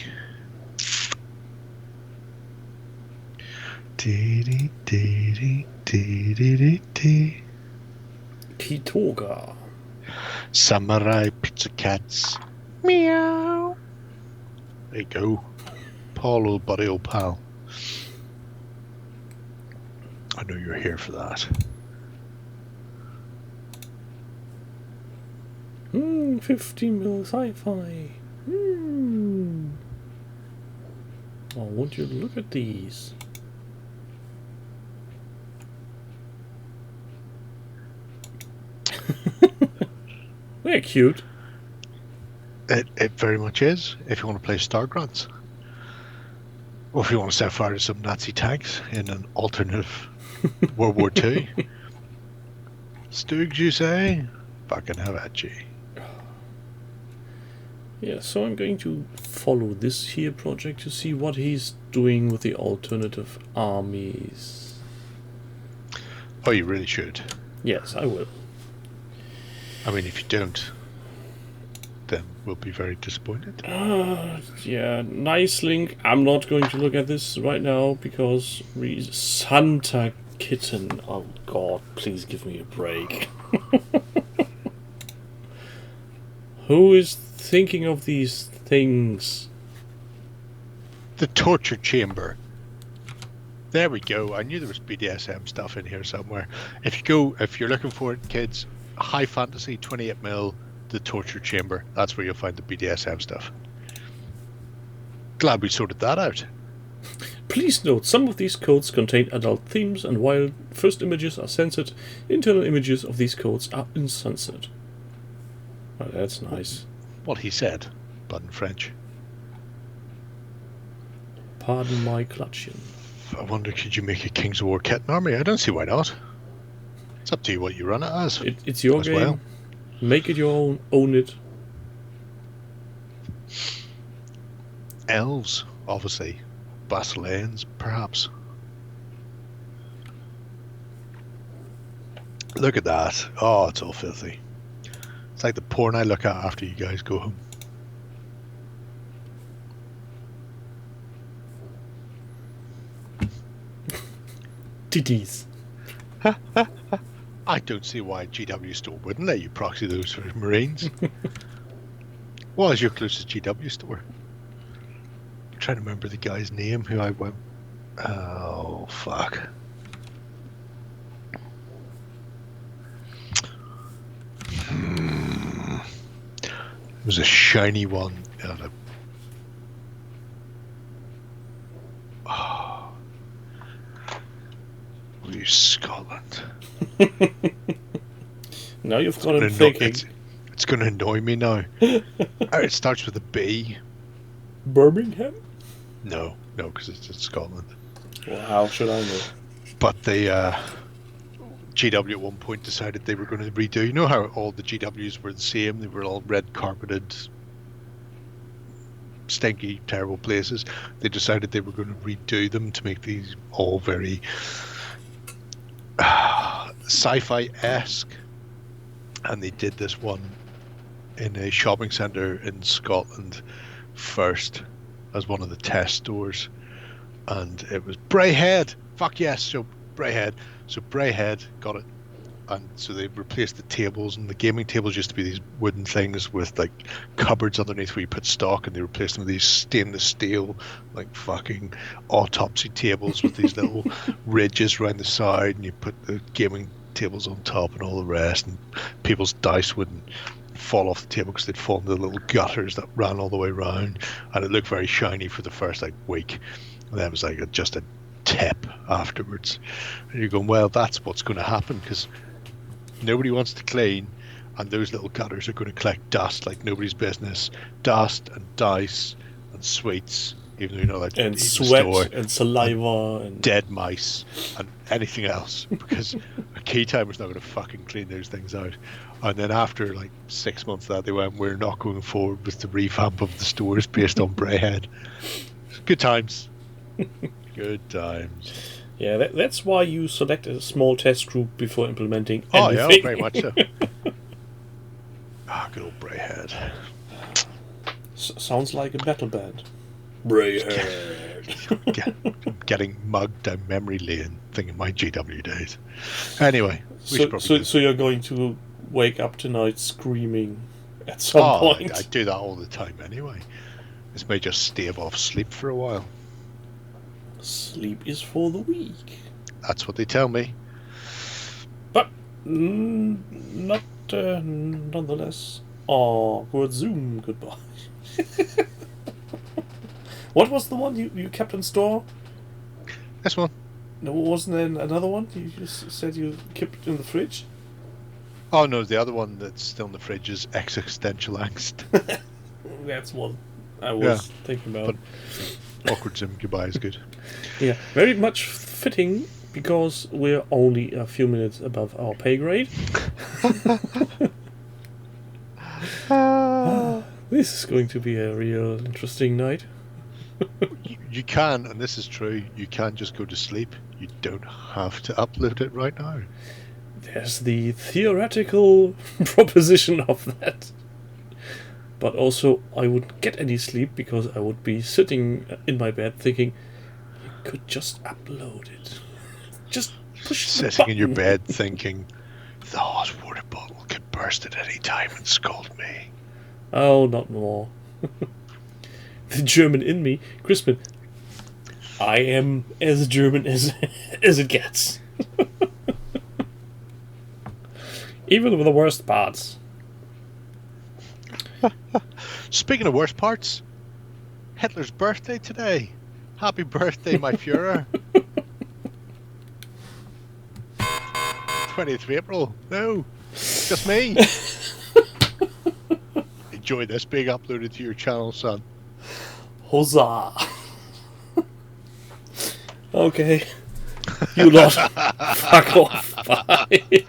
Kitoga. Samurai pizza cats. Meow. There you go. Paul, old buddy, old pal. I know you're here for that. 15mm sci-fi. Oh, won't you look at these? They're cute. It very much is, if you want to play Stargrunts. Or if you want to set fire to some Nazi tanks in an alternative World War II. Stoogs, you say? Fucking have at you. Yeah, so I'm going to follow this here project to see what he's doing with the alternative armies. Oh, you really should. Yes, I will. I mean, if you don't, then we'll be very disappointed. Yeah, nice link. I'm not going to look at this right now because Santa Kitten. Oh God, please give me a break. Who is thinking of these things? The torture chamber. There we go. I knew there was BDSM stuff in here somewhere. If you're looking for it, kids, high fantasy 28mm, the torture chamber. That's where you'll find the BDSM stuff. Glad we sorted that out. Please note, some of these codes contain adult themes, and while first images are censored, internal images of these codes are uncensored. Oh, that's nice. What he said, but in French. Pardon my clutching. I wonder, could you make a Kings of War kitten army? I don't see why not. It's up to you what you run it as. It's your game. Well. Make it your own it. Elves, obviously. Basileans, perhaps. Look at that. Oh, it's all filthy. It's like the porn I look at after you guys go home. Titties. I don't see why GW store wouldn't let you proxy those for Marines. What is your closest GW store? I'm trying to remember the guy's name who I went. Oh, fuck. It was a shiny one out of. Oh. Scotland. Now you've got him thinking. It's going to annoy me now. It starts with a B. Birmingham? No, because it's in Scotland. Well, how should I know? But they, GW at one point decided they were going to redo. You know how all the GWs were the same? They were all red carpeted, stinky, terrible places. They decided they were going to redo them to make these all very sci-fi-esque. And they did this one in a shopping centre in Scotland first as one of the test stores, and it was Brayhead. Fuck yes, so Brayhead. So Brayhead got it and so they replaced the tables, and the gaming tables used to be these wooden things with like cupboards underneath where you put stock, and they replaced them with these stainless steel, like fucking autopsy tables with these little ridges around the side, and you put the gaming tables on top and all the rest, and people's dice wouldn't fall off the table because they'd fall into the little gutters that ran all the way around, and it looked very shiny for the first like week, and then it was like just a tip afterwards. And you're going, well, that's what's going to happen, because nobody wants to clean, and those little gutters are going to collect dust like nobody's business. Dust and dice and sweets, even though you're not allowed to And eat in the sweat store, and saliva and dead mice and anything else, because a key timer's not going to fucking clean those things out. And then after like 6 months of that, they went, we're not going forward with the revamp of the stores based on Brayhead. Good times. Good times. yeah, that's why you select a small test group before implementing Oh anything. yeah, very much so. Good old Brayhead. Sounds like a battle band. Brayhead. Getting mugged down memory lane, thinking my GW days. Anyway, we should probably So you're going to wake up tonight screaming at some point. I do that all the time anyway. This may just stave off sleep for a while. Sleep is for the weak. That's what they tell me. But not nonetheless. Oh, good Zoom. Goodbye. What was the one you kept in store? This one. No, wasn't there another one you just said you kept in the fridge? Oh no, the other one that's still in the fridge is Existential Angst. That's one I was thinking about. But Awkward Zoom Goodbye is good. Yeah, very much fitting because we're only a few minutes above our pay grade. This is going to be a real interesting night. You can, and this is true, you can just go to sleep. You don't have to upload it right now. There's the theoretical proposition of that. But also, I wouldn't get any sleep because I would be sitting in my bed thinking, you could just upload it. Just push the Sitting in your button." bed thinking, the hot water bottle could burst at any time and scald me. Oh, not more. The German in me, Crispin. I am as German as it gets. Even with the worst parts. Speaking of worst parts, Hitler's birthday today. Happy birthday, my Fuhrer. 20th of April. No, just me. Enjoy this being uploaded to your channel, son. Huzza! Okay. You lot. Fuck off. Bye.